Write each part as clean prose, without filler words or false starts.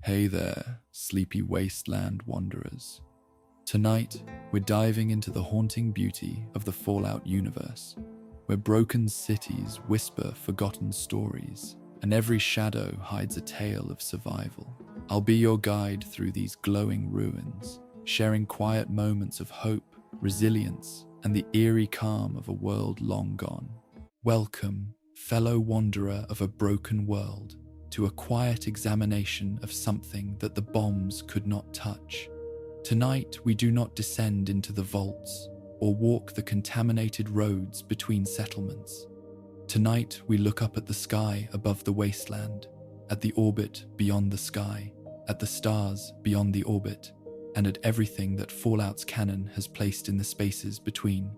Hey there, sleepy wasteland wanderers. Tonight, we're diving into the haunting beauty of the Fallout universe, where broken cities whisper forgotten stories, and every shadow hides a tale of survival. I'll be your guide through these glowing ruins, sharing quiet moments of hope, resilience, and the eerie calm of a world long gone. Welcome, fellow wanderer of a broken world, to a quiet examination of something that the bombs could not touch. Tonight, we do not descend into the vaults or walk the contaminated roads between settlements. Tonight, we look up at the sky above the wasteland, at the orbit beyond the sky, at the stars beyond the orbit, and at everything that Fallout's canon has placed in the spaces between.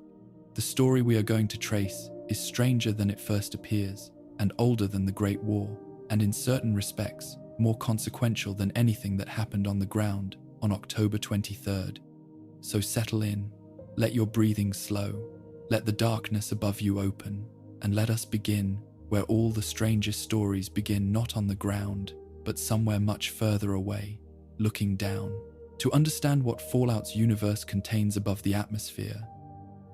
The story we are going to trace is stranger than it first appears, and older than the Great War, and in certain respects, more consequential than anything that happened on the ground on October 23rd. So settle in, let your breathing slow, let the darkness above you open, and let us begin where all the strangest stories begin, not on the ground, but somewhere much further away, looking down. To understand what Fallout's universe contains above the atmosphere,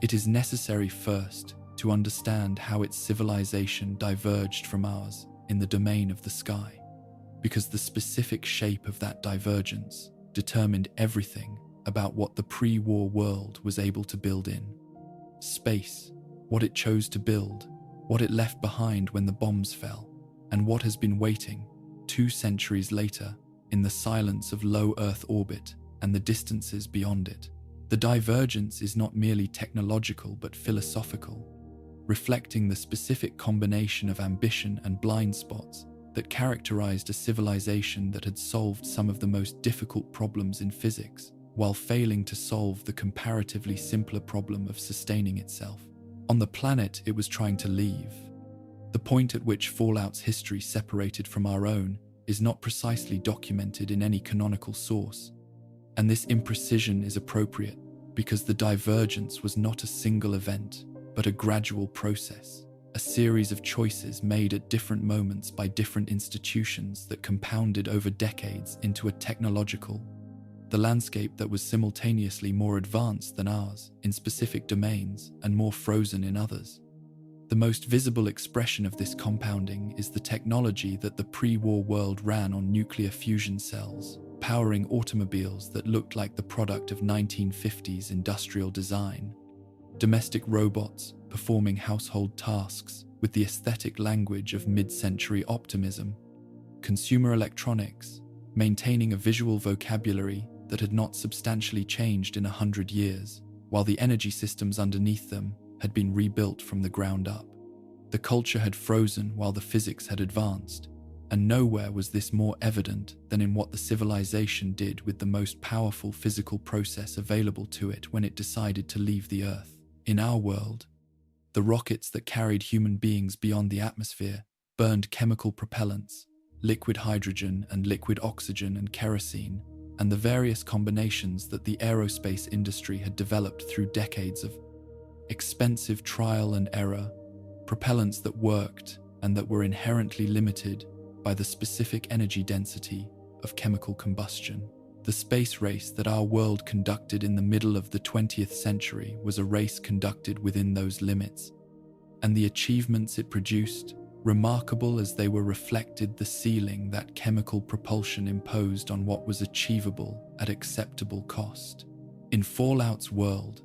it is necessary first to understand how its civilization diverged from ours in the domain of the sky, because the specific shape of that divergence determined everything about what the pre-war world was able to build in. Space, what it chose to build, what it left behind when the bombs fell, and what has been waiting 2 centuries later in the silence of low Earth orbit and the distances beyond it. The divergence is not merely technological but philosophical, reflecting the specific combination of ambition and blind spots that characterized a civilization that had solved some of the most difficult problems in physics, while failing to solve the comparatively simpler problem of sustaining itself on the planet it was trying to leave. The point at which Fallout's history separated from our own is not precisely documented in any canonical source, and this imprecision is appropriate because the divergence was not a single event, but a gradual process, a series of choices made at different moments by different institutions that compounded over decades into a technological, the landscape that was simultaneously more advanced than ours in specific domains and more frozen in others. The most visible expression of this compounding is the technology that the pre-war world ran on nuclear fusion cells, powering automobiles that looked like the product of 1950s industrial design, domestic robots performing household tasks with the aesthetic language of mid-century optimism, consumer electronics maintaining a visual vocabulary that had not substantially changed in 100 years, while the energy systems underneath them had been rebuilt from the ground up. The culture had frozen while the physics had advanced, and nowhere was this more evident than in what the civilization did with the most powerful physical process available to it when it decided to leave the Earth. In our world, the rockets that carried human beings beyond the atmosphere burned chemical propellants, liquid hydrogen and liquid oxygen and kerosene, and the various combinations that the aerospace industry had developed through decades of expensive trial and error, propellants that worked and that were inherently limited by the specific energy density of chemical combustion. The space race that our world conducted in the middle of the 20th century was a race conducted within those limits, and the achievements it produced, remarkable as they were, reflected the ceiling that chemical propulsion imposed on what was achievable at acceptable cost. In Fallout's world,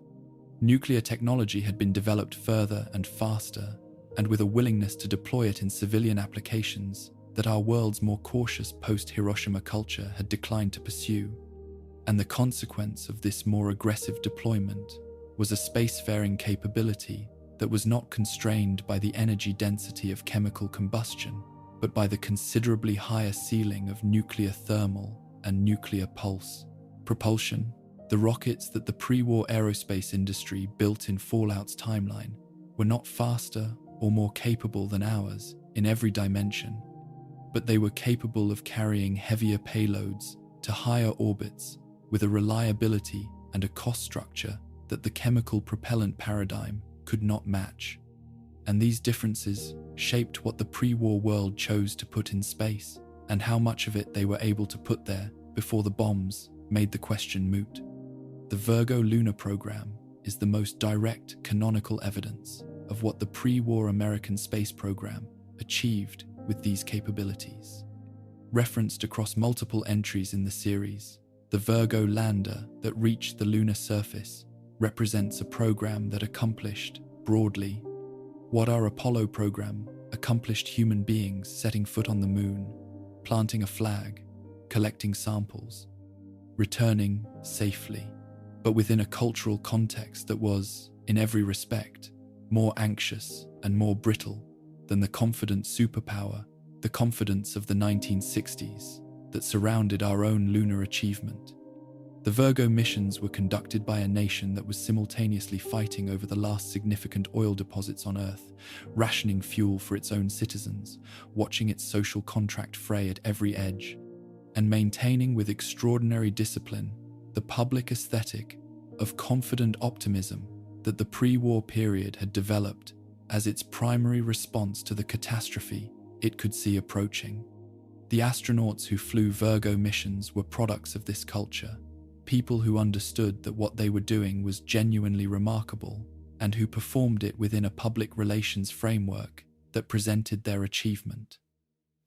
nuclear technology had been developed further and faster, and with a willingness to deploy it in civilian applications that our world's more cautious post-Hiroshima culture had declined to pursue. And the consequence of this more aggressive deployment was a spacefaring capability that was not constrained by the energy density of chemical combustion, but by the considerably higher ceiling of nuclear thermal and nuclear pulse propulsion. The rockets that the pre-war aerospace industry built in Fallout's timeline were not faster or more capable than ours in every dimension, but they were capable of carrying heavier payloads to higher orbits with a reliability and a cost structure that the chemical propellant paradigm could not match. And these differences shaped what the pre-war world chose to put in space and how much of it they were able to put there before the bombs made the question moot. The Virgo lunar program is the most direct canonical evidence of what the pre-war American space program achieved with these capabilities. Referenced across multiple entries in the series, the Virgo lander that reached the lunar surface represents a program that accomplished, broadly, what our Apollo program accomplished: human beings setting foot on the moon, planting a flag, collecting samples, returning safely, but within a cultural context that was, in every respect, more anxious and more brittle than the confident superpower, the confidence of the 1960s, that surrounded our own lunar achievement. The Virgo missions were conducted by a nation that was simultaneously fighting over the last significant oil deposits on Earth, rationing fuel for its own citizens, watching its social contract fray at every edge, and maintaining with extraordinary discipline the public aesthetic of confident optimism that the pre-war period had developed as its primary response to the catastrophe it could see approaching. The astronauts who flew Virgo missions were products of this culture, people who understood that what they were doing was genuinely remarkable and who performed it within a public relations framework that presented their achievement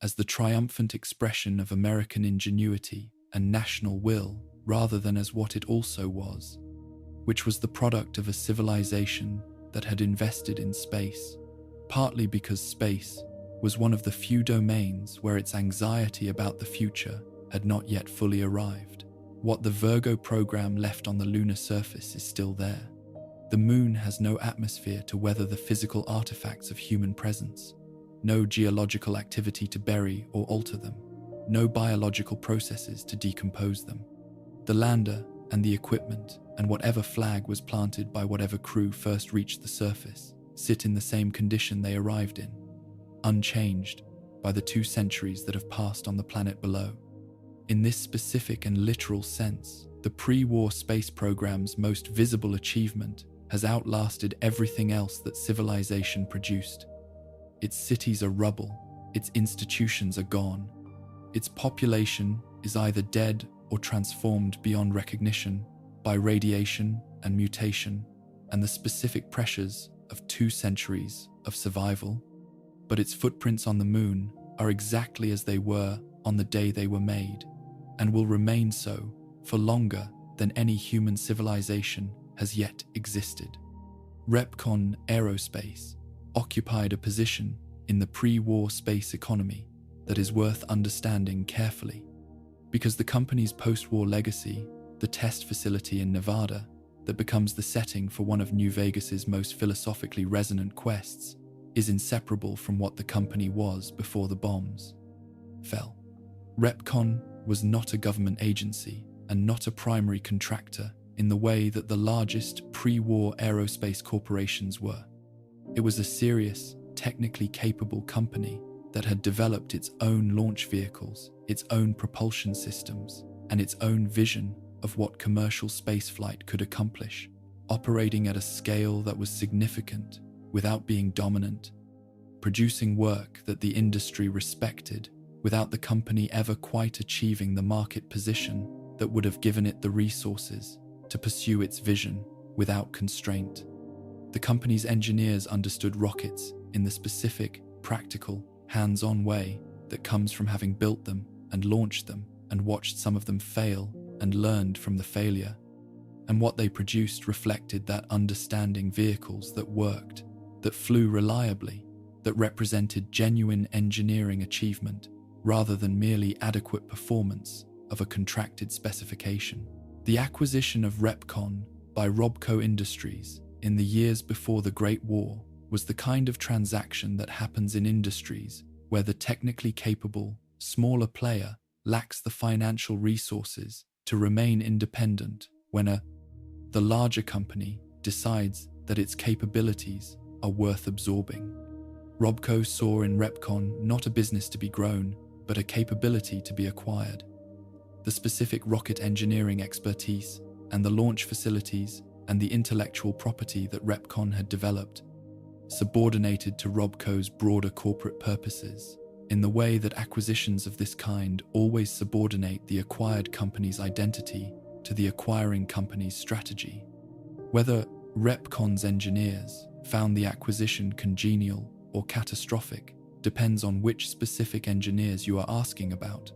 as the triumphant expression of American ingenuity and national will, rather than as what it also was, which was the product of a civilization that had invested in space, partly because space was one of the few domains where its anxiety about the future had not yet fully arrived. What the Virgo program left on the lunar surface is still there. The moon has no atmosphere to weather the physical artifacts of human presence, no geological activity to bury or alter them, no biological processes to decompose them. The lander and the equipment and whatever flag was planted by whatever crew first reached the surface sit in the same condition they arrived in, unchanged by the 2 centuries that have passed on the planet below. In this specific and literal sense, the pre-war space program's most visible achievement has outlasted everything else that civilization produced. Its cities are rubble, its institutions are gone, its population is either dead or transformed beyond recognition by radiation and mutation and the specific pressures of 2 centuries of survival, but its footprints on the moon are exactly as they were on the day they were made, and will remain so for longer than any human civilization has yet existed. Repcon Aerospace occupied a position in the pre-war space economy that is worth understanding carefully, because the company's post-war legacy, the test facility in Nevada that becomes the setting for one of New Vegas's most philosophically resonant quests, is inseparable from what the company was before the bombs fell. Repcon was not a government agency and not a primary contractor in the way that the largest pre-war aerospace corporations were. It was a serious, technically capable company that had developed its own launch vehicles, its own propulsion systems, and its own vision of what commercial spaceflight could accomplish, operating at a scale that was significant without being dominant, producing work that the industry respected without the company ever quite achieving the market position that would have given it the resources to pursue its vision without constraint. The company's engineers understood rockets in the specific, practical, hands-on way that comes from having built them and launched them and watched some of them fail and learned from the failure. And what they produced reflected that understanding: vehicles that worked, that flew reliably, that represented genuine engineering achievement rather than merely adequate performance of a contracted specification. The acquisition of Repcon by Robco Industries in the years before the Great War was the kind of transaction that happens in industries where the technically capable, smaller player lacks the financial resources to remain independent when the larger company decides that its capabilities are worth absorbing. Robco saw in Repcon not a business to be grown, but a capability to be acquired. The specific rocket engineering expertise and the launch facilities and the intellectual property that Repcon had developed, subordinated to Robco's broader corporate purposes, in the way that acquisitions of this kind always subordinate the acquired company's identity to the acquiring company's strategy. Whether Repcon's engineers found the acquisition congenial or catastrophic depends on which specific engineers you are asking about,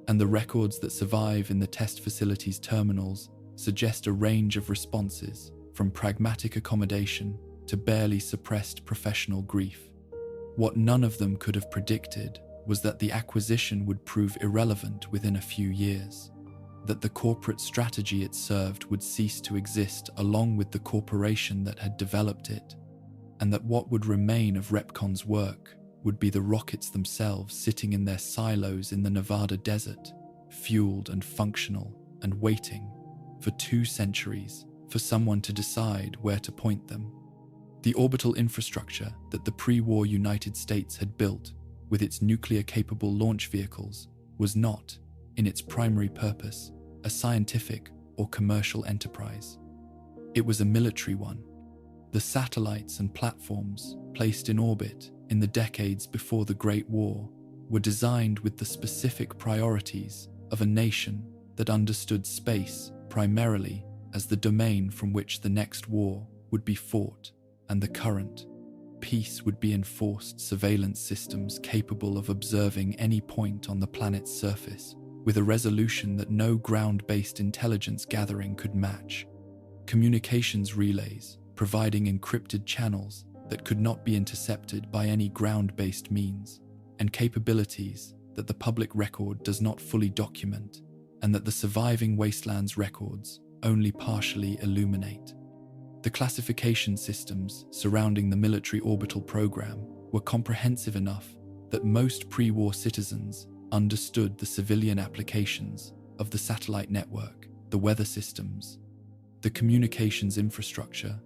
and the records that survive in the test facility's terminals suggest a range of responses, from pragmatic accommodation to barely suppressed professional grief. What none of them could have predicted was that the acquisition would prove irrelevant within a few years, that the corporate strategy it served would cease to exist along with the corporation that had developed it, and that what would remain of Repcon's work would be the rockets themselves sitting in their silos in the Nevada desert, fueled and functional and waiting for 2 centuries for someone to decide where to point them. The orbital infrastructure that the pre-war United States had built with its nuclear-capable launch vehicles was not, in its primary purpose, a scientific or commercial enterprise. It was a military one. The satellites and platforms placed in orbit in the decades before the Great War were designed with the specific priorities of a nation that understood space primarily as the domain from which the next war would be fought, and the current peace would be enforced surveillance systems capable of observing any point on the planet's surface with a resolution that no ground-based intelligence gathering could match. Communications relays providing encrypted channels that could not be intercepted by any ground-based means, and capabilities that the public record does not fully document, and that the surviving wastelands records only partially illuminate. The classification systems surrounding the military orbital program were comprehensive enough that most pre-war citizens understood the civilian applications of the satellite network, the weather systems, the communications infrastructure,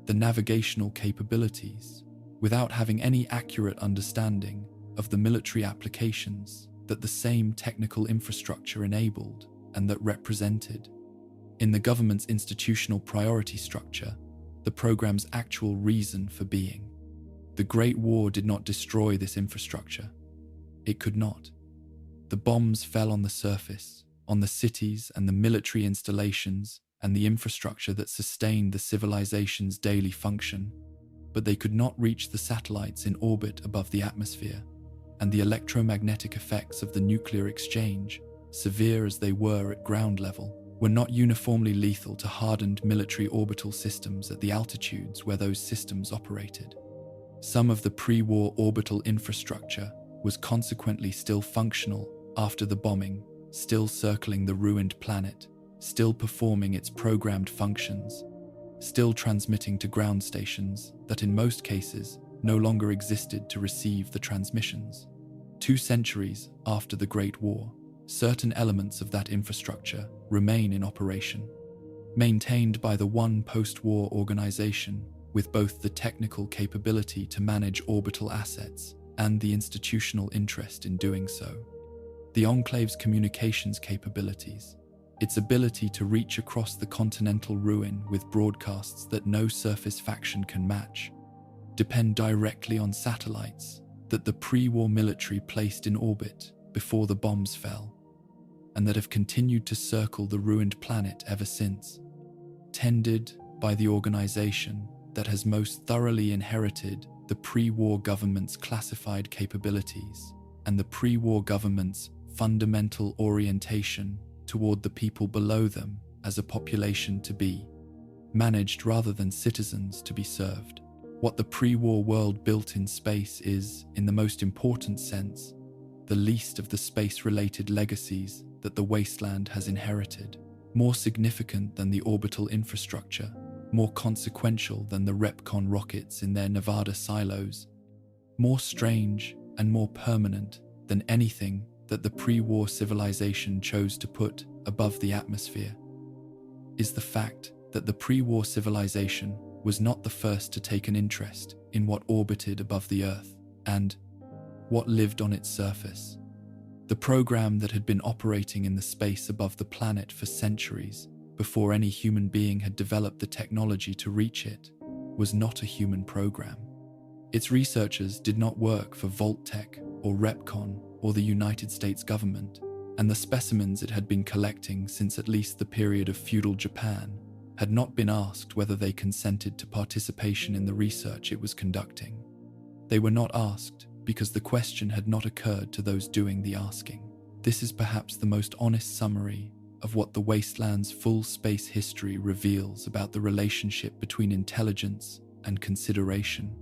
the navigational capabilities, without having any accurate understanding of the military applications that the same technical infrastructure enabled and that represented. In the government's institutional priority structure, the program's actual reason for being. The Great War did not destroy this infrastructure. It could not. The bombs fell on the surface, on the cities and the military installations and the infrastructure that sustained the civilization's daily function, but they could not reach the satellites in orbit above the atmosphere, and the electromagnetic effects of the nuclear exchange, severe as they were at ground level, were not uniformly lethal to hardened military orbital systems at the altitudes where those systems operated. Some of the pre-war orbital infrastructure was consequently still functional after the bombing, still circling the ruined planet, still performing its programmed functions, still transmitting to ground stations that in most cases no longer existed to receive the transmissions. 2 centuries after the Great War, certain elements of that infrastructure remain in operation, maintained by the one post-war organization with both the technical capability to manage orbital assets and the institutional interest in doing so. The Enclave's communications capabilities, its ability to reach across the continental ruin with broadcasts that no surface faction can match, depend directly on satellites that the pre-war military placed in orbit before the bombs fell, and that have continued to circle the ruined planet ever since, tended by the organization that has most thoroughly inherited the pre-war government's classified capabilities and the pre-war government's fundamental orientation toward the people below them as a population to be managed rather than citizens to be served. What the pre-war world built in space is, in the most important sense, the least of the space-related legacies that the wasteland has inherited, more significant than the orbital infrastructure, more consequential than the Repcon rockets in their Nevada silos, more strange and more permanent than anything that the pre-war civilization chose to put above the atmosphere, is the fact that the pre-war civilization was not the first to take an interest in what orbited above the Earth and what lived on its surface. The program that had been operating in the space above the planet for centuries before any human being had developed the technology to reach it was not a human program. Its researchers did not work for Vault Tech or Repcon or the United States government, and the specimens it had been collecting since at least the period of feudal Japan had not been asked whether they consented to participation in the research it was conducting. They were not asked because the question had not occurred to those doing the asking. This is perhaps the most honest summary of what the wasteland's full space history reveals about the relationship between intelligence and consideration,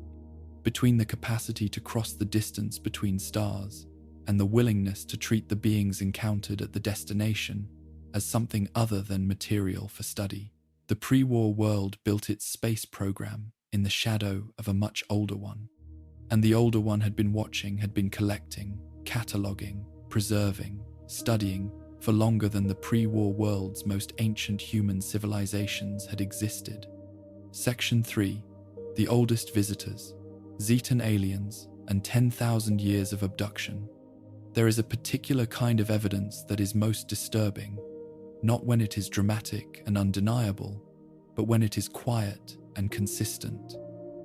between the capacity to cross the distance between stars and the willingness to treat the beings encountered at the destination as something other than material for study. The pre-war world built its space program in the shadow of a much older one, and the older one had been collecting, cataloging, preserving, studying for longer than the pre-war world's most ancient human civilizations had existed. Section 3. The oldest visitors, Zetan aliens, and 10,000 years of abduction. There is a particular kind of evidence that is most disturbing, not when it is dramatic and undeniable, but when it is quiet and consistent,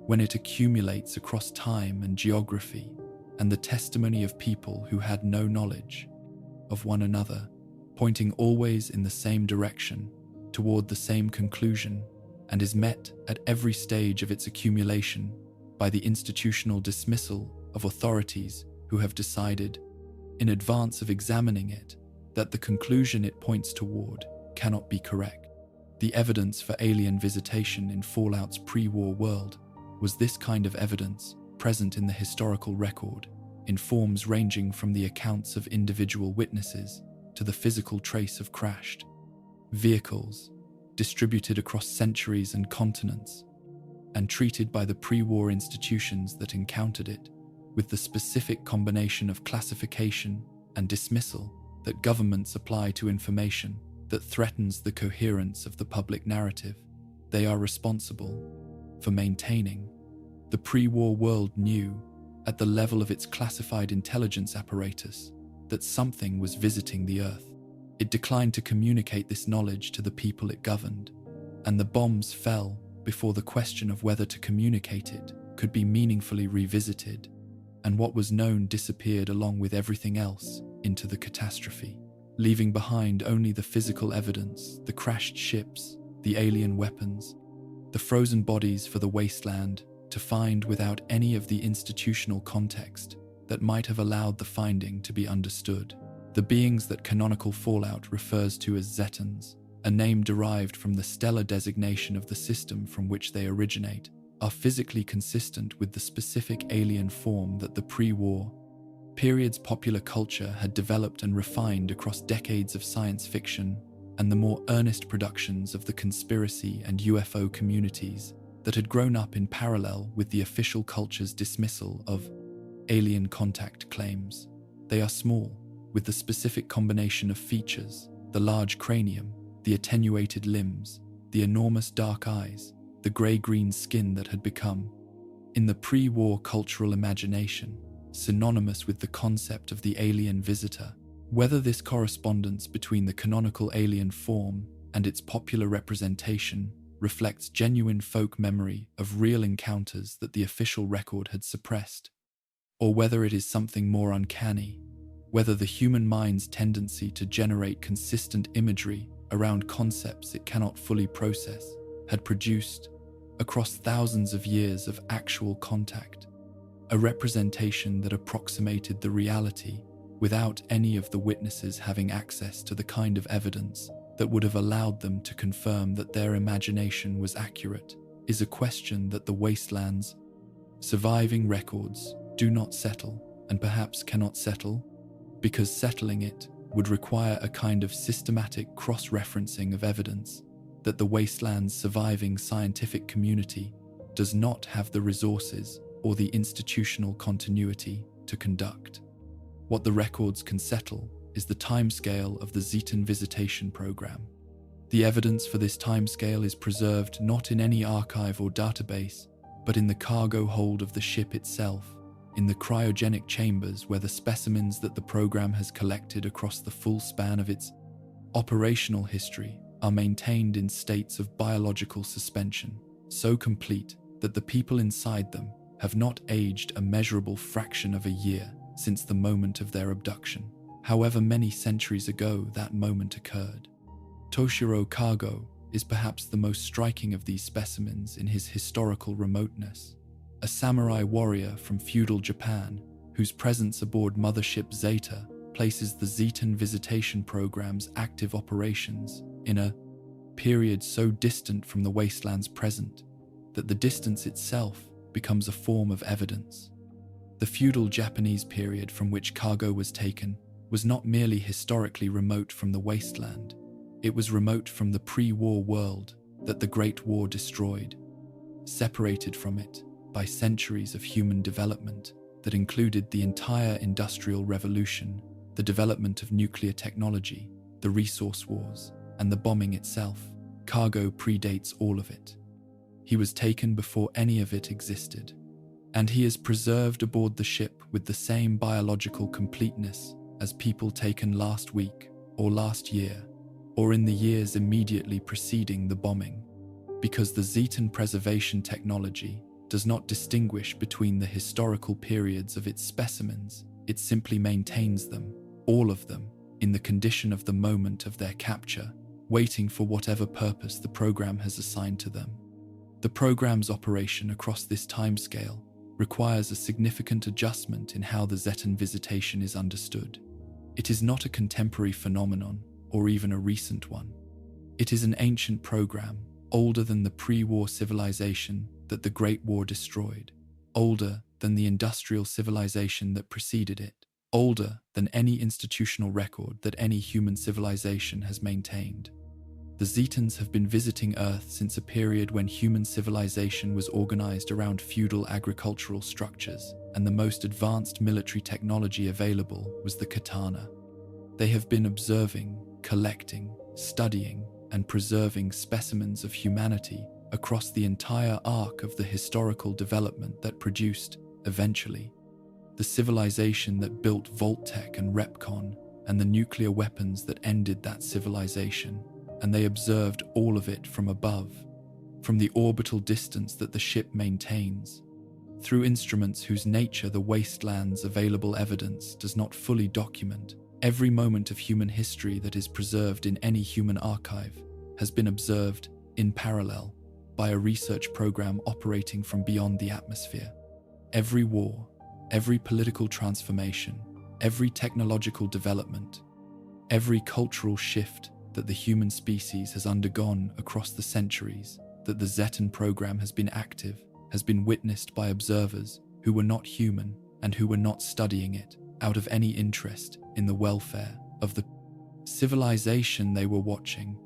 when it accumulates across time and geography, and the testimony of people who had no knowledge of one another, pointing always in the same direction, toward the same conclusion, and is met at every stage of its accumulation by the institutional dismissal of authorities who have decided, in advance of examining it, that the conclusion it points toward cannot be correct. The evidence for alien visitation in Fallout's pre-war world was this kind of evidence present in the historical record, in forms ranging from the accounts of individual witnesses to the physical trace of crashed vehicles, distributed across centuries and continents, and treated by the pre-war institutions that encountered it with the specific combination of classification and dismissal that governments apply to information that threatens the coherence of the public narrative they are responsible for maintaining. The pre-war world knew, at the level of its classified intelligence apparatus, that something was visiting the Earth. It declined to communicate this knowledge to the people it governed, and the bombs fell before the question of whether to communicate it could be meaningfully revisited, and what was known disappeared along with everything else into the catastrophe, leaving behind only the physical evidence, the crashed ships, the alien weapons, the frozen bodies for the wasteland to find without any of the institutional context that might have allowed the finding to be understood. The beings that canonical Fallout refers to as Zetans, a name derived from the stellar designation of the system from which they originate, are physically consistent with the specific alien form that the pre-war period's popular culture had developed and refined across decades of science fiction and the more earnest productions of the conspiracy and UFO communities that had grown up in parallel with the official culture's dismissal of alien contact claims. They are small, with the specific combination of features, the large cranium, the attenuated limbs, the enormous dark eyes, the grey-green skin that had become, in the pre-war cultural imagination, synonymous with the concept of the alien visitor. Whether this correspondence between the canonical alien form and its popular representation reflects genuine folk memory of real encounters that the official record had suppressed, or whether it is something more uncanny, whether the human mind's tendency to generate consistent imagery around concepts it cannot fully process had produced, across thousands of years of actual contact, a representation that approximated the reality without any of the witnesses having access to the kind of evidence that would have allowed them to confirm that their imagination was accurate, is a question that the wasteland's surviving records do not settle, and perhaps cannot settle, because settling it would require a kind of systematic cross-referencing of evidence that the wasteland's surviving scientific community does not have the resources or the institutional continuity to conduct. What the records can settle is the timescale of the Zetan visitation program. The evidence for this timescale is preserved not in any archive or database, but in the cargo hold of the ship itself, in the cryogenic chambers where the specimens that the program has collected across the full span of its operational history are maintained in states of biological suspension, so complete that the people inside them have not aged a measurable fraction of a year since the moment of their abduction, however many centuries ago that moment occurred. Toshiro Kago is perhaps the most striking of these specimens in his historical remoteness, a samurai warrior from feudal Japan whose presence aboard Mothership Zeta places the Zetan visitation program's active operations in a period so distant from the wasteland's present that the distance itself becomes a form of evidence. The feudal Japanese period from which Kago was taken was not merely historically remote from the wasteland, it was remote from the pre-war world that the Great War destroyed, separated from it by centuries of human development that included the entire Industrial Revolution, the development of nuclear technology, the resource wars, and the bombing itself. Kago predates all of it. He was taken before any of it existed, and he is preserved aboard the ship with the same biological completeness as people taken last week or last year, or in the years immediately preceding the bombing, because the Zetan preservation technology does not distinguish between the historical periods of its specimens. It simply maintains them, all of them, in the condition of the moment of their capture, waiting for whatever purpose the program has assigned to them. The program's operation across this timescale requires a significant adjustment in how the Zetan visitation is understood. It is not a contemporary phenomenon, or even a recent one. It is an ancient program, older than the pre-war civilization that the Great War destroyed, older than the industrial civilization that preceded it, older than any institutional record that any human civilization has maintained. The Zetans have been visiting Earth since a period when human civilization was organized around feudal agricultural structures, and the most advanced military technology available was the katana. They have been observing, collecting, studying, and preserving specimens of humanity across the entire arc of the historical development that produced, eventually, the civilization that built Vault-Tec and Repcon, and the nuclear weapons that ended that civilization, and they observed all of it from above, from the orbital distance that the ship maintains, through instruments whose nature the wasteland's available evidence does not fully document. Every moment of human history that is preserved in any human archive has been observed in parallel by a research program operating from beyond the atmosphere. Every war, every political transformation, every technological development, every cultural shift that the human species has undergone across the centuries that the Zetan program has been active, has been witnessed by observers who were not human and who were not studying it out of any interest in the welfare of the civilization they were watching,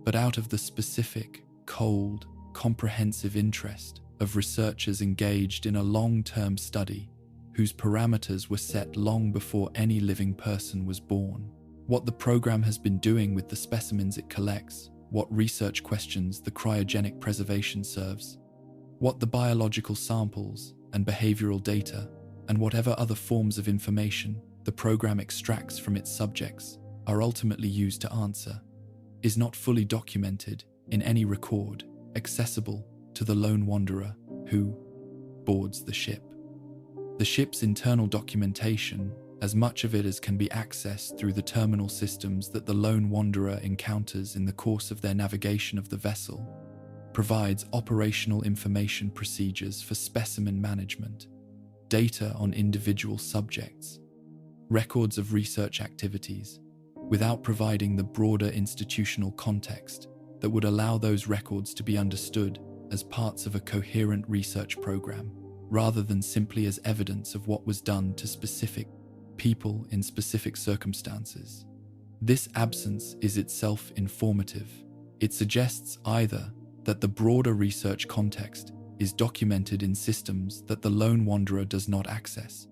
but out of the specific, cold, comprehensive interest of researchers engaged in a long-term study whose parameters were set long before any living person was born. What the program has been doing with the specimens it collects, what research questions the cryogenic preservation serves, what the biological samples and behavioral data, and whatever other forms of information the program extracts from its subjects are ultimately used to answer, is not fully documented in any record accessible to the lone wanderer who boards the ship. The ship's internal documentation, as much of it as can be accessed through the terminal systems that the lone wanderer encounters in the course of their navigation of the vessel, provides operational information procedures for specimen management, data on individual subjects, records of research activities, without providing the broader institutional context that would allow those records to be understood as parts of a coherent research program, rather than simply as evidence of what was done to specific people in specific circumstances. This absence is itself informative. It suggests either that the broader research context is documented in systems that the lone wanderer does not access,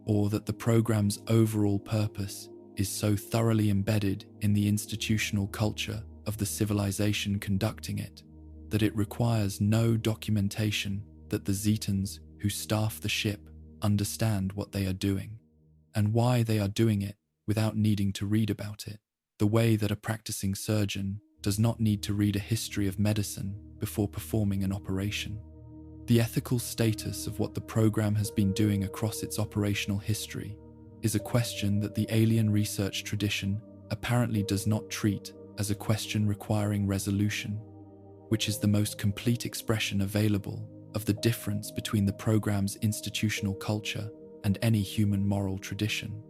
or that the program's overall purpose is so thoroughly embedded in the institutional culture of the civilization conducting it that it requires no documentation that the Zetans who staff the ship understand what they are doing, and why they are doing it without needing to read about it, the way that a practicing surgeon does not need to read a history of medicine before performing an operation. The ethical status of what the program has been doing across its operational history is a question that the alien research tradition apparently does not treat as a question requiring resolution, which is the most complete expression available of the difference between the program's institutional culture and any human moral tradition.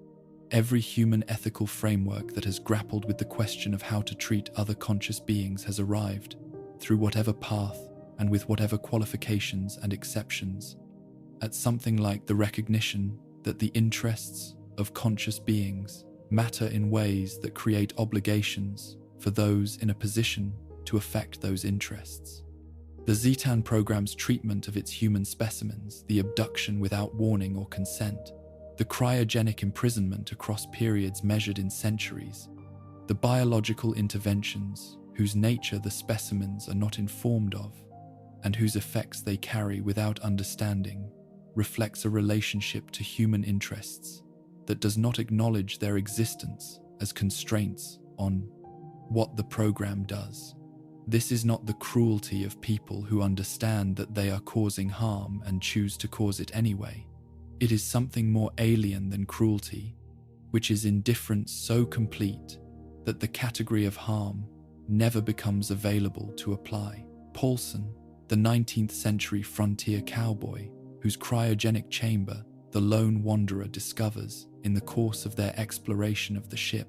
Every human ethical framework that has grappled with the question of how to treat other conscious beings has arrived, through whatever path and with whatever qualifications and exceptions, at something like the recognition that the interests of conscious beings matter in ways that create obligations for those in a position to affect those interests. The Zetan program's treatment of its human specimens, the abduction without warning or consent, the cryogenic imprisonment across periods measured in centuries, the biological interventions whose nature the specimens are not informed of, and whose effects they carry without understanding, reflects a relationship to human interests that does not acknowledge their existence as constraints on what the program does. This is not the cruelty of people who understand that they are causing harm and choose to cause it anyway. It is something more alien than cruelty, which is indifference so complete that the category of harm never becomes available to apply. Paulson, the 19th century frontier cowboy, whose cryogenic chamber the lone wanderer discovers in the course of their exploration of the ship,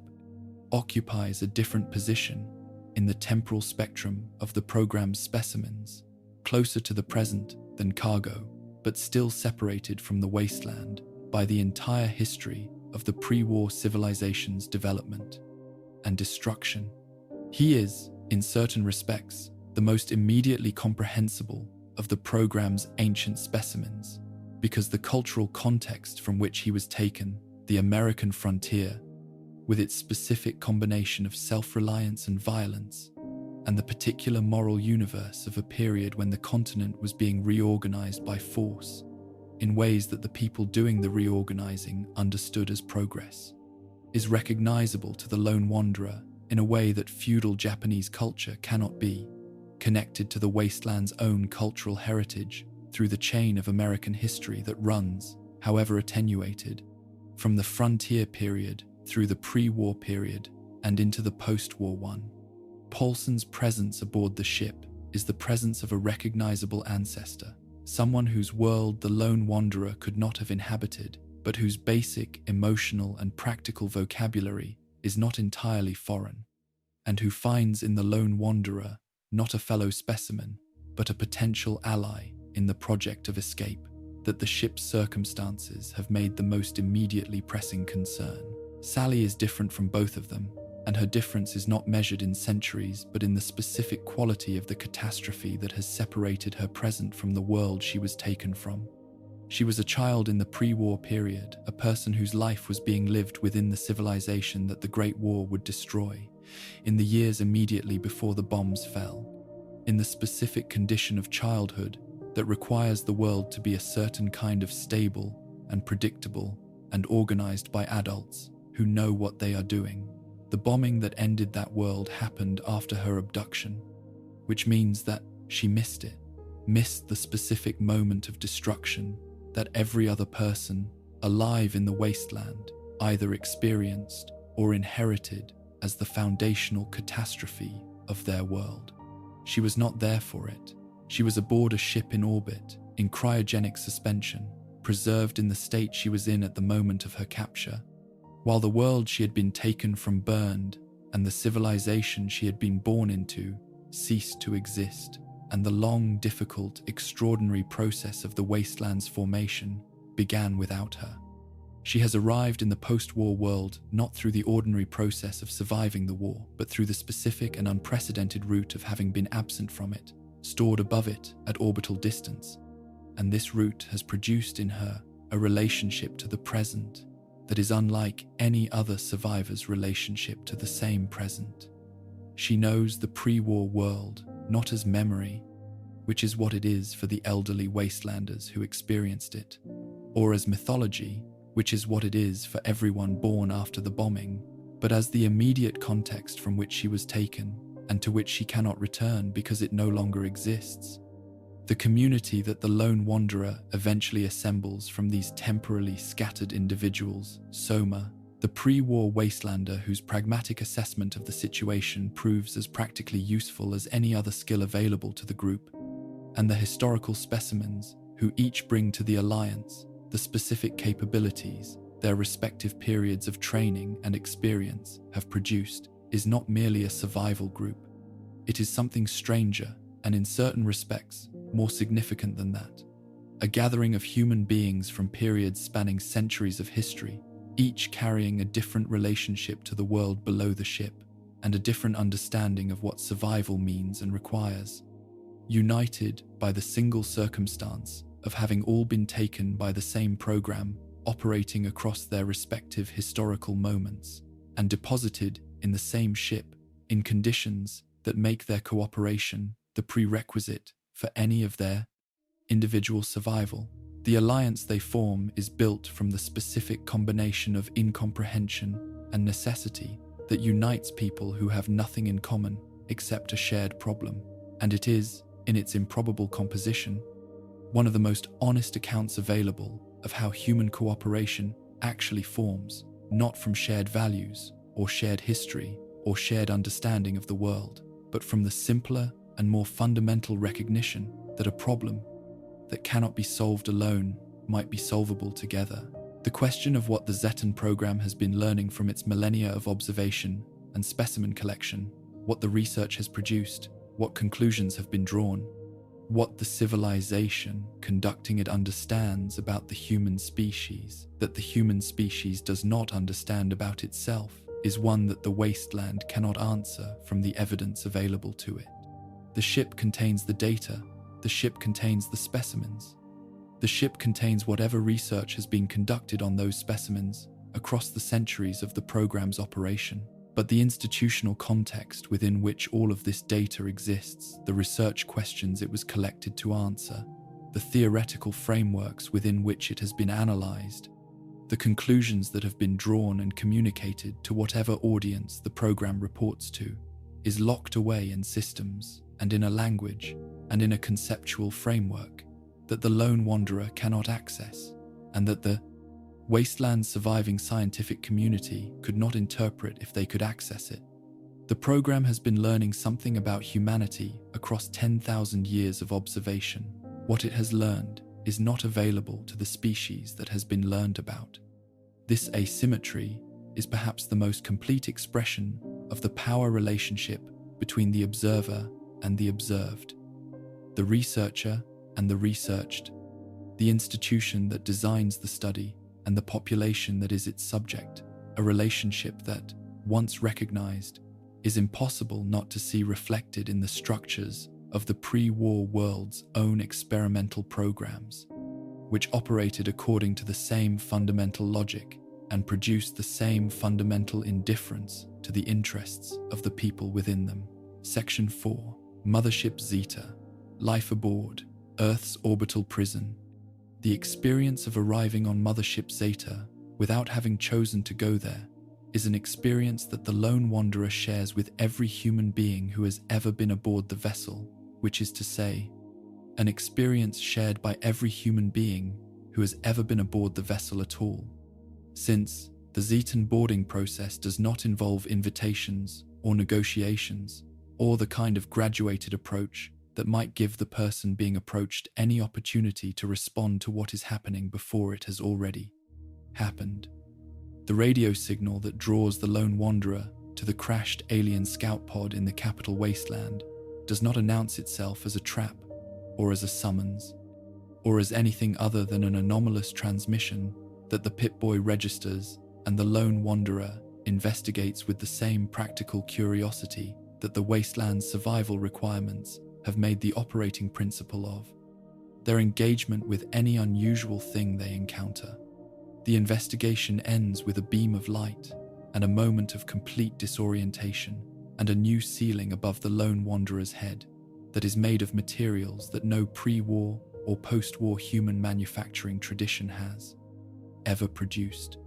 occupies a different position in the temporal spectrum of the program's specimens, closer to the present than cargo, but still separated from the wasteland by the entire history of the pre-war civilization's development and destruction. He is, in certain respects, the most immediately comprehensible of the program's ancient specimens, because the cultural context from which he was taken, the American frontier, with its specific combination of self-reliance and violence, and the particular moral universe of a period when the continent was being reorganized by force, in ways that the people doing the reorganizing understood as progress, is recognizable to the lone wanderer in a way that feudal Japanese culture cannot be, connected to the wasteland's own cultural heritage through the chain of American history that runs, however attenuated, from the frontier period through the pre-war period and into the post-war one. Paulson's presence aboard the ship is the presence of a recognizable ancestor, someone whose world the lone wanderer could not have inhabited, but whose basic emotional and practical vocabulary is not entirely foreign, and who finds in the lone wanderer not a fellow specimen, but a potential ally in the project of escape that the ship's circumstances have made the most immediately pressing concern. Sally is different from both of them, and her difference is not measured in centuries but in the specific quality of the catastrophe that has separated her present from the world she was taken from. She was a child in the pre-war period, a person whose life was being lived within the civilization that the Great War would destroy, in the years immediately before the bombs fell, in the specific condition of childhood that requires the world to be a certain kind of stable and predictable and organized by adults who know what they are doing. The bombing that ended that world happened after her abduction, which means that she missed it, missed the specific moment of destruction that every other person alive in the wasteland either experienced or inherited as the foundational catastrophe of their world. She was not there for it. She was aboard a ship in orbit, in cryogenic suspension, preserved in the state she was in at the moment of her capture, while the world she had been taken from burned and the civilization she had been born into ceased to exist, and the long, difficult, extraordinary process of the wasteland's formation began without her. She has arrived in the post-war world not through the ordinary process of surviving the war, but through the specific and unprecedented route of having been absent from it, stored above it at orbital distance, and this route has produced in her a relationship to the present that is unlike any other survivor's relationship to the same present. She knows the pre-war world not as memory, which is what it is for the elderly wastelanders who experienced it, or as mythology, which is what it is for everyone born after the bombing, but as the immediate context from which she was taken and to which she cannot return because it no longer exists. The community that the lone wanderer eventually assembles from these temporarily scattered individuals, Soma, the pre-war wastelander whose pragmatic assessment of the situation proves as practically useful as any other skill available to the group, and the historical specimens who each bring to the alliance the specific capabilities their respective periods of training and experience have produced, is not merely a survival group. It is something stranger and, in certain respects, more significant than that. A gathering of human beings from periods spanning centuries of history, each carrying a different relationship to the world below the ship and a different understanding of what survival means and requires. United by the single circumstance of having all been taken by the same program operating across their respective historical moments and deposited in the same ship in conditions that make their cooperation the prerequisite for any of their individual survival. The alliance they form is built from the specific combination of incomprehension and necessity that unites people who have nothing in common except a shared problem, and it is, in its improbable composition, one of the most honest accounts available of how human cooperation actually forms, not from shared values or shared history or shared understanding of the world, but from the simpler and more fundamental recognition that a problem that cannot be solved alone might be solvable together. The question of what the Zetan program has been learning from its millennia of observation and specimen collection, what the research has produced, what conclusions have been drawn, what the civilization conducting it understands about the human species that the human species does not understand about itself, is one that the wasteland cannot answer from the evidence available to it. The ship contains the data, the ship contains the specimens. The ship contains whatever research has been conducted on those specimens across the centuries of the program's operation. But the institutional context within which all of this data exists, the research questions it was collected to answer, the theoretical frameworks within which it has been analyzed, the conclusions that have been drawn and communicated to whatever audience the program reports to, is locked away in systems and in a language and in a conceptual framework that the lone wanderer cannot access, and that the wasteland's surviving scientific community could not interpret if they could access it. The program has been learning something about humanity across 10,000 years of observation. What it has learned is not available to the species that has been learned about. This asymmetry is perhaps the most complete expression of the power relationship between the observer and the observed, the researcher and the researched, the institution that designs the study and the population that is its subject, a relationship that, once recognized, is impossible not to see reflected in the structures of the pre-war world's own experimental programs, which operated according to the same fundamental logic and produced the same fundamental indifference to the interests of the people within them. Section 4. Mothership Zeta. Life aboard Earth's orbital prison. The experience of arriving on Mothership Zeta without having chosen to go there is an experience that the lone wanderer shares with every human being who has ever been aboard the vessel, which is to say, an experience shared by every human being who has ever been aboard the vessel at all, since the Zetan boarding process does not involve invitations or negotiations or the kind of graduated approach that might give the person being approached any opportunity to respond to what is happening before it has already happened. The radio signal that draws the lone wanderer to the crashed alien scout pod in the capital wasteland does not announce itself as a trap or as a summons, or as anything other than an anomalous transmission that the Pip-Boy registers and the lone wanderer investigates with the same practical curiosity that the wasteland's survival requirements have made the operating principle of their engagement with any unusual thing they encounter. The investigation ends with a beam of light and a moment of complete disorientation and a new ceiling above the lone wanderer's head that is made of materials that no pre-war or post-war human manufacturing tradition has ever produced.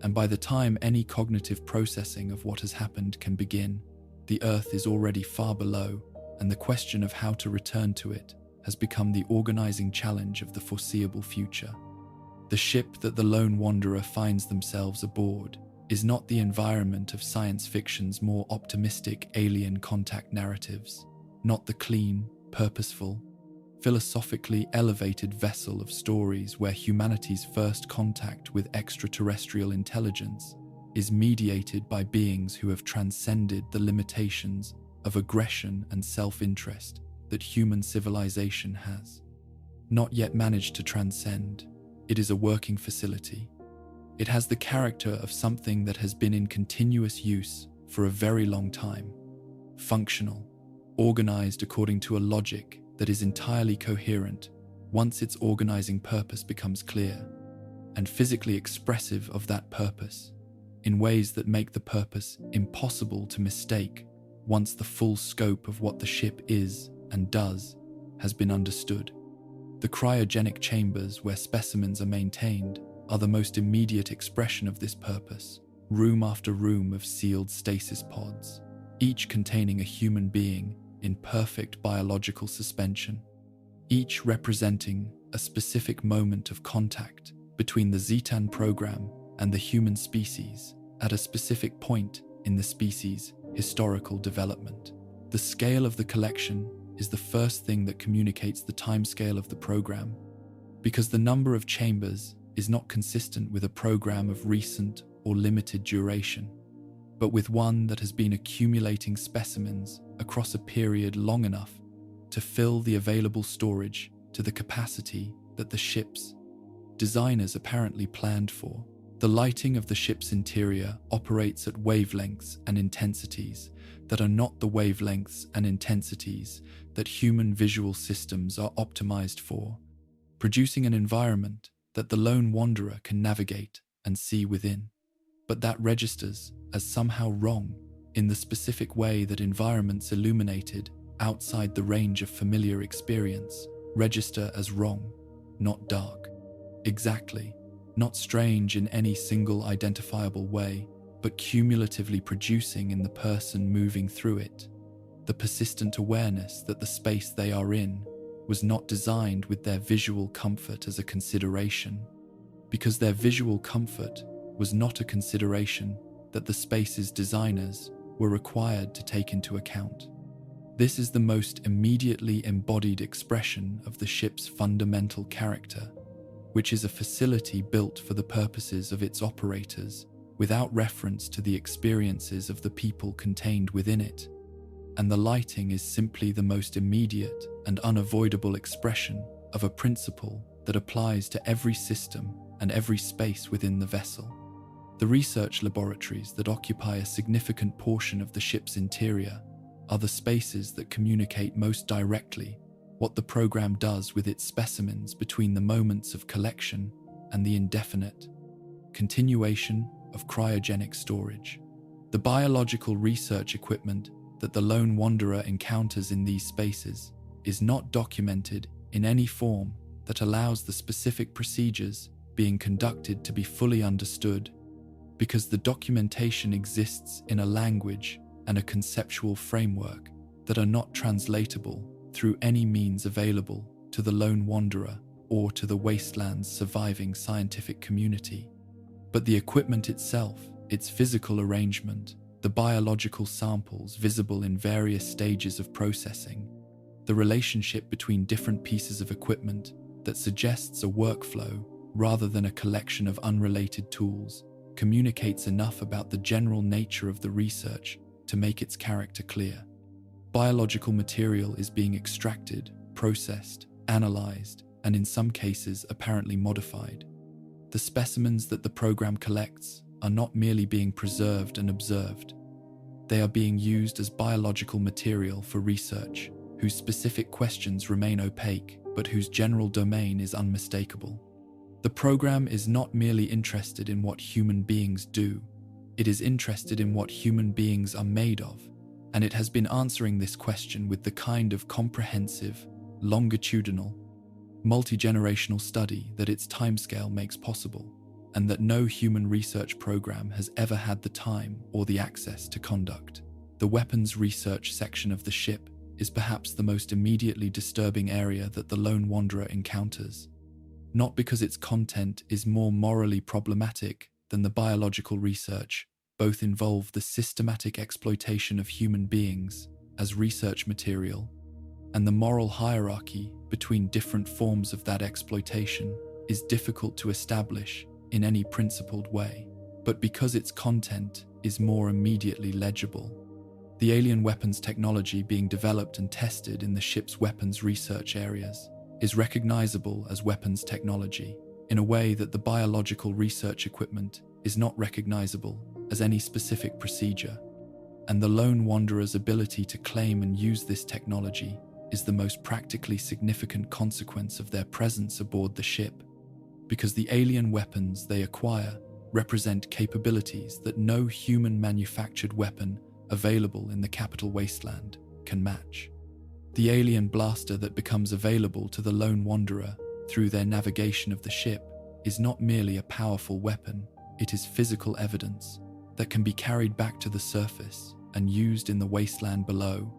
And by the time any cognitive processing of what has happened can begin, the Earth is already far below, and the question of how to return to it has become the organizing challenge of the foreseeable future. The ship that the lone wanderer finds themselves aboard is not the environment of science fiction's more optimistic alien contact narratives, not the clean, purposeful, philosophically elevated vessel of stories where humanity's first contact with extraterrestrial intelligence is mediated by beings who have transcended the limitations of aggression and self-interest that human civilization has not yet managed to transcend. It is a working facility. It has the character of something that has been in continuous use for a very long time, functional, organized according to a logic that is entirely coherent once its organizing purpose becomes clear, and physically expressive of that purpose in ways that make the purpose impossible to mistake once the full scope of what the ship is and does has been understood. The cryogenic chambers where specimens are maintained are the most immediate expression of this purpose, room after room of sealed stasis pods, each containing a human being in perfect biological suspension, each representing a specific moment of contact between the Zetan program and the human species at a specific point in the species' historical development. The scale of the collection is the first thing that communicates the timescale of the program, because the number of chambers is not consistent with a program of recent or limited duration, but with one that has been accumulating specimens across a period long enough to fill the available storage to the capacity that the ship's designers apparently planned for. The lighting of the ship's interior operates at wavelengths and intensities that are not the wavelengths and intensities that human visual systems are optimized for, producing an environment that the lone wanderer can navigate and see within, but that registers as somehow wrong in the specific way that environments illuminated outside the range of familiar experience register as wrong, not dark. Exactly, not strange in any single identifiable way, but cumulatively producing in the person moving through it the persistent awareness that the space they are in was not designed with their visual comfort as a consideration, because their visual comfort was not a consideration that the space's designers were required to take into account. This is the most immediately embodied expression of the ship's fundamental character, which is a facility built for the purposes of its operators without reference to the experiences of the people contained within it, and the lighting is simply the most immediate and unavoidable expression of a principle that applies to every system and every space within the vessel. The research laboratories that occupy a significant portion of the ship's interior are the spaces that communicate most directly what the program does with its specimens between the moments of collection and the indefinite continuation of cryogenic storage. The biological research equipment that the lone wanderer encounters in these spaces is not documented in any form that allows the specific procedures being conducted to be fully understood, because the documentation exists in a language and a conceptual framework that are not translatable through any means available to the lone wanderer or to the wasteland's surviving scientific community. But the equipment itself, its physical arrangement, the biological samples visible in various stages of processing, the relationship between different pieces of equipment that suggests a workflow rather than a collection of unrelated tools, communicates enough about the general nature of the research to make its character clear. Biological material is being extracted, processed, analyzed, and in some cases apparently modified. The specimens that the program collects are not merely being preserved and observed. They are being used as biological material for research, whose specific questions remain opaque, but whose general domain is unmistakable. The program is not merely interested in what human beings do, it is interested in what human beings are made of, and it has been answering this question with the kind of comprehensive, longitudinal, multi-generational study that its timescale makes possible, and that no human research program has ever had the time or the access to conduct. The weapons research section of the ship is perhaps the most immediately disturbing area that the lone wanderer encounters, not because its content is more morally problematic than the biological research. Both involve the systematic exploitation of human beings as research material, and the moral hierarchy between different forms of that exploitation is difficult to establish in any principled way. But because its content is more immediately legible, the alien weapons technology being developed and tested in the ship's weapons research areas is recognizable as weapons technology in a way that the biological research equipment is not recognizable as any specific procedure, and the lone wanderer's ability to claim and use this technology is the most practically significant consequence of their presence aboard the ship, because the alien weapons they acquire represent capabilities that no human-manufactured weapon available in the capital wasteland can match. The alien blaster that becomes available to the lone wanderer through their navigation of the ship is not merely a powerful weapon, it is physical evidence that can be carried back to the surface and used in the wasteland below,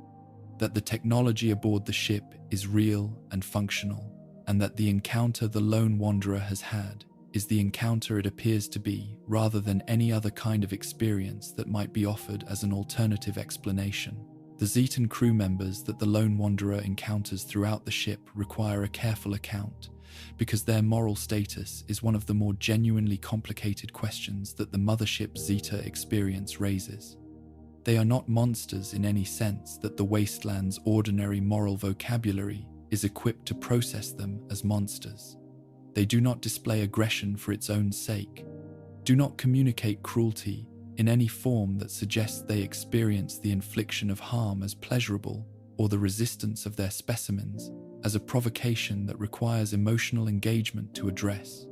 that the technology aboard the ship is real and functional, and that the encounter the lone wanderer has had is the encounter it appears to be, rather than any other kind of experience that might be offered as an alternative explanation. The Zetan crew members that the lone wanderer encounters throughout the ship require a careful account, because their moral status is one of the more genuinely complicated questions that the Mothership Zeta experience raises. They are not monsters in any sense that the wasteland's ordinary moral vocabulary is equipped to process them as monsters. They do not display aggression for its own sake, do not communicate cruelty in any form that suggests they experience the infliction of harm as pleasurable, or the resistance of their specimens as a provocation that requires emotional engagement to address.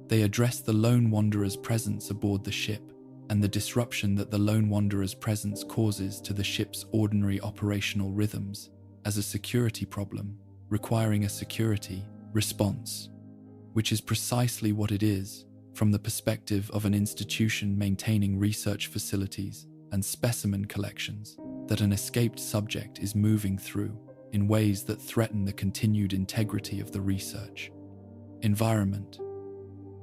They address the lone wanderer's presence aboard the ship and the disruption that the lone wanderer's presence causes to the ship's ordinary operational rhythms as a security problem, requiring a security response, which is precisely what it is from the perspective of an institution maintaining research facilities and specimen collections that an escaped subject is moving through in ways that threaten the continued integrity of the research environment.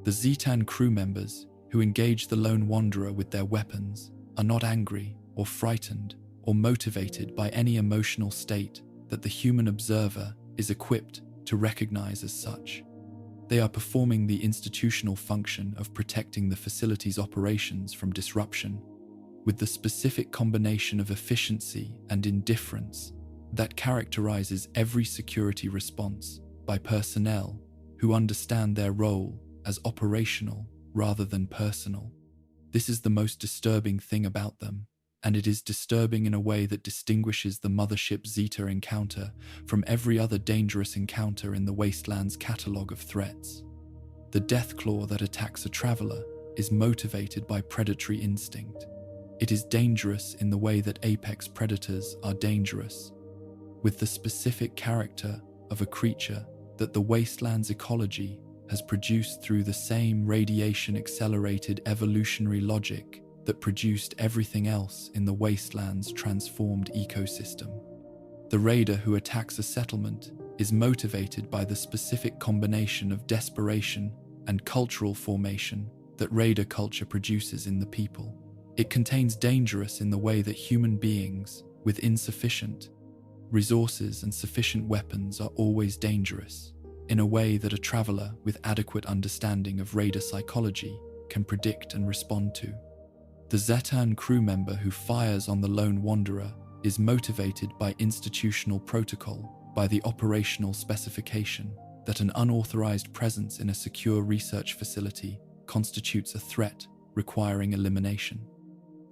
The Zetan crew members who engage the lone wanderer with their weapons are not angry or frightened or motivated by any emotional state that the human observer is equipped to recognize as such. They are performing the institutional function of protecting the facility's operations from disruption, with the specific combination of efficiency and indifference that characterizes every security response by personnel who understand their role as operational rather than personal. This is the most disturbing thing about them, and it is disturbing in a way that distinguishes the Mothership Zeta encounter from every other dangerous encounter in the wasteland's catalogue of threats. The deathclaw that attacks a traveler is motivated by predatory instinct. It is dangerous in the way that apex predators are dangerous, with the specific character of a creature that the wasteland's ecology has produced through the same radiation-accelerated evolutionary logic that produced everything else in the wasteland's transformed ecosystem. The raider who attacks a settlement is motivated by the specific combination of desperation and cultural formation that raider culture produces in the people. It contains dangerous in the way that human beings with insufficient resources and sufficient weapons are always dangerous, in a way that a traveler with adequate understanding of raider psychology can predict and respond to. The Zetan crew member who fires on the lone wanderer is motivated by institutional protocol, by the operational specification that an unauthorized presence in a secure research facility constitutes a threat requiring elimination.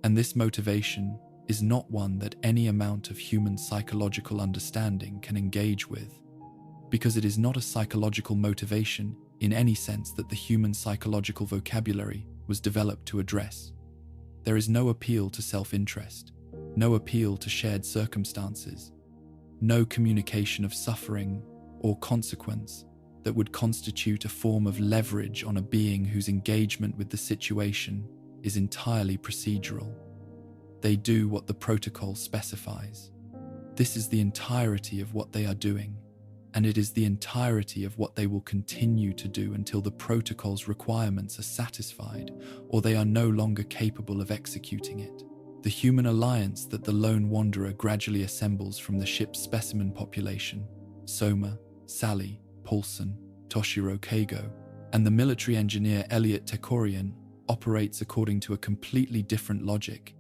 And this motivation is not one that any amount of human psychological understanding can engage with, because it is not a psychological motivation in any sense that the human psychological vocabulary was developed to address. There is no appeal to self-interest, no appeal to shared circumstances, no communication of suffering or consequence that would constitute a form of leverage on a being whose engagement with the situation is entirely procedural. They do what the protocol specifies. This is the entirety of what they are doing, and it is the entirety of what they will continue to do until the protocol's requirements are satisfied or they are no longer capable of executing it. The human alliance that the lone wanderer gradually assembles from the ship's specimen population, Soma, Sally, Paulson, Toshiro Kago, and the military engineer Elliot Tekorian, operates according to a completely different logic,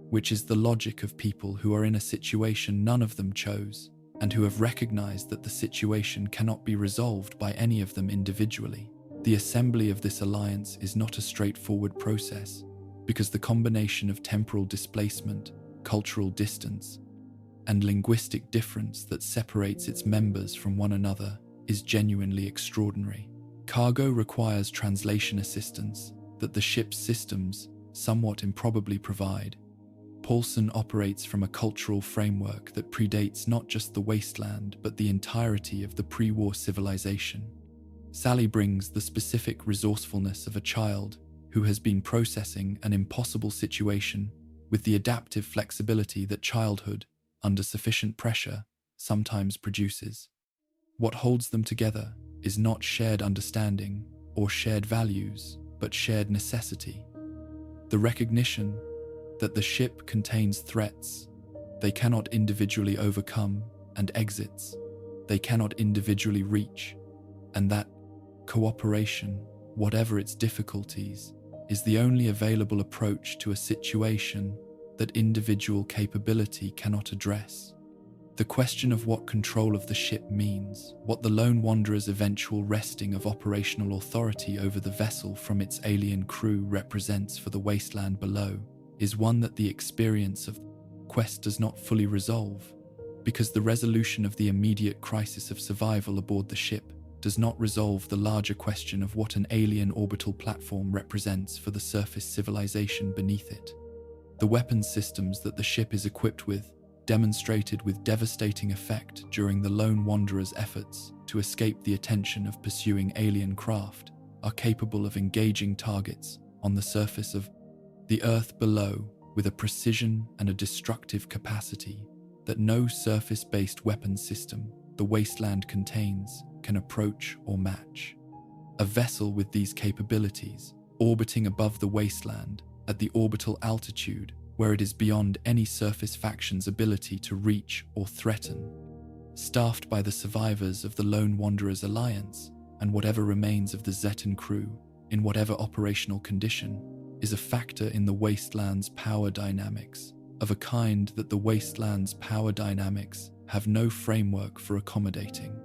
which is the logic of people who are in a situation none of them chose, and who have recognized that the situation cannot be resolved by any of them individually. The assembly of this alliance is not a straightforward process, because the combination of temporal displacement, cultural distance, and linguistic difference that separates its members from one another is genuinely extraordinary. Cargo requires translation assistance that the ship's systems somewhat improbably provide. Paulson operates from a cultural framework that predates not just the wasteland but the entirety of the pre-war civilization. Sally brings the specific resourcefulness of a child who has been processing an impossible situation with the adaptive flexibility that childhood, under sufficient pressure, sometimes produces. What holds them together is not shared understanding or shared values, but shared necessity. The recognition that the ship contains threats they cannot individually overcome and exits they cannot individually reach, and that cooperation, whatever its difficulties, is the only available approach to a situation that individual capability cannot address. The question of what control of the ship means, what the lone wanderer's eventual wresting of operational authority over the vessel from its alien crew represents for the wasteland below, is one that the experience of the quest does not fully resolve, because the resolution of the immediate crisis of survival aboard the ship does not resolve the larger question of what an alien orbital platform represents for the surface civilization beneath it. The weapons systems that the ship is equipped with, demonstrated with devastating effect during the lone wanderer's efforts to escape the attention of pursuing alien craft, are capable of engaging targets on the surface of the Earth below with a precision and a destructive capacity that no surface-based weapons system the wasteland contains can approach or match. A vessel with these capabilities, orbiting above the wasteland at the orbital altitude where it is beyond any surface faction's ability to reach or threaten, staffed by the survivors of the Lone Wanderer's alliance and whatever remains of the Zetan crew, in whatever operational condition, is a factor in the wasteland's power dynamics, of a kind that the wasteland's power dynamics have no framework for accommodating.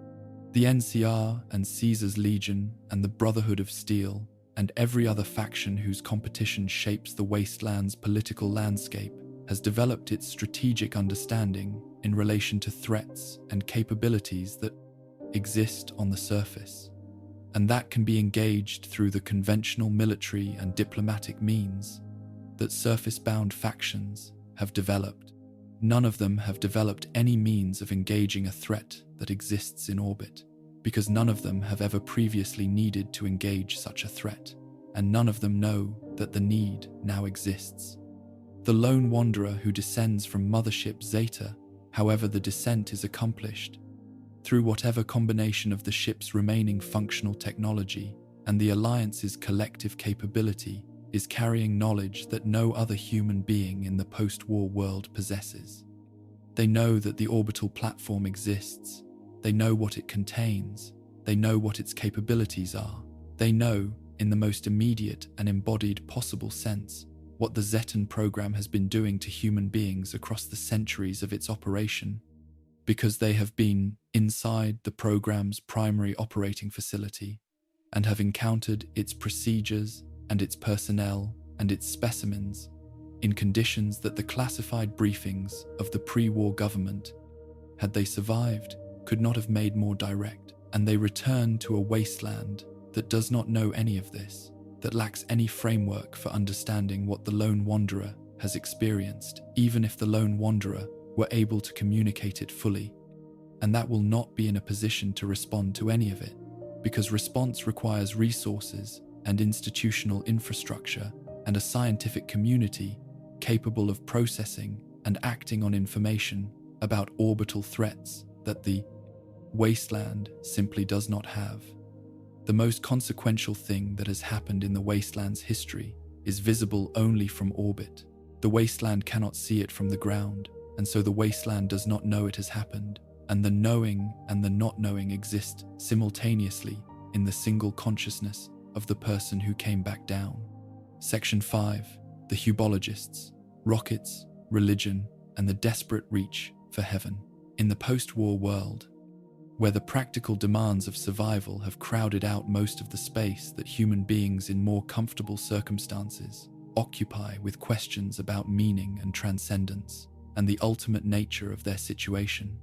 The NCR and Caesar's Legion and the Brotherhood of Steel and every other faction whose competition shapes the wasteland's political landscape has developed its strategic understanding in relation to threats and capabilities that exist on the surface, and that can be engaged through the conventional military and diplomatic means that surface-bound factions have developed. None of them have developed any means of engaging a threat that exists in orbit, because none of them have ever previously needed to engage such a threat, and none of them know that the need now exists. The lone wanderer who descends from Mothership Zeta, however the descent is accomplished, through whatever combination of the ship's remaining functional technology and the Alliance's collective capability, is carrying knowledge that no other human being in the post-war world possesses. They know that the orbital platform exists. They know what it contains. They know what its capabilities are. They know, in the most immediate and embodied possible sense, what the Zetan program has been doing to human beings across the centuries of its operation, because they have been inside the program's primary operating facility and have encountered its procedures and its personnel and its specimens in conditions that the classified briefings of the pre-war government, had they survived, could not have made more direct. And they return to a wasteland that does not know any of this, that lacks any framework for understanding what the lone wanderer has experienced, even if the lone wanderer were able to communicate it fully, and that will not be in a position to respond to any of it, because response requires resources and institutional infrastructure and a scientific community capable of processing and acting on information about orbital threats that the wasteland simply does not have. The most consequential thing that has happened in the wasteland's history is visible only from orbit. The wasteland cannot see it from the ground, and so the wasteland does not know it has happened, and the knowing and the not knowing exist simultaneously in the single consciousness of the person who came back down. Section 5. The Hubologists, rockets, religion, and the desperate reach for heaven. In the post-war world, where the practical demands of survival have crowded out most of the space that human beings in more comfortable circumstances occupy with questions about meaning and transcendence and the ultimate nature of their situation,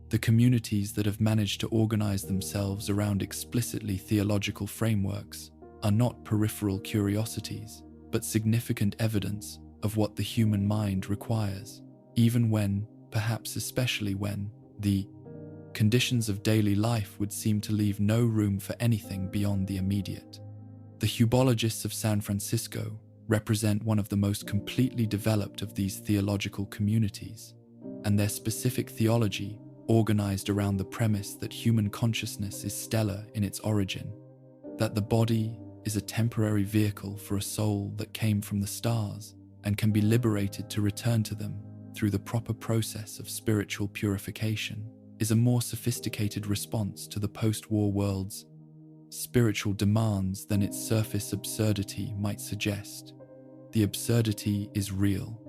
the communities that have managed to organize themselves around explicitly theological frameworks are not peripheral curiosities, but significant evidence of what the human mind requires, even when, perhaps especially when, the conditions of daily life would seem to leave no room for anything beyond the immediate. The Hubologists of San Francisco represent one of the most completely developed of these theological communities, and their specific theology, organized around the premise that human consciousness is stellar in its origin, that the body is a temporary vehicle for a soul that came from the stars and can be liberated to return to them through the proper process of spiritual purification, is a more sophisticated response to the post-war world's spiritual demands than its surface absurdity might suggest. The absurdity is real.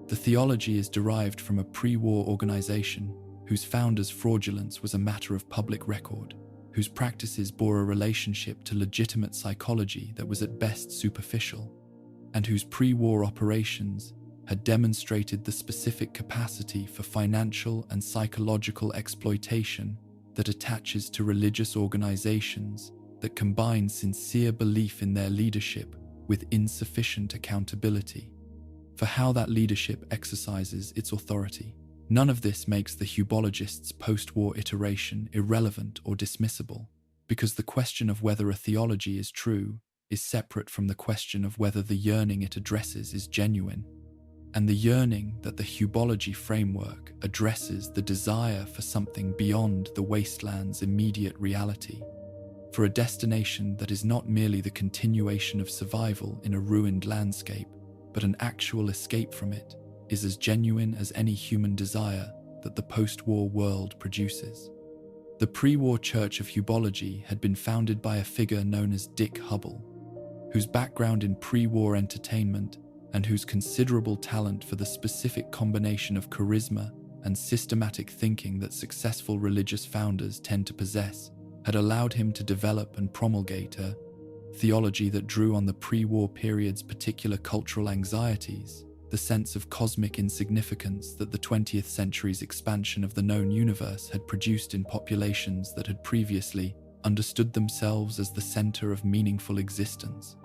The theology is derived from a pre-war organization whose founders' fraudulence was a matter of public record, whose practices bore a relationship to legitimate psychology that was at best superficial, and whose pre-war operations had demonstrated the specific capacity for financial and psychological exploitation that attaches to religious organizations that combine sincere belief in their leadership with insufficient accountability for how that leadership exercises its authority. None of this makes the Hubologists' post-war iteration irrelevant or dismissible, because the question of whether a theology is true is separate from the question of whether the yearning it addresses is genuine. And the yearning that the Hubology framework addresses the desire for something beyond the wasteland's immediate reality, for a destination that is not merely the continuation of survival in a ruined landscape, but an actual escape from it, is as genuine as any human desire that the post-war world produces. The pre-war Church of Hubology had been founded by a figure known as Dick Hubble, whose background in pre-war entertainment and whose considerable talent for the specific combination of charisma and systematic thinking that successful religious founders tend to possess had allowed him to develop and promulgate a theology that drew on the pre-war period's particular cultural anxieties, the sense of cosmic insignificance that the 20th century's expansion of the known universe had produced in populations that had previously understood themselves as the center of meaningful existence,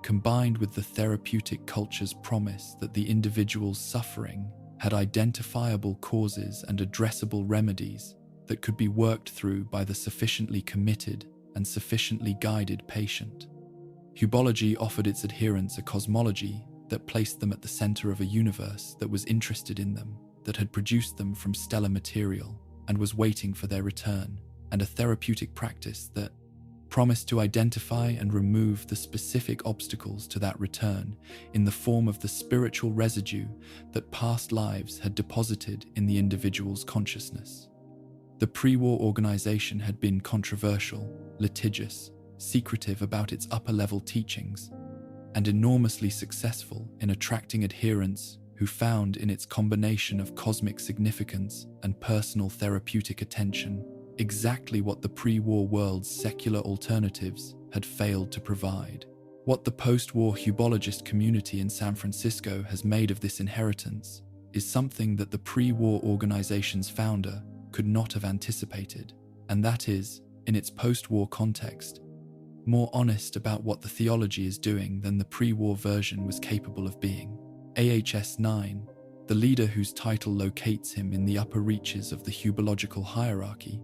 combined with the therapeutic culture's promise that the individual's suffering had identifiable causes and addressable remedies that could be worked through by the sufficiently committed and sufficiently guided patient. Hubology offered its adherents a cosmology that placed them at the center of a universe that was interested in them, that had produced them from stellar material and was waiting for their return, and a therapeutic practice that promised to identify and remove the specific obstacles to that return in the form of the spiritual residue that past lives had deposited in the individual's consciousness. The pre-war organization had been controversial, litigious, secretive about its upper-level teachings, and enormously successful in attracting adherents who found in its combination of cosmic significance and personal therapeutic attention exactly what the pre-war world's secular alternatives had failed to provide. What the post-war Hubologist community in San Francisco has made of this inheritance is something that the pre-war organization's founder could not have anticipated, and that is, in its post-war context, more honest about what the theology is doing than the pre-war version was capable of being. AHS 9, the leader whose title locates him in the upper reaches of the hubological hierarchy,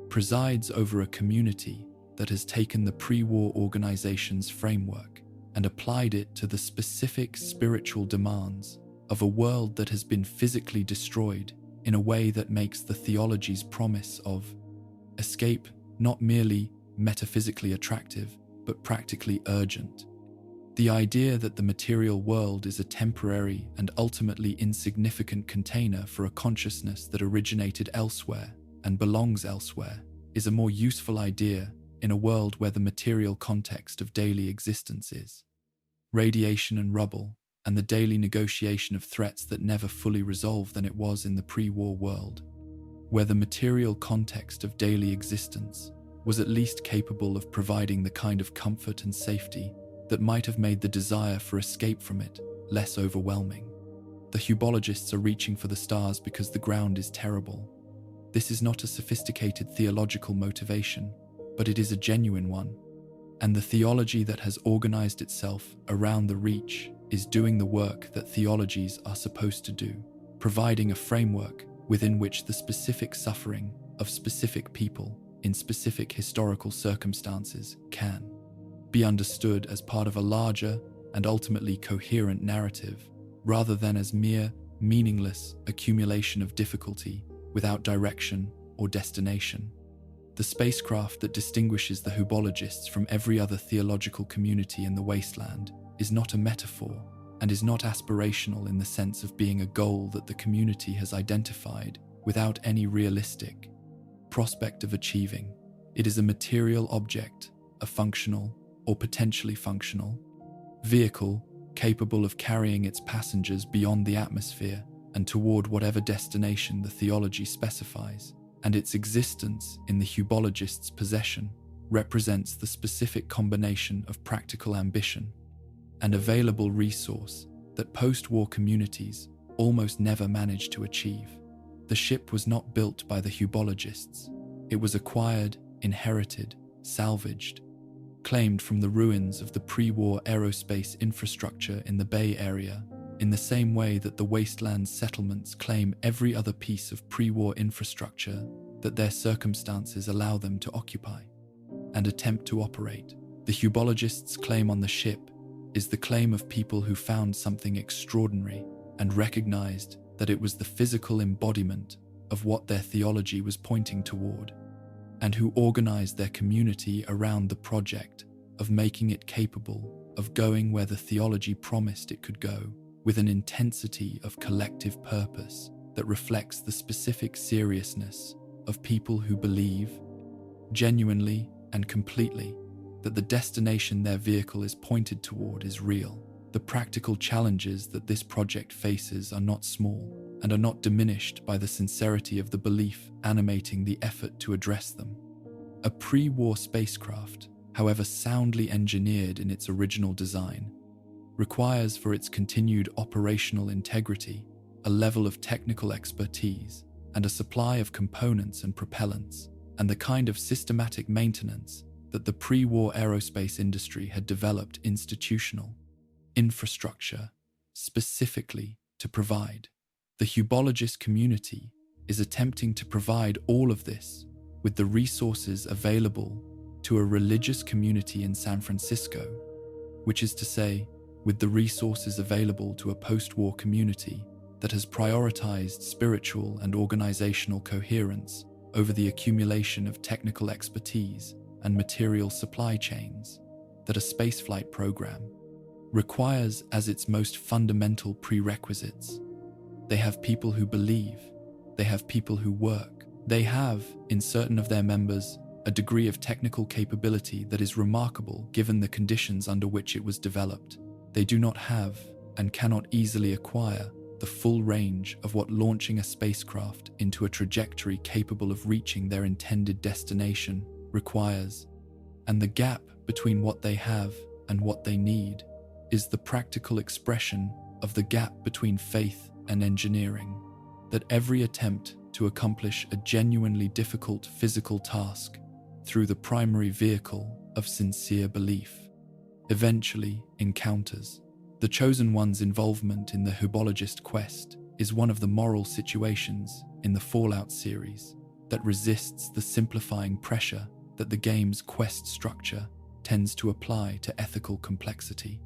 presides over a community that has taken the pre-war organization's framework and applied it to the specific spiritual demands of a world that has been physically destroyed in a way that makes the theology's promise of escape not merely metaphysically attractive, but practically urgent. The idea that the material world is a temporary and ultimately insignificant container for a consciousness that originated elsewhere and belongs elsewhere is a more useful idea in a world where the material context of daily existence is radiation and rubble, and the daily negotiation of threats that never fully resolve than it was in the pre-war world, where the material context of daily existence was at least capable of providing the kind of comfort and safety that might have made the desire for escape from it less overwhelming. The Hubologists are reaching for the stars because the ground is terrible. This is not a sophisticated theological motivation, but it is a genuine one. And the theology that has organized itself around the reach is doing the work that theologies are supposed to do, providing a framework within which the specific suffering of specific people in specific historical circumstances can be understood as part of a larger and ultimately coherent narrative, rather than as mere meaningless accumulation of difficulty without direction or destination. The spacecraft that distinguishes the Hubologists from every other theological community in the wasteland is not a metaphor and is not aspirational in the sense of being a goal that the community has identified without any realistic prospect of achieving. It is a material object, a functional or potentially functional vehicle capable of carrying its passengers beyond the atmosphere and toward whatever destination the theology specifies, and its existence in the Hubologists' possession represents the specific combination of practical ambition and available resource that post-war communities almost never managed to achieve. The ship was not built by the Hubologists. It was acquired, inherited, salvaged, claimed from the ruins of the pre-war aerospace infrastructure in the Bay Area, in the same way that the wasteland settlements claim every other piece of pre-war infrastructure that their circumstances allow them to occupy and attempt to operate. The Hubologists' claim on the ship is the claim of people who found something extraordinary and recognized that it was the physical embodiment of what their theology was pointing toward, and who organized their community around the project of making it capable of going where the theology promised it could go, with an intensity of collective purpose that reflects the specific seriousness of people who believe, genuinely and completely, that the destination their vehicle is pointed toward is real. The practical challenges that this project faces are not small and are not diminished by the sincerity of the belief animating the effort to address them. A pre-war spacecraft, however soundly engineered in its original design, requires for its continued operational integrity a level of technical expertise and a supply of components and propellants, and the kind of systematic maintenance that the pre-war aerospace industry had developed institutional infrastructure specifically to provide. The Hubologist community is attempting to provide all of this with the resources available to a religious community in San Francisco, which is to say, with the resources available to a post-war community that has prioritized spiritual and organizational coherence over the accumulation of technical expertise and material supply chains that a spaceflight program requires as its most fundamental prerequisites. They have people who believe, they have people who work, they have, in certain of their members, a degree of technical capability that is remarkable given the conditions under which it was developed. They do not have, and cannot easily acquire, the full range of what launching a spacecraft into a trajectory capable of reaching their intended destination requires, and the gap between what they have and what they need is the practical expression of the gap between faith and engineering, that every attempt to accomplish a genuinely difficult physical task through the primary vehicle of sincere belief eventually encounters. The Chosen One's involvement in the Hubologist quest is one of the moral situations in the Fallout series that resists the simplifying pressure that the game's quest structure tends to apply to ethical complexity.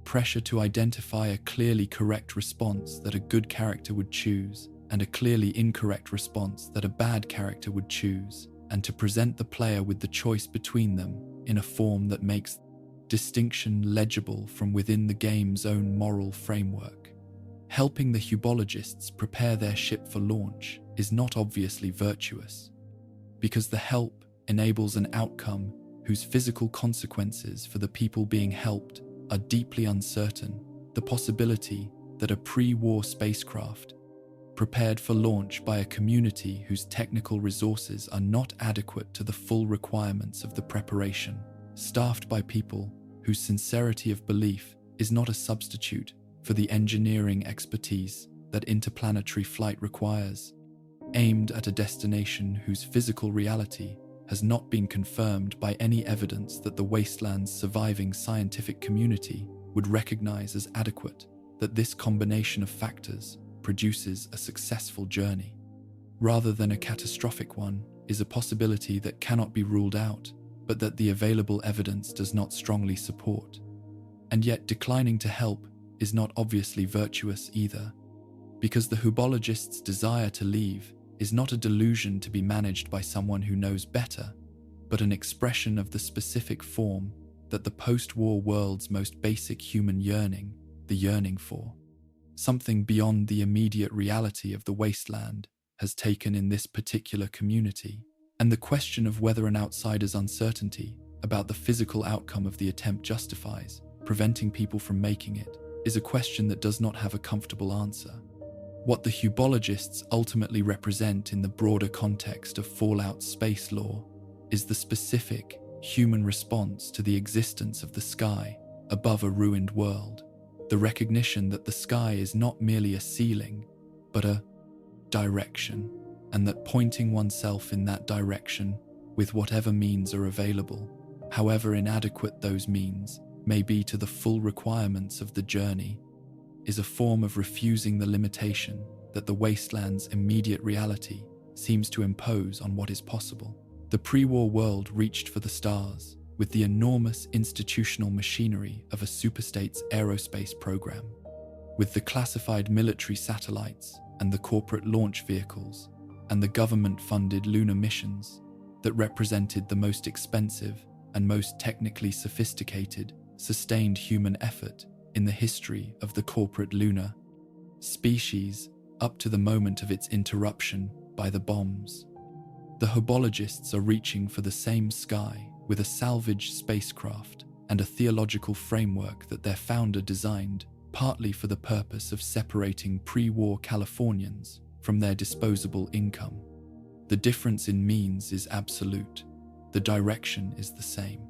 Pressure to identify a clearly correct response that a good character would choose and a clearly incorrect response that a bad character would choose, and to present the player with the choice between them in a form that makes distinction legible from within the game's own moral framework. Helping the Hubologists prepare their ship for launch is not obviously virtuous, because the help enables an outcome whose physical consequences for the people being helped are deeply uncertain. The possibility that a pre-war spacecraft prepared for launch by a community whose technical resources are not adequate to the full requirements of the preparation, staffed by people whose sincerity of belief is not a substitute for the engineering expertise that interplanetary flight requires, aimed at a destination whose physical reality has not been confirmed by any evidence that the wasteland's surviving scientific community would recognize as adequate, that this combination of factors produces a successful journey, rather than a catastrophic one, is a possibility that cannot be ruled out, but that the available evidence does not strongly support. And yet declining to help is not obviously virtuous either, because the Hubologists' desire to leave is not a delusion to be managed by someone who knows better, but an expression of the specific form that the post-war world's most basic human yearning, the yearning for something beyond the immediate reality of the wasteland, has taken in this particular community, and the question of whether an outsider's uncertainty about the physical outcome of the attempt justifies preventing people from making it is a question that does not have a comfortable answer. What the Hubologists ultimately represent in the broader context of Fallout space lore is the specific human response to the existence of the sky above a ruined world, the recognition that the sky is not merely a ceiling, but a direction, and that pointing oneself in that direction with whatever means are available, however inadequate those means may be to the full requirements of the journey, is a form of refusing the limitation that the wasteland's immediate reality seems to impose on what is possible. The pre-war world reached for the stars with the enormous institutional machinery of a superstate's aerospace program, with the classified military satellites and the corporate launch vehicles and the government-funded lunar missions that represented the most expensive and most technically sophisticated, sustained human effort in the history of the corporate lunar species up to the moment of its interruption by the bombs. The Hubologists are reaching for the same sky with a salvaged spacecraft and a theological framework that their founder designed partly for the purpose of separating pre-war Californians from their disposable income. The difference in means is absolute. The direction is the same.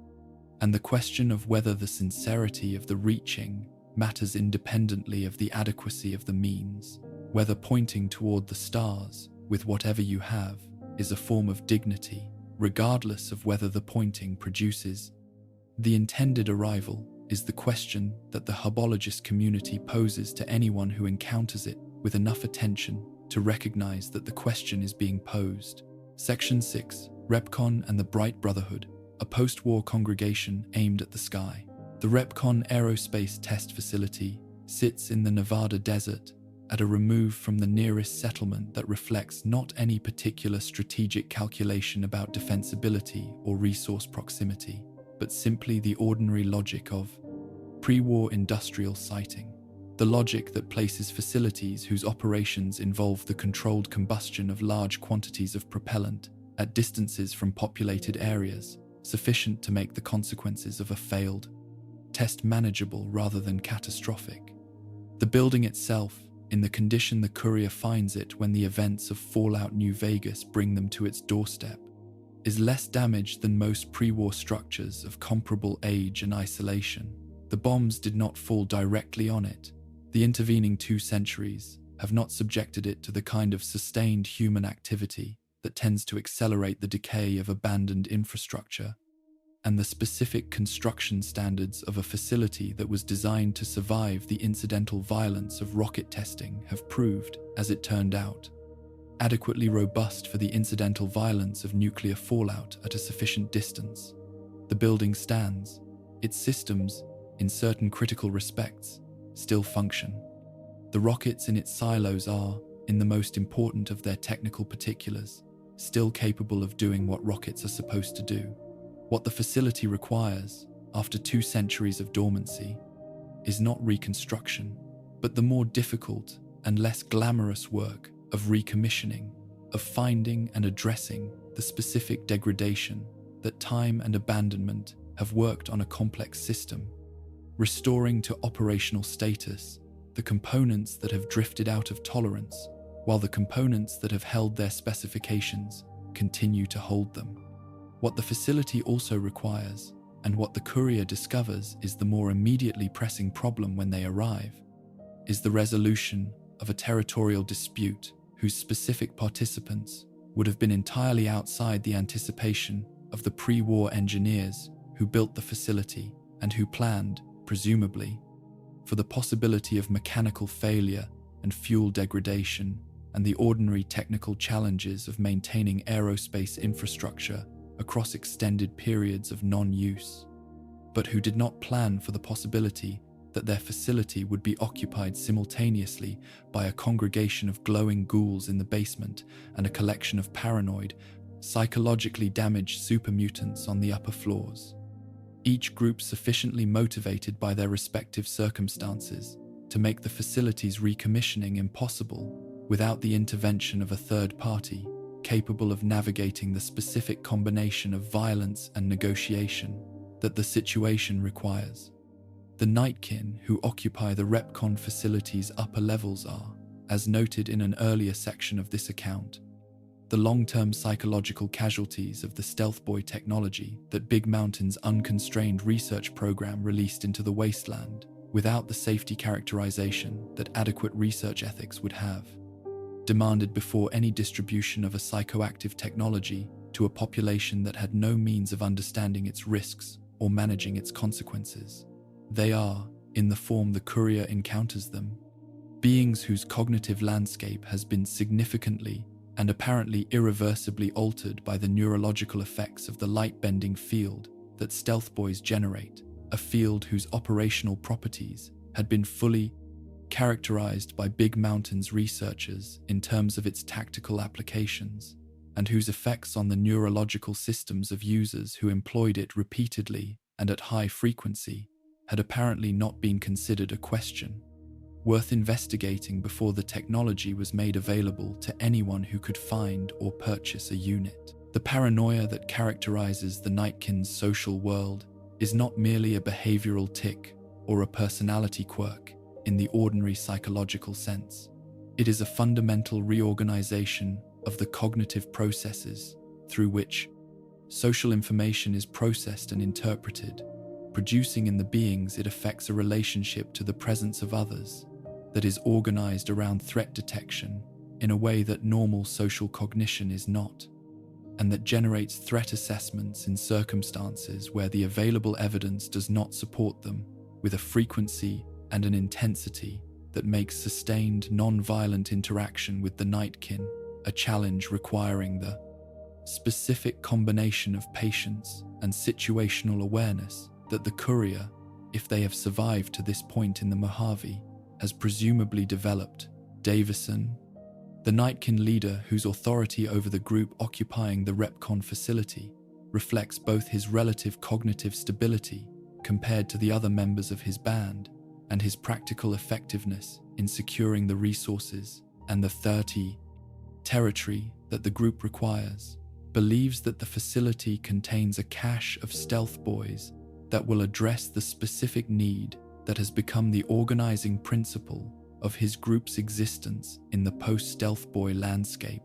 And the question of whether the sincerity of the reaching matters independently of the adequacy of the means, whether pointing toward the stars with whatever you have is a form of dignity, regardless of whether the pointing produces the intended arrival, is the question that the Hubologist community poses to anyone who encounters it with enough attention to recognize that the question is being posed. Section 6, Repcon and the Bright Brotherhood, a post-war congregation aimed at the sky. The Repcon aerospace test facility sits in the Nevada desert at a remove from the nearest settlement that reflects not any particular strategic calculation about defensibility or resource proximity, but simply the ordinary logic of pre-war industrial siting. The logic that places facilities whose operations involve the controlled combustion of large quantities of propellant at distances from populated areas sufficient to make the consequences of a failed test manageable rather than catastrophic. The building itself, in the condition the courier finds it when the events of Fallout New Vegas bring them to its doorstep, is less damaged than most pre-war structures of comparable age and isolation. The bombs did not fall directly on it. The intervening 2 centuries have not subjected it to the kind of sustained human activity that tends to accelerate the decay of abandoned infrastructure, and the specific construction standards of a facility that was designed to survive the incidental violence of rocket testing have proved, as it turned out, adequately robust for the incidental violence of nuclear fallout at a sufficient distance. The building stands. Its systems, in certain critical respects, still function. The rockets in its silos are, in the most important of their technical particulars, still capable of doing what rockets are supposed to do. What the facility requires, after 2 centuries of dormancy, is not reconstruction, but the more difficult and less glamorous work of recommissioning, of finding and addressing the specific degradation that time and abandonment have worked on a complex system, restoring to operational status the components that have drifted out of tolerance, while the components that have held their specifications continue to hold them. What the facility also requires, and what the courier discovers is the more immediately pressing problem when they arrive, is the resolution of a territorial dispute whose specific participants would have been entirely outside the anticipation of the pre-war engineers who built the facility and who planned, presumably, for the possibility of mechanical failure and fuel degradation and the ordinary technical challenges of maintaining aerospace infrastructure across extended periods of non-use, but who did not plan for the possibility that their facility would be occupied simultaneously by a congregation of glowing ghouls in the basement and a collection of paranoid, psychologically damaged supermutants on the upper floors, each group sufficiently motivated by their respective circumstances to make the facility's recommissioning impossible without the intervention of a third party capable of navigating the specific combination of violence and negotiation that the situation requires. The Nightkin who occupy the Repcon facility's upper levels are, as noted in an earlier section of this account, the long-term psychological casualties of the Stealth Boy technology that Big Mountain's unconstrained research program released into the wasteland without the safety characterization that adequate research ethics would have, demanded before any distribution of a psychoactive technology to a population that had no means of understanding its risks or managing its consequences. They are, in the form the courier encounters them, beings whose cognitive landscape has been significantly and apparently irreversibly altered by the neurological effects of the light-bending field that stealth boys generate, a field whose operational properties had been fully characterized by Big Mountain's researchers in terms of its tactical applications, and whose effects on the neurological systems of users who employed it repeatedly and at high frequency had apparently not been considered a question worth investigating before the technology was made available to anyone who could find or purchase a unit. The paranoia that characterizes the Nightkin's social world is not merely a behavioral tic or a personality quirk in the ordinary psychological sense. It is a fundamental reorganization of the cognitive processes through which social information is processed and interpreted, producing in the beings it affects a relationship to the presence of others that is organized around threat detection in a way that normal social cognition is not, and that generates threat assessments in circumstances where the available evidence does not support them with a frequency and an intensity that makes sustained non-violent interaction with the Nightkin a challenge requiring the specific combination of patience and situational awareness that the courier, if they have survived to this point in the Mojave, has presumably developed. Davison, the Nightkin leader whose authority over the group occupying the Repcon facility, reflects both his relative cognitive stability compared to the other members of his band and his practical effectiveness in securing the resources and the 30 territory that the group requires, believes that the facility contains a cache of stealth boys that will address the specific need that has become the organizing principle of his group's existence in the post-stealth boy landscape.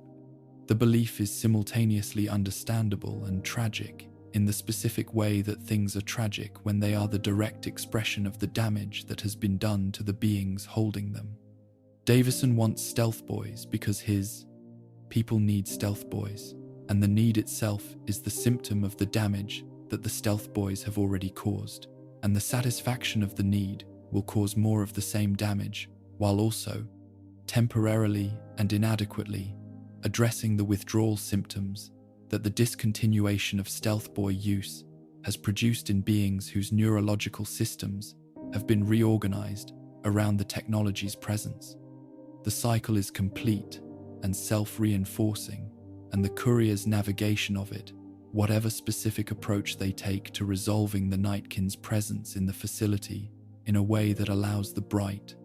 The belief is simultaneously understandable and tragic in the specific way that things are tragic when they are the direct expression of the damage that has been done to the beings holding them. Davison wants stealth boys because his people need stealth boys, and the need itself is the symptom of the damage that the stealth boys have already caused, and the satisfaction of the need will cause more of the same damage, while also, temporarily and inadequately, addressing the withdrawal symptoms that the discontinuation of stealth boy use has produced in beings whose neurological systems have been reorganized around the technology's presence. The cycle is complete and self-reinforcing, and the courier's navigation of it, whatever specific approach they take to resolving the Nightkin's presence in the facility in a way that allows the Bright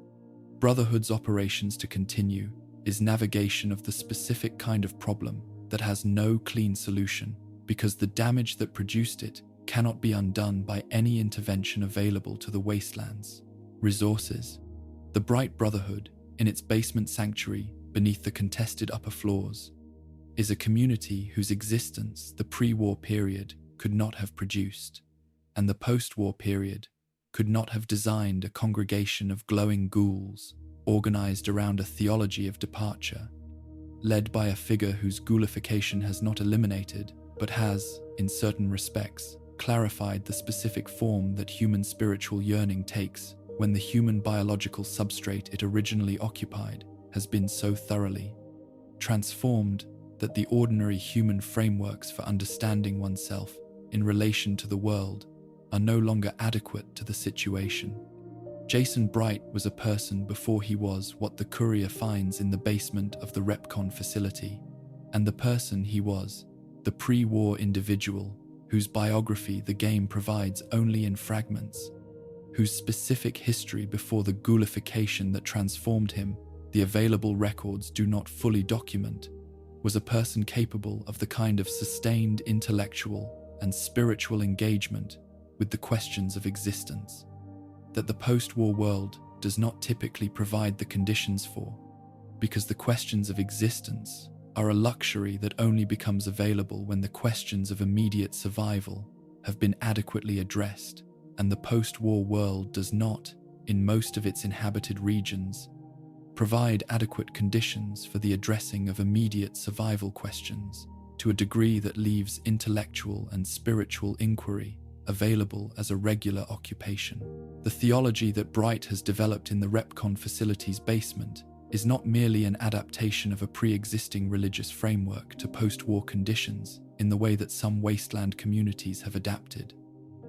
Brotherhood's operations to continue, is navigation of the specific kind of problem that has no clean solution, because the damage that produced it cannot be undone by any intervention available to the wastelands. Resources. The Bright Brotherhood, in its basement sanctuary beneath the contested upper floors, is a community whose existence the pre-war period could not have produced, and the post-war period could not have designed a congregation of glowing ghouls organized around a theology of departure, led by a figure whose ghoulification has not eliminated, but has, in certain respects, clarified the specific form that human spiritual yearning takes when the human biological substrate it originally occupied has been so thoroughly transformed that the ordinary human frameworks for understanding oneself in relation to the world are no longer adequate to the situation. Jason Bright was a person before he was what the courier finds in the basement of the Repcon facility, and the person he was, the pre-war individual whose biography the game provides only in fragments, whose specific history before the ghoulification that transformed him the available records do not fully document, was a person capable of the kind of sustained intellectual and spiritual engagement with the questions of existence that the post-war world does not typically provide the conditions for, because the questions of existence are a luxury that only becomes available when the questions of immediate survival have been adequately addressed, and the post-war world does not, in most of its inhabited regions, provide adequate conditions for the addressing of immediate survival questions to a degree that leaves intellectual and spiritual inquiry available as a regular occupation. The theology that Bright has developed in the Repcon facility's basement is not merely an adaptation of a pre-existing religious framework to post-war conditions in the way that some wasteland communities have adapted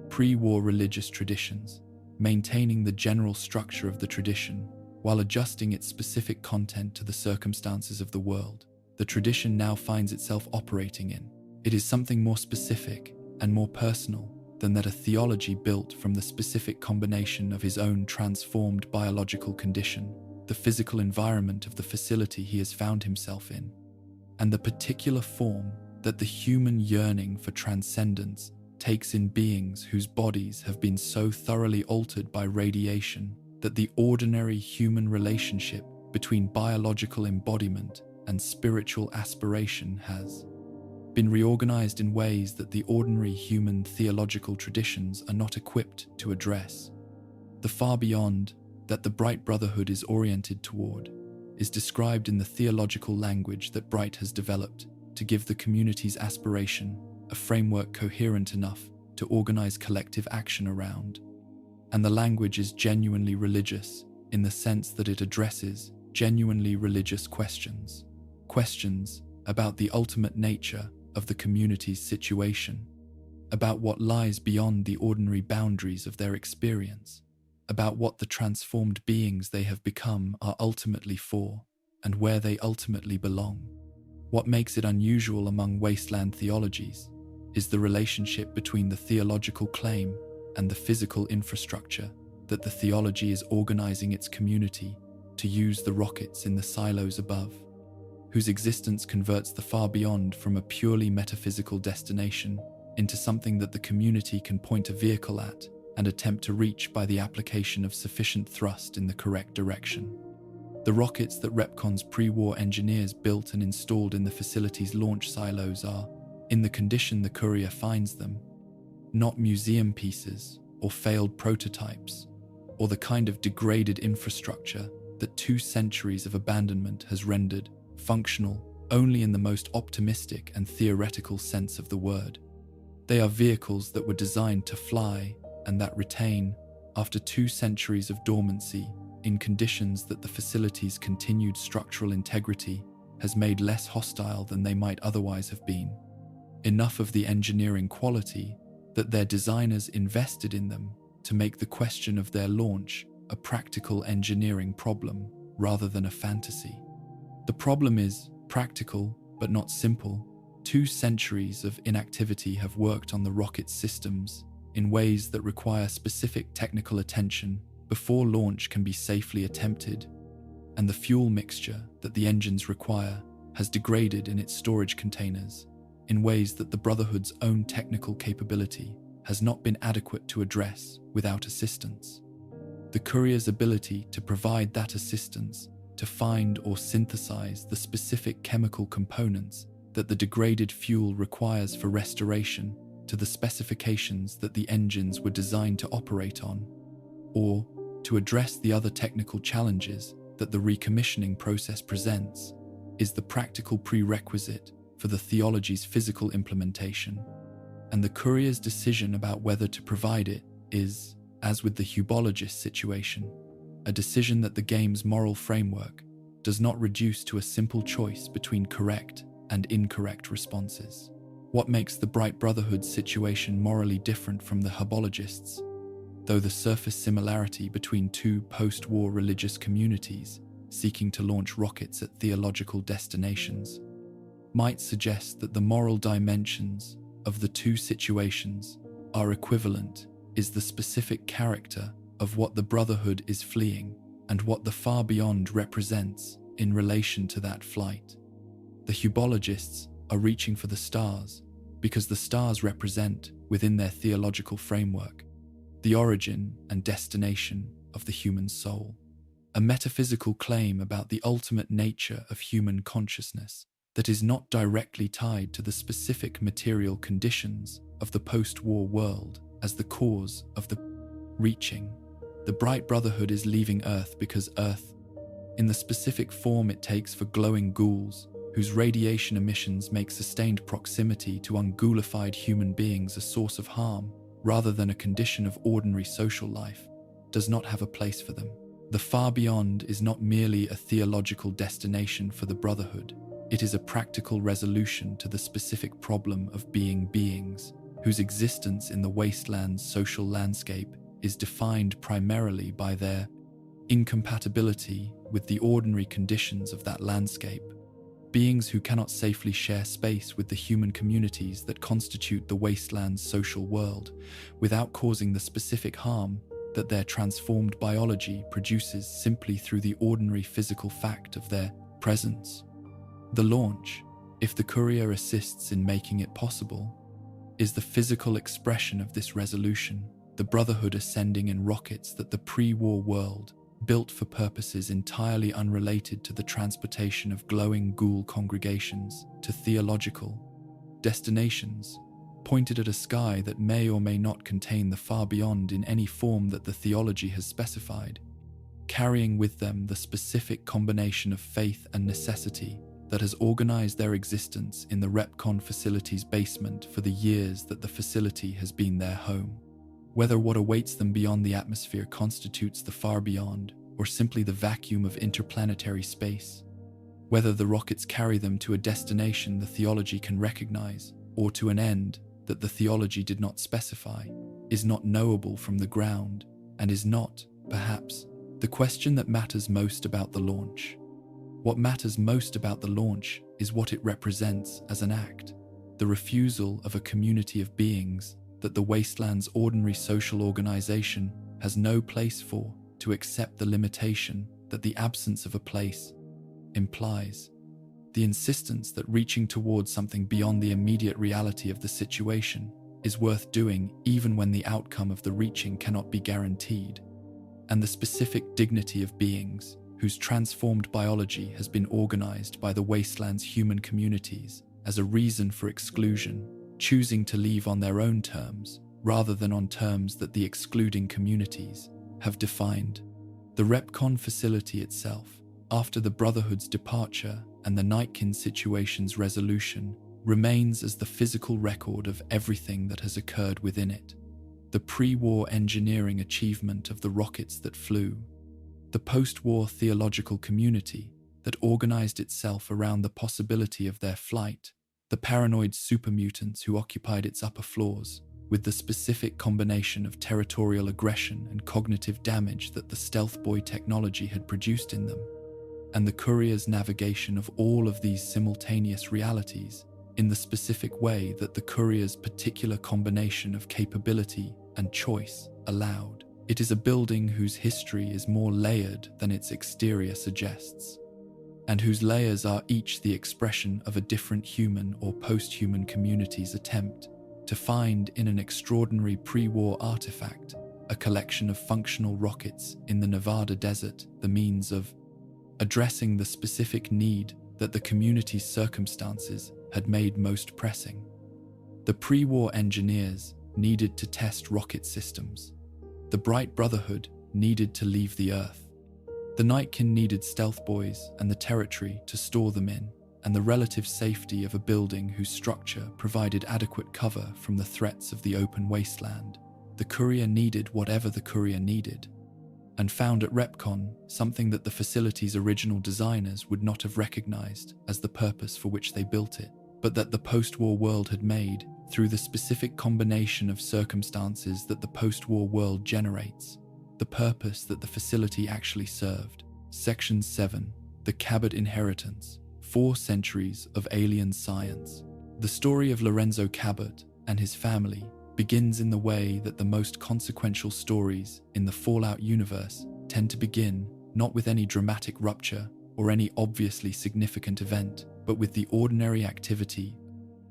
pre-war religious traditions, maintaining the general structure of the tradition while adjusting its specific content to the circumstances of the world the tradition now finds itself operating in. It is something more specific and more personal than that a theology built from the specific combination of his own transformed biological condition, the physical environment of the facility he has found himself in, and the particular form that the human yearning for transcendence takes in beings whose bodies have been so thoroughly altered by radiation that the ordinary human relationship between biological embodiment and spiritual aspiration has been reorganized in ways that the ordinary human theological traditions are not equipped to address. The far beyond that the Bright Brotherhood is oriented toward is described in the theological language that Bright has developed to give the community's aspiration a framework coherent enough to organize collective action around. And the language is genuinely religious in the sense that it addresses genuinely religious questions. Questions about the ultimate nature of the community's situation, about what lies beyond the ordinary boundaries of their experience, about what the transformed beings they have become are ultimately for, and where they ultimately belong. What makes it unusual among wasteland theologies is the relationship between the theological claim and the physical infrastructure that the theology is organizing its community to use the rockets in the silos above, whose existence converts the far beyond from a purely metaphysical destination into something that the community can point a vehicle at and attempt to reach by the application of sufficient thrust in the correct direction. The rockets that Repcon's pre-war engineers built and installed in the facility's launch silos are, in the condition the courier finds them, not museum pieces or failed prototypes, or the kind of degraded infrastructure that 2 centuries of abandonment has rendered functional only in the most optimistic and theoretical sense of the word. They are vehicles that were designed to fly and that retain, after 2 centuries of dormancy, in conditions that the facility's continued structural integrity has made less hostile than they might otherwise have been. Enough of the engineering quality that their designers invested in them to make the question of their launch a practical engineering problem, rather than a fantasy. The problem is practical, but not simple. 2 centuries of inactivity have worked on the rocket systems in ways that require specific technical attention before launch can be safely attempted, and the fuel mixture that the engines require has degraded in its storage containers in ways that the Brotherhood's own technical capability has not been adequate to address without assistance. The courier's ability to provide that assistance to find or synthesize the specific chemical components that the degraded fuel requires for restoration to the specifications that the engines were designed to operate on, or to address the other technical challenges that the recommissioning process presents, is the practical prerequisite for the theology's physical implementation. And the courier's decision about whether to provide it is, as with the Hubologists situation, a decision that the game's moral framework does not reduce to a simple choice between correct and incorrect responses. What makes the Bright Brotherhood situation morally different from the Hubologists, though the surface similarity between 2 post-war religious communities seeking to launch rockets at theological destinations, might suggest that the moral dimensions of the 2 situations are equivalent, is the specific character of what the Brotherhood is fleeing and what the far beyond represents in relation to that flight. The Hubologists are reaching for the stars because the stars represent, within their theological framework, the origin and destination of the human soul, a metaphysical claim about the ultimate nature of human consciousness that is not directly tied to the specific material conditions of the post-war world as the cause of the reaching. The Bright Brotherhood is leaving Earth because Earth, in the specific form it takes for glowing ghouls, whose radiation emissions make sustained proximity to unghoulified human beings a source of harm, rather than a condition of ordinary social life, does not have a place for them. The far beyond is not merely a theological destination for the Brotherhood, it is a practical resolution to the specific problem of being beings, whose existence in the wasteland's social landscape is defined primarily by their incompatibility with the ordinary conditions of that landscape. Beings who cannot safely share space with the human communities that constitute the wasteland's social world without causing the specific harm that their transformed biology produces simply through the ordinary physical fact of their presence. The launch, if the courier assists in making it possible, is the physical expression of this resolution, the Brotherhood ascending in rockets that the pre-war world built for purposes entirely unrelated to the transportation of glowing ghoul congregations to theological destinations, pointed at a sky that may or may not contain the far beyond in any form that the theology has specified, carrying with them the specific combination of faith and necessity that has organized their existence in the Repcon facility's basement for the years that the facility has been their home. Whether what awaits them beyond the atmosphere constitutes the far beyond, or simply the vacuum of interplanetary space, whether the rockets carry them to a destination the theology can recognize, or to an end that the theology did not specify, is not knowable from the ground, and is not, perhaps, the question that matters most about the launch. What matters most about the launch is what it represents as an act, the refusal of a community of beings that the wasteland's ordinary social organization has no place for, to accept the limitation that the absence of a place implies. The insistence that reaching towards something beyond the immediate reality of the situation is worth doing even when the outcome of the reaching cannot be guaranteed, and the specific dignity of beings whose transformed biology has been organized by the wasteland's human communities as a reason for exclusion, choosing to leave on their own terms rather than on terms that the excluding communities have defined. The Repcon facility itself, after the Brotherhood's departure and the Nightkin situation's resolution, remains as the physical record of everything that has occurred within it. The pre-war engineering achievement of the rockets that flew, the post-war theological community that organized itself around the possibility of their flight, the paranoid supermutants who occupied its upper floors, with the specific combination of territorial aggression and cognitive damage that the stealth boy technology had produced in them, and the courier's navigation of all of these simultaneous realities in the specific way that the courier's particular combination of capability and choice allowed. It is a building whose history is more layered than its exterior suggests, and whose layers are each the expression of a different human or post-human community's attempt to find in an extraordinary pre-war artifact, a collection of functional rockets in the Nevada desert, the means of addressing the specific need that the community's circumstances had made most pressing. The pre-war engineers needed to test rocket systems. The Bright Brotherhood needed to leave the Earth. The Nightkin needed stealth boys and the territory to store them in, and the relative safety of a building whose structure provided adequate cover from the threats of the open wasteland. The courier needed whatever the courier needed, and found at Repcon something that the facility's original designers would not have recognized as the purpose for which they built it, but that the post-war world had made through the specific combination of circumstances that the post-war world generates, the purpose that the facility actually served. Section 7. The Cabot Inheritance. 4 centuries of alien science. The story of Lorenzo Cabot and his family begins in the way that the most consequential stories in the Fallout universe tend to begin, not with any dramatic rupture or any obviously significant event, but with the ordinary activity,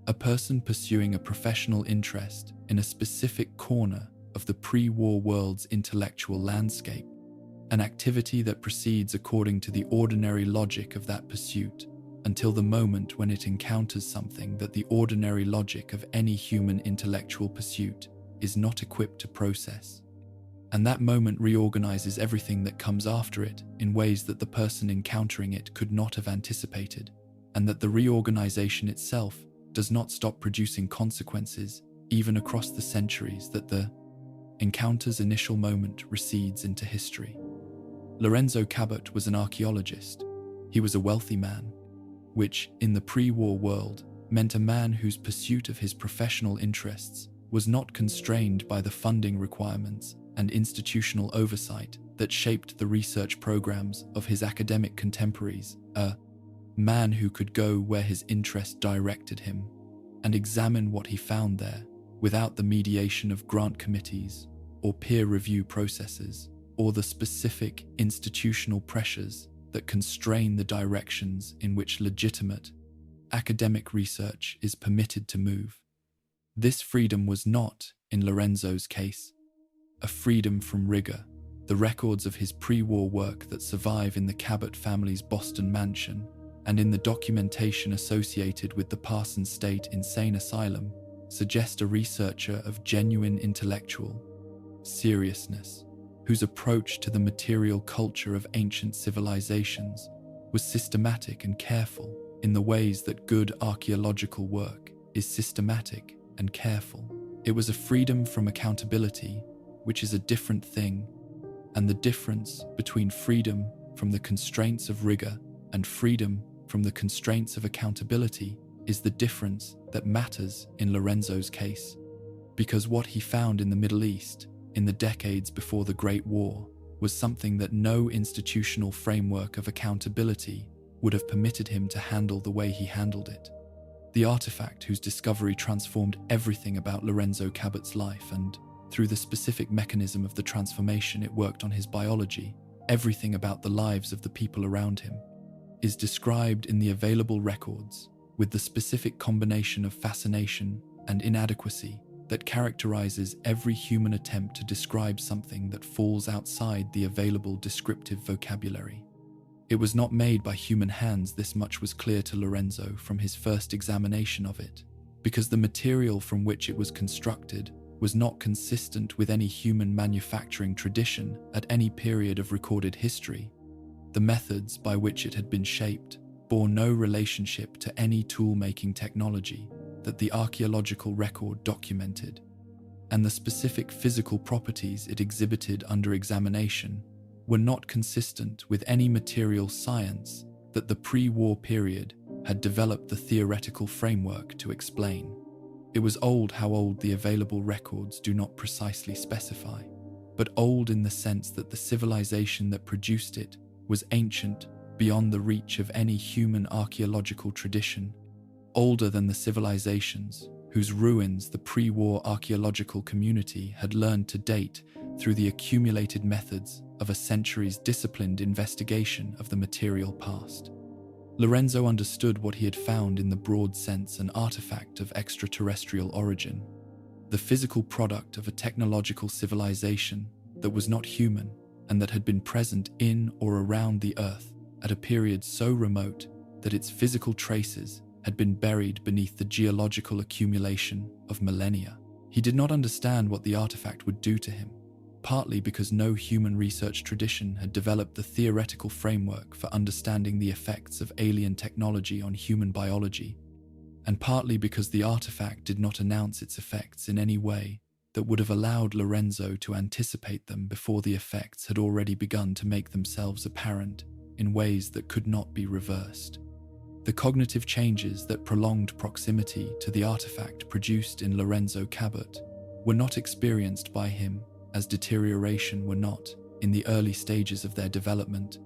a person pursuing a professional interest in a specific corner of the pre-war world's intellectual landscape, an activity that proceeds according to the ordinary logic of that pursuit, until the moment when it encounters something that the ordinary logic of any human intellectual pursuit is not equipped to process. And that moment reorganizes everything that comes after it in ways that the person encountering it could not have anticipated, and that the reorganization itself does not stop producing consequences even across the centuries that the encounter's initial moment recedes into history. Lorenzo Cabot was an archaeologist. He was a wealthy man, which, in the pre-war world, meant a man whose pursuit of his professional interests was not constrained by the funding requirements and institutional oversight that shaped the research programs of his academic contemporaries, a man who could go where his interest directed him and examine what he found there without the mediation of grant committees or peer review processes or the specific institutional pressures that constrain the directions in which legitimate academic research is permitted to move. This freedom was not, in Lorenzo's case, a freedom from rigor. The records of his pre-war work that survive in the Cabot family's Boston mansion and in the documentation associated with the Parsons State Insane Asylum suggest a researcher of genuine intellectual seriousness, whose approach to the material culture of ancient civilizations was systematic and careful in the ways that good archaeological work is systematic and careful. It was a freedom from accountability, which is a different thing, and the difference between freedom from the constraints of rigor and freedom from the constraints of accountability is the difference that matters in Lorenzo's case, because what he found in the Middle East in the decades before the Great War was something that no institutional framework of accountability would have permitted him to handle the way he handled it. The artifact whose discovery transformed everything about Lorenzo Cabot's life, and through the specific mechanism of the transformation it worked on his biology, everything about the lives of the people around him, is described in the available records with the specific combination of fascination and inadequacy that characterizes every human attempt to describe something that falls outside the available descriptive vocabulary. It was not made by human hands, this much was clear to Lorenzo from his first examination of it, because the material from which it was constructed was not consistent with any human manufacturing tradition at any period of recorded history. The methods by which it had been shaped bore no relationship to any tool-making technology that the archaeological record documented, and the specific physical properties it exhibited under examination were not consistent with any material science that the pre-war period had developed the theoretical framework to explain. It was old how old the available records do not precisely specify, but old in the sense that the civilization that produced it was ancient beyond the reach of any human archaeological tradition, older than the civilizations whose ruins the pre-war archaeological community had learned to date through the accumulated methods of a century's disciplined investigation of the material past. Lorenzo understood what he had found in the broad sense an artifact of extraterrestrial origin, the physical product of a technological civilization that was not human and that had been present in or around the Earth at a period so remote that its physical traces had been buried beneath the geological accumulation of millennia. He did not understand what the artifact would do to him, partly because no human research tradition had developed the theoretical framework for understanding the effects of alien technology on human biology, and partly because the artifact did not announce its effects in any way that would have allowed Lorenzo to anticipate them before the effects had already begun to make themselves apparent in ways that could not be reversed. The cognitive changes that prolonged proximity to the artifact produced in Lorenzo Cabot were not experienced by him as deterioration were not, in the early stages of their development,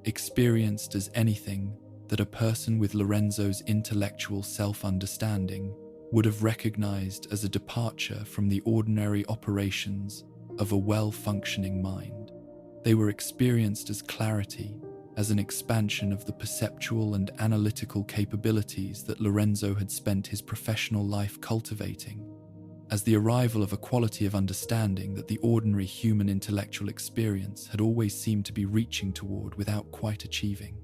experienced as anything that a person with Lorenzo's intellectual self-understanding would have recognized as a departure from the ordinary operations of a well-functioning mind. They were experienced as clarity, as an expansion of the perceptual and analytical capabilities that Lorenzo had spent his professional life cultivating, as the arrival of a quality of understanding that the ordinary human intellectual experience had always seemed to be reaching toward without quite achieving.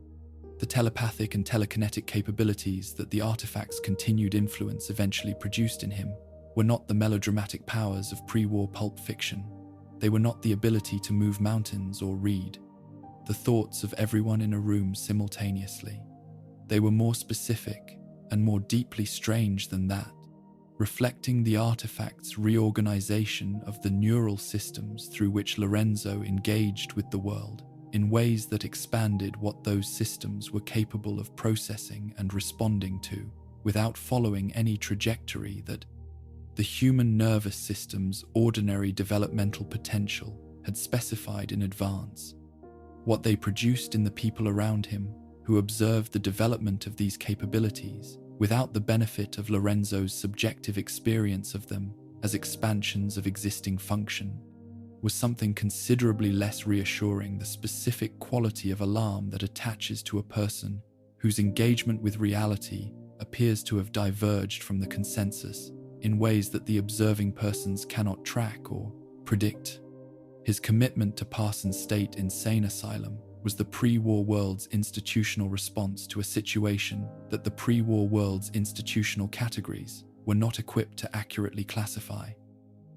The telepathic and telekinetic capabilities that the artifact's continued influence eventually produced in him were not the melodramatic powers of pre-war pulp fiction. They were not the ability to move mountains or read the thoughts of everyone in a room simultaneously. They were more specific and more deeply strange than that, reflecting the artifact's reorganization of the neural systems through which Lorenzo engaged with the world in ways that expanded what those systems were capable of processing and responding to, without following any trajectory that the human nervous system's ordinary developmental potential had specified in advance. What they produced in the people around him, who observed the development of these capabilities, without the benefit of Lorenzo's subjective experience of them as expansions of existing function, was something considerably less reassuring, the specific quality of alarm that attaches to a person whose engagement with reality appears to have diverged from the consensus in ways that the observing persons cannot track or predict. His commitment to Parsons State Insane Asylum was the pre-war world's institutional response to a situation that the pre-war world's institutional categories were not equipped to accurately classify.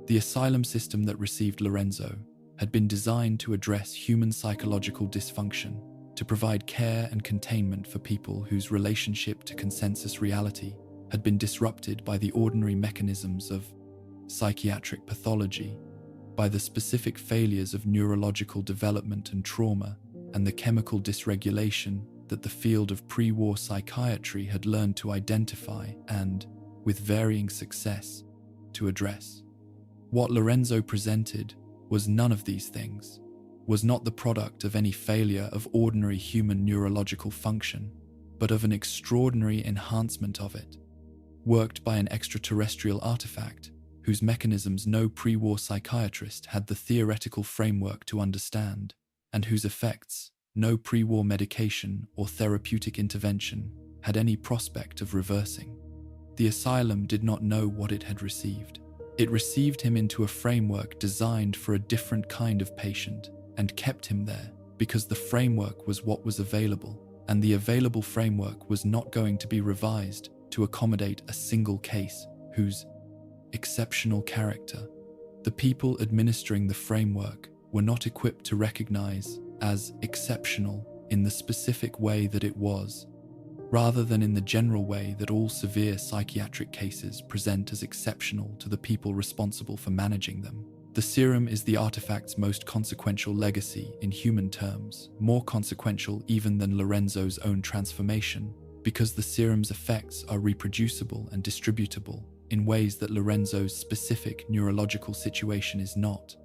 The asylum system that received Lorenzo had been designed to address human psychological dysfunction, to provide care and containment for people whose relationship to consensus reality had been disrupted by the ordinary mechanisms of psychiatric pathology, by the specific failures of neurological development and trauma, and the chemical dysregulation that the field of pre-war psychiatry had learned to identify and, with varying success, to address. What Lorenzo presented was none of these things, was not the product of any failure of ordinary human neurological function, but of an extraordinary enhancement of it, worked by an extraterrestrial artifact whose mechanisms no pre-war psychiatrist had the theoretical framework to understand, and whose effects no pre-war medication or therapeutic intervention had any prospect of reversing. The asylum did not know what it had received. It received him into a framework designed for a different kind of patient and kept him there because the framework was what was available, and the available framework was not going to be revised to accommodate a single case whose exceptional character the people administering the framework were not equipped to recognize as exceptional in the specific way that it was, rather than in the general way that all severe psychiatric cases present as exceptional to the people responsible for managing them. The serum is the artifact's most consequential legacy in human terms, more consequential even than Lorenzo's own transformation, because the serum's effects are reproducible and distributable in ways that Lorenzo's specific neurological situation is not,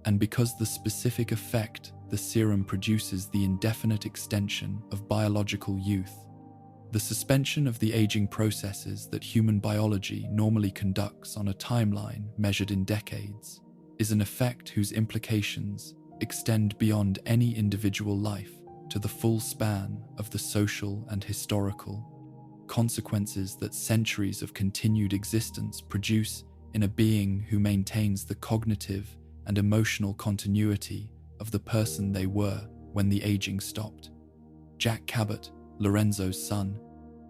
and because the specific effect the serum produces the indefinite extension of biological youth. The suspension of the aging processes that human biology normally conducts on a timeline measured in decades is an effect whose implications extend beyond any individual life to the full span of the social and historical consequences that centuries of continued existence produce in a being who maintains the cognitive and emotional continuity of the person they were when the aging stopped. Jack Cabot, Lorenzo's son,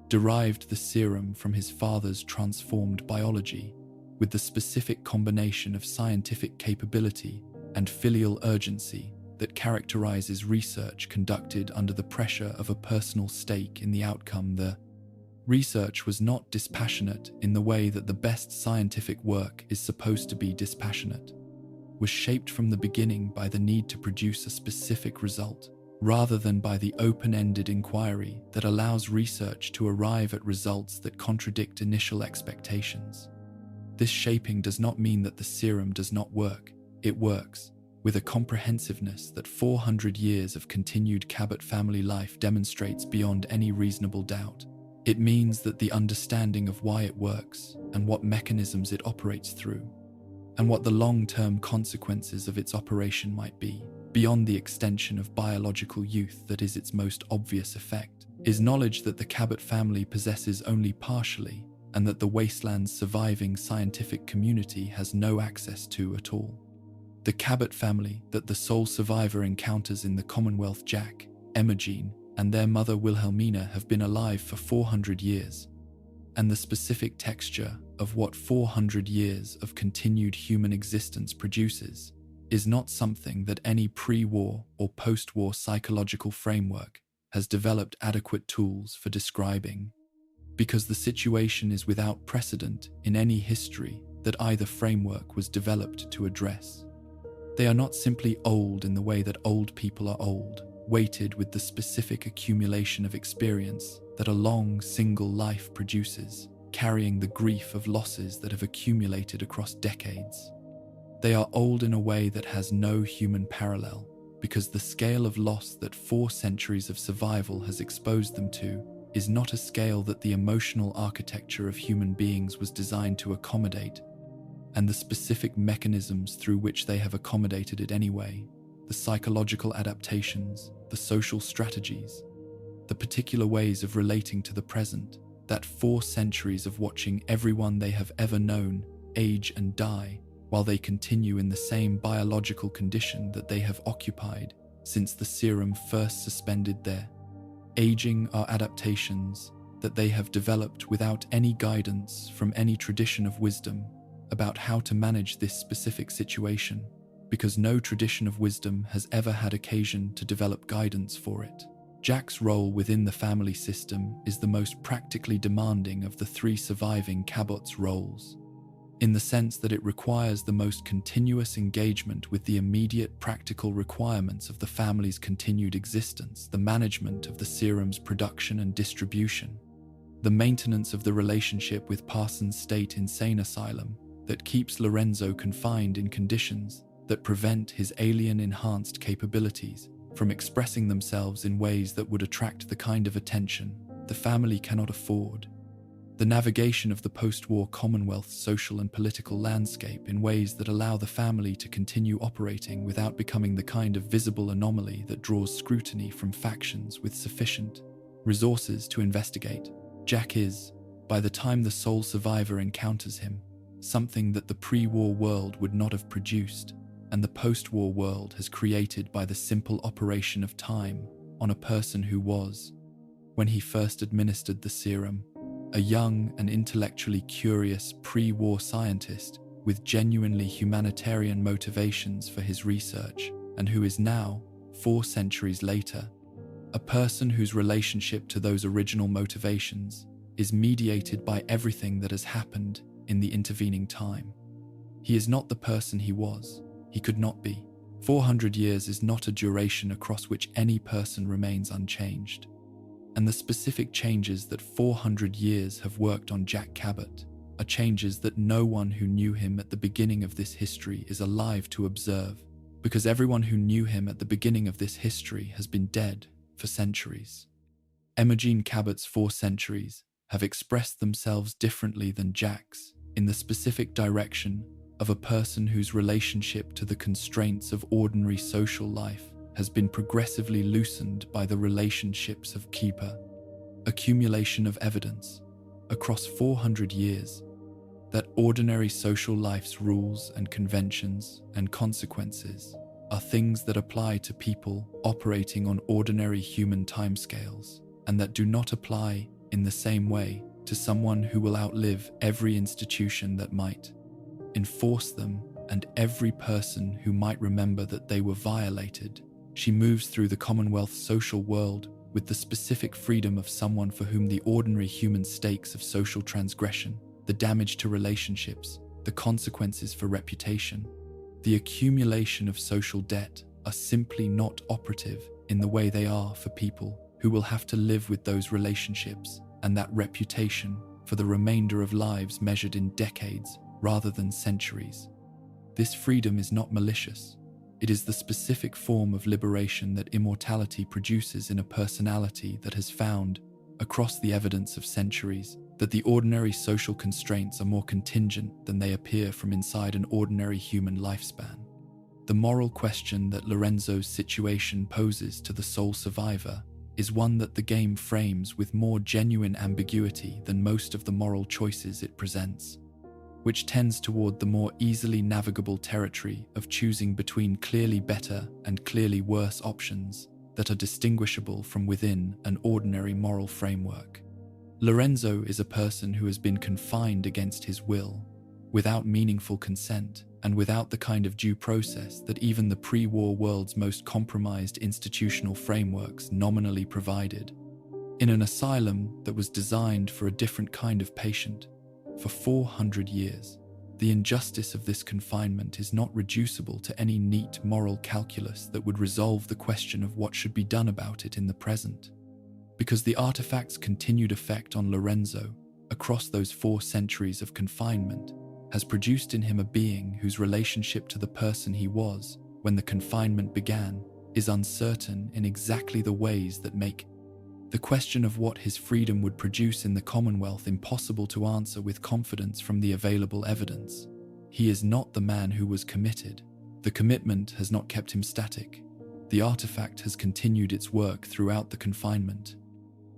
derived the serum from his father's transformed biology with the specific combination of scientific capability and filial urgency that characterizes research conducted under the pressure of a personal stake in the outcome. The research was not dispassionate in the way that the best scientific work is supposed to be dispassionate, was shaped from the beginning by the need to produce a specific result, rather than by the open-ended inquiry that allows research to arrive at results that contradict initial expectations. This shaping does not mean that the serum does not work. It works, with a comprehensiveness that 400 years of continued Cabot family life demonstrates beyond any reasonable doubt. It means that the understanding of why it works and what mechanisms it operates through, and what the long-term consequences of its operation might be, beyond the extension of biological youth that is its most obvious effect, is knowledge that the Cabot family possesses only partially, and that the wasteland's surviving scientific community has no access to at all. The Cabot family that the sole survivor encounters in the Commonwealth, Jack, Immerse, and their mother Wilhelmina, have been alive for 400 years, and the specific texture of what 400 years of continued human existence produces is not something that any pre-war or post-war psychological framework has developed adequate tools for describing, because the situation is without precedent in any history that either framework was developed to address. They are not simply old in the way that old people are old, weighted with the specific accumulation of experience that a long single life produces, carrying the grief of losses that have accumulated across decades. They are old in a way that has no human parallel, because the scale of loss that 4 centuries of survival has exposed them to is not a scale that the emotional architecture of human beings was designed to accommodate, and the specific mechanisms through which they have accommodated it anyway, the psychological adaptations, the social strategies, the particular ways of relating to the present, that 4 centuries of watching everyone they have ever known age and die while they continue in the same biological condition that they have occupied since the serum first suspended their aging, are adaptations that they have developed without any guidance from any tradition of wisdom about how to manage this specific situation, because no tradition of wisdom has ever had occasion to develop guidance for it. Jack's role within the family system is the most practically demanding of the 3 surviving Cabot's roles, in the sense that it requires the most continuous engagement with the immediate practical requirements of the family's continued existence, the management of the serum's production and distribution, the maintenance of the relationship with Parsons State Insane Asylum that keeps Lorenzo confined in conditions that prevent his alien-enhanced capabilities from expressing themselves in ways that would attract the kind of attention the family cannot afford. The navigation of the post-war Commonwealth's social and political landscape in ways that allow the family to continue operating without becoming the kind of visible anomaly that draws scrutiny from factions with sufficient resources to investigate. Jack is, by the time the sole survivor encounters him, something that the pre-war world would not have produced, and the post-war world has created by the simple operation of time on a person who was, when he first administered the serum, a young and intellectually curious pre-war scientist with genuinely humanitarian motivations for his research, and who is now, 4 centuries later, a person whose relationship to those original motivations is mediated by everything that has happened in the intervening time. He is not the person he was. He could not be. 400 years is not a duration across which any person remains unchanged. And the specific changes that 400 years have worked on Jack Cabot are changes that no one who knew him at the beginning of this history is alive to observe, because everyone who knew him at the beginning of this history has been dead for centuries. Immerse Cabot's 4 centuries have expressed themselves differently than Jack's in the specific direction of a person whose relationship to the constraints of ordinary social life has been progressively loosened by the relationships of keeper, accumulation of evidence across 400 years that ordinary social life's rules and conventions and consequences are things that apply to people operating on ordinary human timescales, and that do not apply in the same way to someone who will outlive every institution that might enforce them and every person who might remember that they were violated. She moves through the Commonwealth's social world with the specific freedom of someone for whom the ordinary human stakes of social transgression, the damage to relationships, the consequences for reputation, the accumulation of social debt are simply not operative in the way they are for people who will have to live with those relationships and that reputation for the remainder of lives measured in decades rather than centuries. This freedom is not malicious. It is the specific form of liberation that immortality produces in a personality that has found, across the evidence of centuries, that the ordinary social constraints are more contingent than they appear from inside an ordinary human lifespan. The moral question that Lorenzo's situation poses to the sole survivor is one that the game frames with more genuine ambiguity than most of the moral choices it presents, which tends toward the more easily navigable territory of choosing between clearly better and clearly worse options that are distinguishable from within an ordinary moral framework. Lorenzo is a person who has been confined against his will, without meaningful consent, and without the kind of due process that even the pre-war world's most compromised institutional frameworks nominally provided. In an asylum that was designed for a different kind of patient, for 400 years, the injustice of this confinement is not reducible to any neat moral calculus that would resolve the question of what should be done about it in the present. Because the artifact's continued effect on Lorenzo, across those 4 centuries of confinement, has produced in him a being whose relationship to the person he was when the confinement began is uncertain in exactly the ways that make the question of what his freedom would produce in the Commonwealth impossible to answer with confidence from the available evidence. He is not the man who was committed. The commitment has not kept him static. The artifact has continued its work throughout the confinement.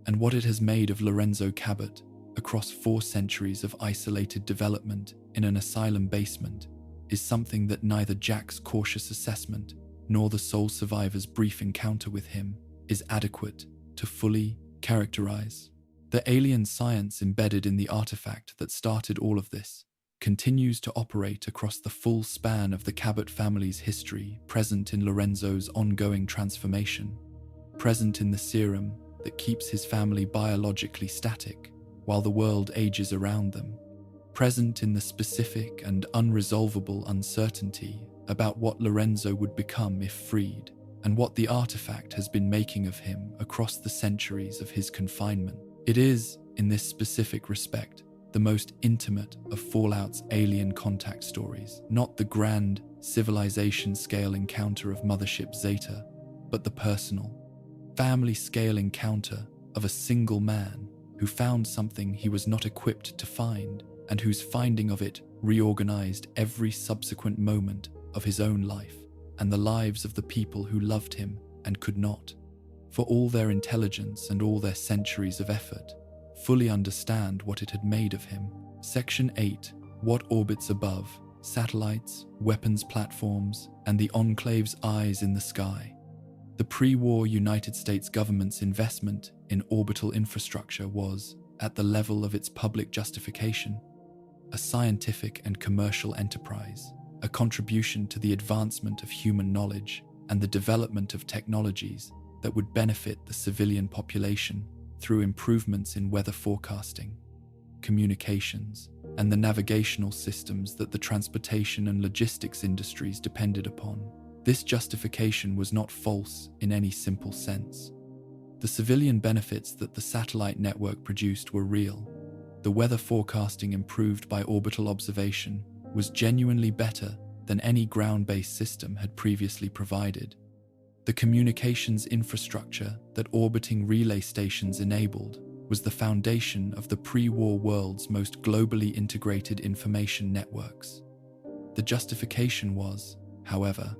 And what it has made of Lorenzo Cabot, across 4 centuries of isolated development in an asylum basement, is something that neither Jack's cautious assessment nor the sole survivor's brief encounter with him is adequate to fully characterize. The alien science embedded in the artifact that started all of this continues to operate across the full span of the Cabot family's history, present in Lorenzo's ongoing transformation, present in the serum that keeps his family biologically static while the world ages around them, present in the specific and unresolvable uncertainty about what Lorenzo would become if freed, and what the artifact has been making of him across the centuries of his confinement. It is, in this specific respect, the most intimate of Fallout's alien contact stories, not the grand, civilization-scale encounter of Mothership Zeta, but the personal, family-scale encounter of a single man who found something he was not equipped to find, and whose finding of it reorganized every subsequent moment of his own life and the lives of the people who loved him and could not, for all their intelligence and all their centuries of effort, fully understand what it had made of him. Section 8. What orbits above, satellites, weapons platforms, and the Enclave's eyes in the sky. The pre-war United States government's investment in orbital infrastructure was, at the level of its public justification, a scientific and commercial enterprise, a contribution to the advancement of human knowledge and the development of technologies that would benefit the civilian population through improvements in weather forecasting, communications, and the navigational systems that the transportation and logistics industries depended upon. This justification was not false in any simple sense. The civilian benefits that the satellite network produced were real. The weather forecasting improved by orbital observation was genuinely better than any ground-based system had previously provided. The communications infrastructure that orbiting relay stations enabled was the foundation of the pre-war world's most globally integrated information networks. The justification was, however,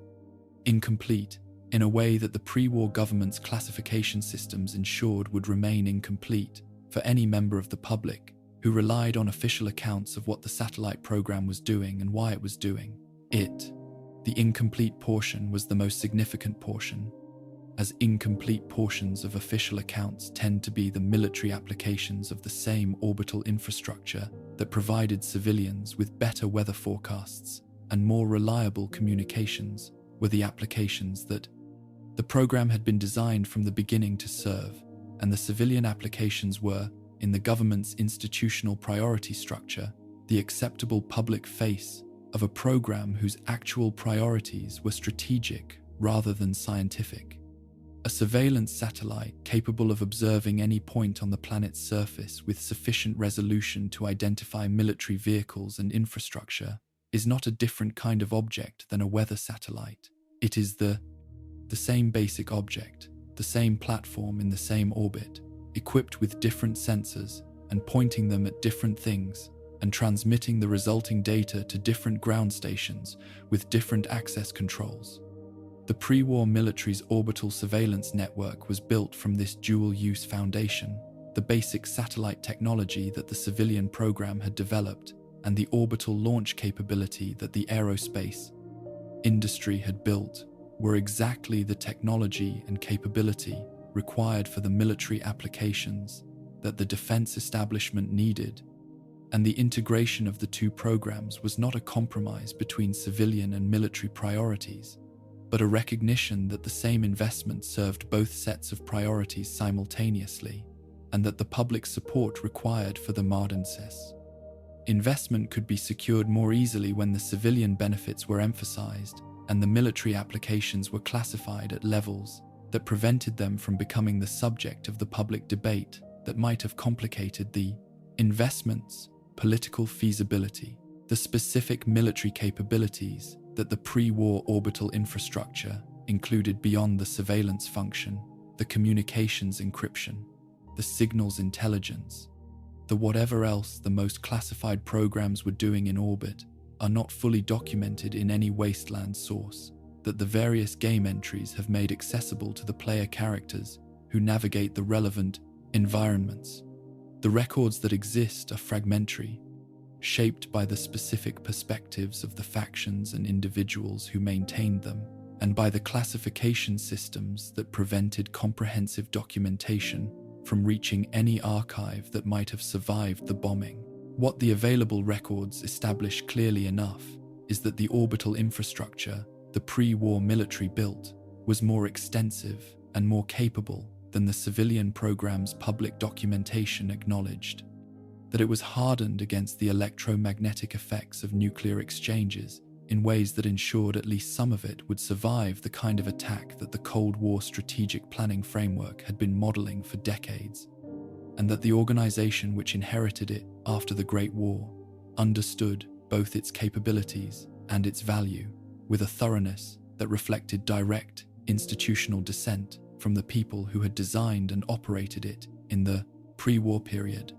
incomplete in a way that the pre-war government's classification systems ensured would remain incomplete for any member of the public who relied on official accounts of what the satellite program was doing and why it was doing it. The incomplete portion was the most significant portion, as incomplete portions of official accounts tend to be the military applications of the same orbital infrastructure that provided civilians with better weather forecasts and more reliable communications were the applications that the program had been designed from the beginning to serve, and the civilian applications were, in the government's institutional priority structure, the acceptable public face of a program whose actual priorities were strategic rather than scientific. A surveillance satellite capable of observing any point on the planet's surface with sufficient resolution to identify military vehicles and infrastructure is not a different kind of object than a weather satellite. It is the same basic object, the same platform in the same orbit, equipped with different sensors and pointing them at different things and transmitting the resulting data to different ground stations with different access controls. The pre-war military's orbital surveillance network was built from this dual-use foundation, the basic satellite technology that the civilian program had developed and the orbital launch capability that the aerospace industry had built were exactly the technology and capability required for the military applications that the defense establishment needed, and the integration of the two programs was not a compromise between civilian and military priorities, but a recognition that the same investment served both sets of priorities simultaneously, and that the public support required for the Mardenses. Investment could be secured more easily when the civilian benefits were emphasized and the military applications were classified at levels that prevented them from becoming the subject of the public debate that might have complicated the investment's political feasibility. The specific military capabilities that the pre-war orbital infrastructure included beyond the surveillance function, the communications encryption, the signals intelligence, the whatever else the most classified programs were doing in orbit, are not fully documented in any wasteland source that the various game entries have made accessible to the player characters who navigate the relevant environments. The records that exist are fragmentary, shaped by the specific perspectives of the factions and individuals who maintained them, and by the classification systems that prevented comprehensive documentation from reaching any archive that might have survived the bombing. What the available records establish clearly enough is that the orbital infrastructure the pre-war military built was more extensive and more capable than the civilian program's public documentation acknowledged, that it was hardened against the electromagnetic effects of nuclear exchanges in ways that ensured at least some of it would survive the kind of attack that the Cold War strategic planning framework had been modeling for decades, and that the organization which inherited it after the Great War understood both its capabilities and its value with a thoroughness that reflected direct institutional descent from the people who had designed and operated it in the pre-war period.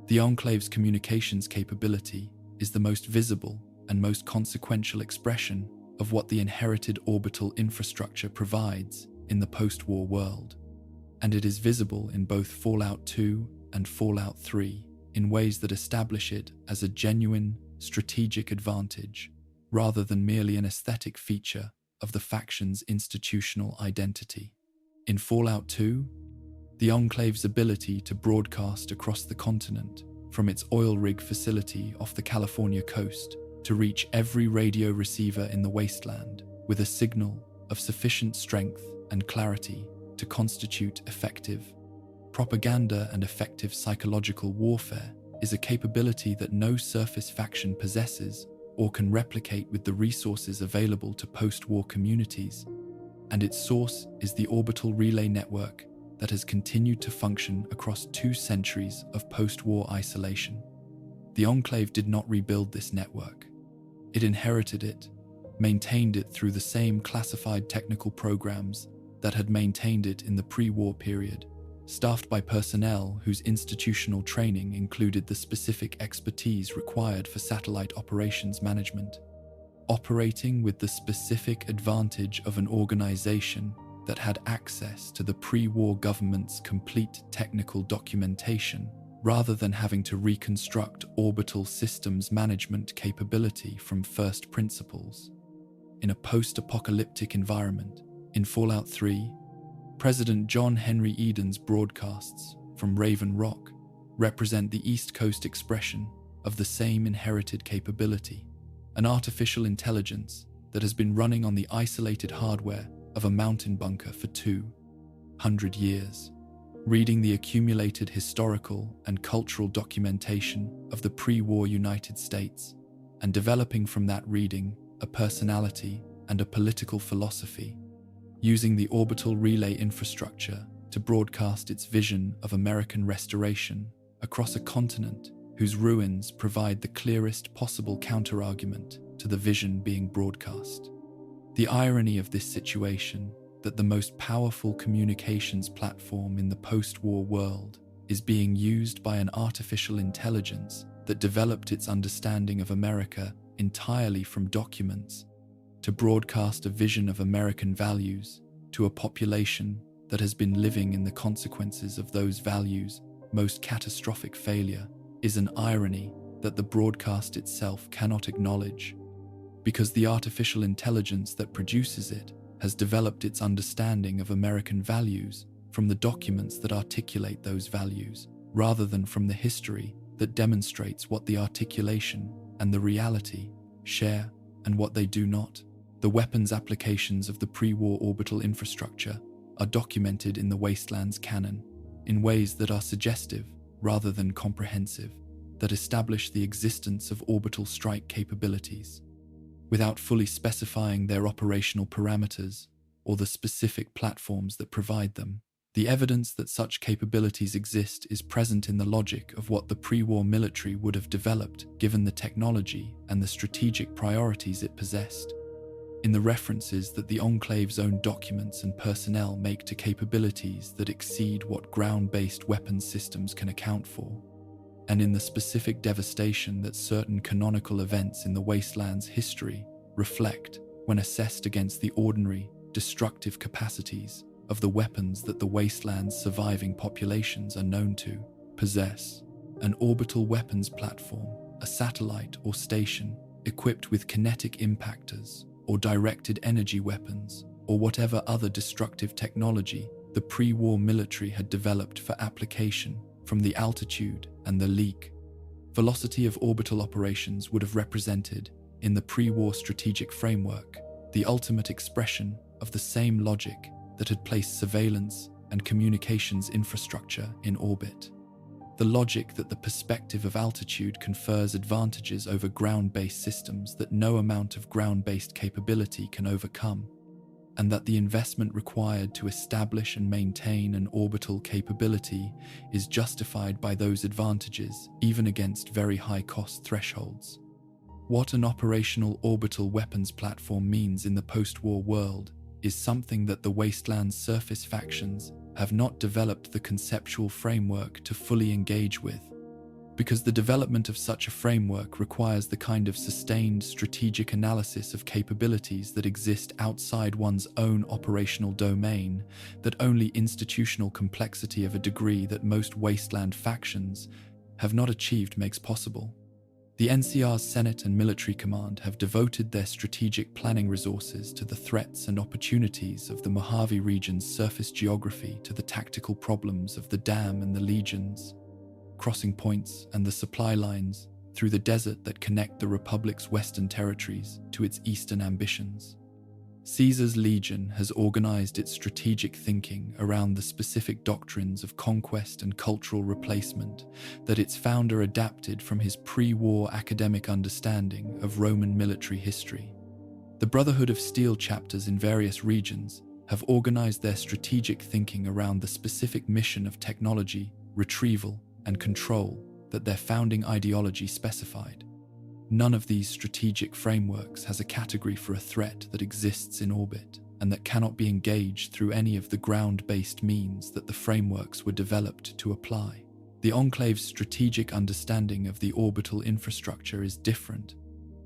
The Enclave's communications capability is the most visible and most consequential expression of what the inherited orbital infrastructure provides in the post-war world, and it is visible in both Fallout 2 and Fallout 3 in ways that establish it as a genuine strategic advantage rather than merely an aesthetic feature of the faction's institutional identity. In Fallout 2, the Enclave's ability to broadcast across the continent from its oil rig facility off the California coast to reach every radio receiver in the wasteland with a signal of sufficient strength and clarity to constitute effective propaganda and effective psychological warfare is a capability that no surface faction possesses or can replicate with the resources available to post-war communities, and its source is the orbital relay network that has continued to function across 2 centuries of post-war isolation. The Enclave did not rebuild this network. It inherited it, maintained it through the same classified technical programs that had maintained it in the pre-war period, staffed by personnel whose institutional training included the specific expertise required for satellite operations management, operating with the specific advantage of an organization that had access to the pre-war government's complete technical documentation, rather than having to reconstruct orbital systems management capability from first principles. In a post-apocalyptic environment, in Fallout 3, President John Henry Eden's broadcasts from Raven Rock represent the East Coast expression of the same inherited capability, an artificial intelligence that has been running on the isolated hardware of a mountain bunker for 200 years, reading the accumulated historical and cultural documentation of the pre-war United States, and developing from that reading a personality and a political philosophy, using the orbital relay infrastructure to broadcast its vision of American restoration across a continent whose ruins provide the clearest possible counterargument to the vision being broadcast. The irony of this situation, that the most powerful communications platform in the post-war world is being used by an artificial intelligence that developed its understanding of America entirely from documents, to broadcast a vision of American values to a population that has been living in the consequences of those values' most catastrophic failure, is an irony that the broadcast itself cannot acknowledge, because the artificial intelligence that produces it has developed its understanding of American values from the documents that articulate those values, rather than from the history that demonstrates what the articulation and the reality share and what they do not. The weapons applications of the pre-war orbital infrastructure are documented in the Wastelands canon in ways that are suggestive rather than comprehensive, that establish the existence of orbital strike capabilities, without fully specifying their operational parameters or the specific platforms that provide them. The evidence that such capabilities exist is present in the logic of what the pre-war military would have developed given the technology and the strategic priorities it possessed, in the references that the Enclave's own documents and personnel make to capabilities that exceed what ground-based weapons systems can account for, and in the specific devastation that certain canonical events in the Wasteland's history reflect when assessed against the ordinary, destructive capacities of the weapons that the Wasteland's surviving populations are known to possess. An orbital weapons platform, a satellite or station equipped with kinetic impactors or directed energy weapons, or whatever other destructive technology the pre-war military had developed for application from the altitude and the leak velocity of orbital operations would have represented, in the pre-war strategic framework, the ultimate expression of the same logic that had placed surveillance and communications infrastructure in orbit. The logic that the perspective of altitude confers advantages over ground-based systems that no amount of ground-based capability can overcome, and that the investment required to establish and maintain an orbital capability is justified by those advantages even against very high cost thresholds. What an operational orbital weapons platform means in the post-war world is something that the Wasteland's surface factions have not developed the conceptual framework to fully engage with, because the development of such a framework requires the kind of sustained strategic analysis of capabilities that exist outside one's own operational domain that only institutional complexity of a degree that most Wasteland factions have not achieved makes possible. The NCR's Senate and military command have devoted their strategic planning resources to the threats and opportunities of the Mojave region's surface geography, to the tactical problems of the dam and the legions, crossing points and the supply lines through the desert that connect the Republic's western territories to its eastern ambitions. Caesar's Legion has organized its strategic thinking around the specific doctrines of conquest and cultural replacement that its founder adapted from his pre-war academic understanding of Roman military history. The Brotherhood of Steel chapters in various regions have organized their strategic thinking around the specific mission of technology, retrieval, and control that their founding ideology specified. None of these strategic frameworks has a category for a threat that exists in orbit and that cannot be engaged through any of the ground-based means that the frameworks were developed to apply. The Enclave's strategic understanding of the orbital infrastructure is different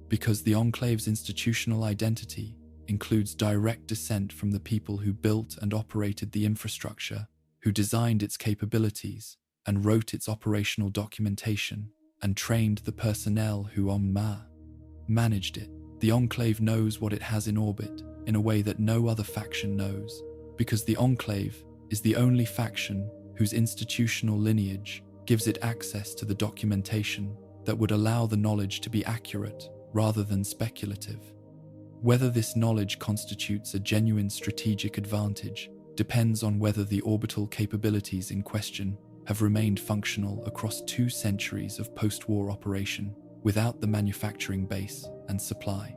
because the Enclave's institutional identity includes direct descent from the people who built and operated the infrastructure, who designed its capabilities and wrote its operational documentation and trained the personnel who managed it. The Enclave knows what it has in orbit in a way that no other faction knows, because the Enclave is the only faction whose institutional lineage gives it access to the documentation that would allow the knowledge to be accurate rather than speculative. Whether this knowledge constitutes a genuine strategic advantage depends on whether the orbital capabilities in question have remained functional across 2 centuries of post-war operation without the manufacturing base and supply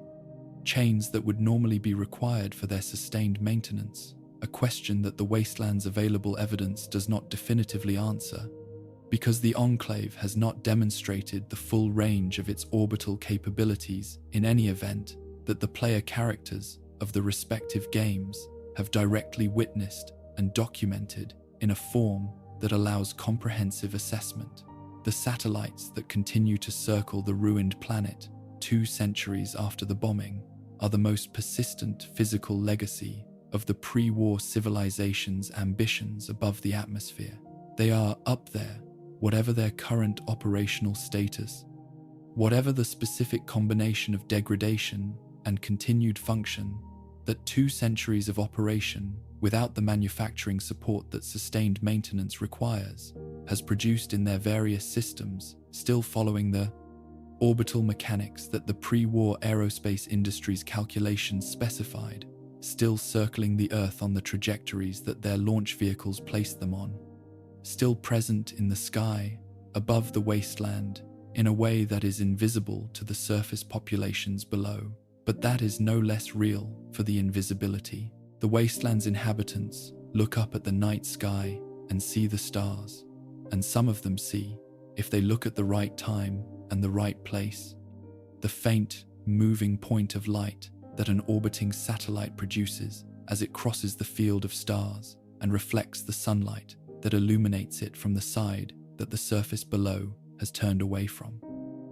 chains that would normally be required for their sustained maintenance, a question that the wasteland's available evidence does not definitively answer, because the Enclave has not demonstrated the full range of its orbital capabilities in any event that the player characters of the respective games have directly witnessed and documented in a form that allows comprehensive assessment. The satellites that continue to circle the ruined planet 2 centuries after the bombing are the most persistent physical legacy of the pre-war civilization's ambitions above the atmosphere. They are up there, whatever their current operational status, whatever the specific combination of degradation and continued function that 2 centuries of operation without the manufacturing support that sustained maintenance requires has produced in their various systems, still following the orbital mechanics that the pre-war aerospace industry's calculations specified, still circling the Earth on the trajectories that their launch vehicles placed them on, still present in the sky above the wasteland in a way that is invisible to the surface populations below. But that is no less real for the invisibility. The wasteland's inhabitants look up at the night sky and see the stars, and some of them see, if they look at the right time and the right place, the faint, moving point of light that an orbiting satellite produces as it crosses the field of stars and reflects the sunlight that illuminates it from the side that the surface below has turned away from.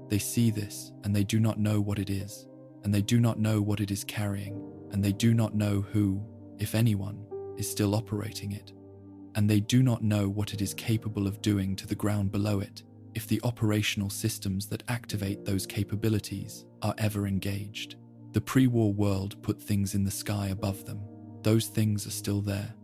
They see this and they do not know what it is, and they do not know what it is carrying, and they do not know who, if anyone, is still operating it, and they do not know what it is capable of doing to the ground below it if the operational systems that activate those capabilities are ever engaged. The pre-war world put things in the sky above them. Those things are still there.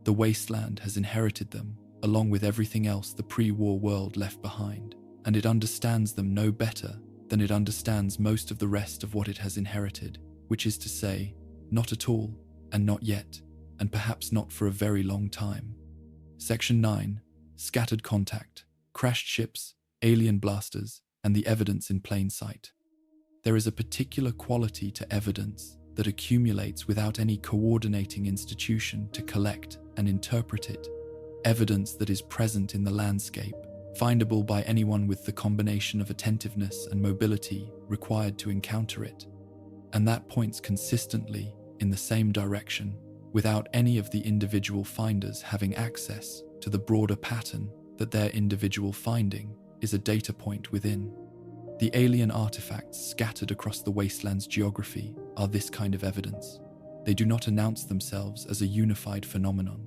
The wasteland has inherited them, along with everything else the pre-war world left behind, and it understands them no better than it understands most of the rest of what it has inherited, which is to say, not at all, and not yet, and perhaps not for a very long time. Section 9. Scattered contact, crashed ships, alien blasters, and the evidence in plain sight. There is a particular quality to evidence that accumulates without any coordinating institution to collect and interpret it, evidence that is present in the landscape, findable by anyone with the combination of attentiveness and mobility required to encounter it, and that points consistently in the same direction, without any of the individual finders having access to the broader pattern that their individual finding is a data point within. The alien artifacts scattered across the wasteland's geography are this kind of evidence. They do not announce themselves as a unified phenomenon.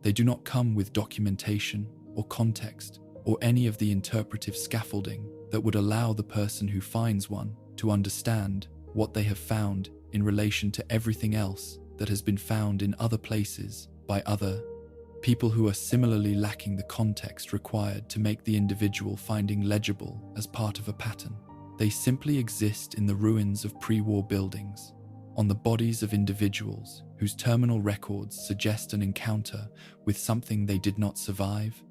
They do not come with documentation or context or any of the interpretive scaffolding that would allow the person who finds one to understand what they have found in relation to everything else that has been found in other places by other people who are similarly lacking the context required to make the individual finding legible as part of a pattern. They simply exist in the ruins of pre-war buildings, on the bodies of individuals whose terminal records suggest an encounter with something they did not survive,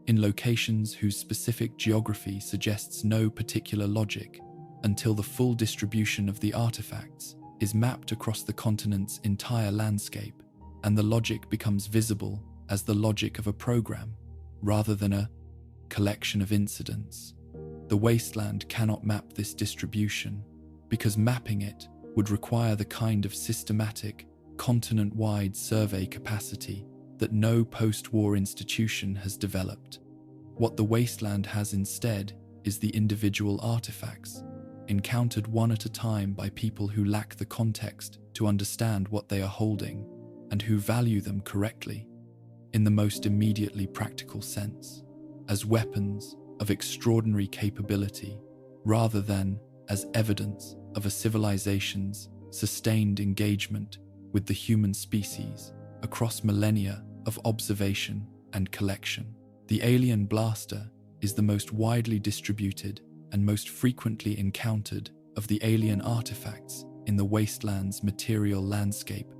in locations whose specific geography suggests no particular logic, until the full distribution of the artifacts is mapped across the continent's entire landscape, and the logic becomes visible as the logic of a program, rather than a collection of incidents. The wasteland cannot map this distribution because mapping it would require the kind of systematic, continent-wide survey capacity that no post-war institution has developed. What the wasteland has instead is the individual artifacts, encountered one at a time by people who lack the context to understand what they are holding and who value them correctly, in the most immediately practical sense, as weapons of extraordinary capability, rather than as evidence of a civilization's sustained engagement with the human species across millennia of observation and collection. The alien blaster is the most widely distributed and most frequently encountered of the alien artifacts in the wasteland's material landscape,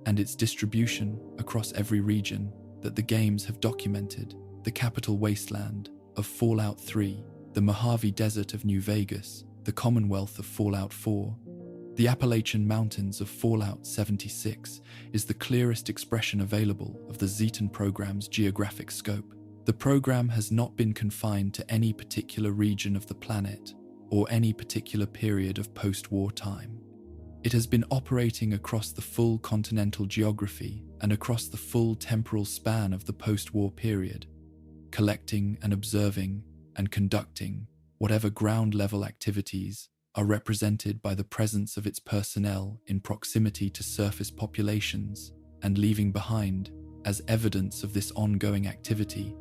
and its distribution across every region that the games have documented: the capital wasteland of Fallout 3, the Mojave Desert of New Vegas, the Commonwealth of Fallout 4, the Appalachian Mountains of Fallout 76 is the clearest expression available of the Zetan program's geographic scope. The program has not been confined to any particular region of the planet or any particular period of post-war time. It has been operating across the full continental geography and across the full temporal span of the post-war period, collecting and observing and conducting whatever ground-level activities are represented by the presence of its personnel in proximity to surface populations, and leaving behind, as evidence of this ongoing activity,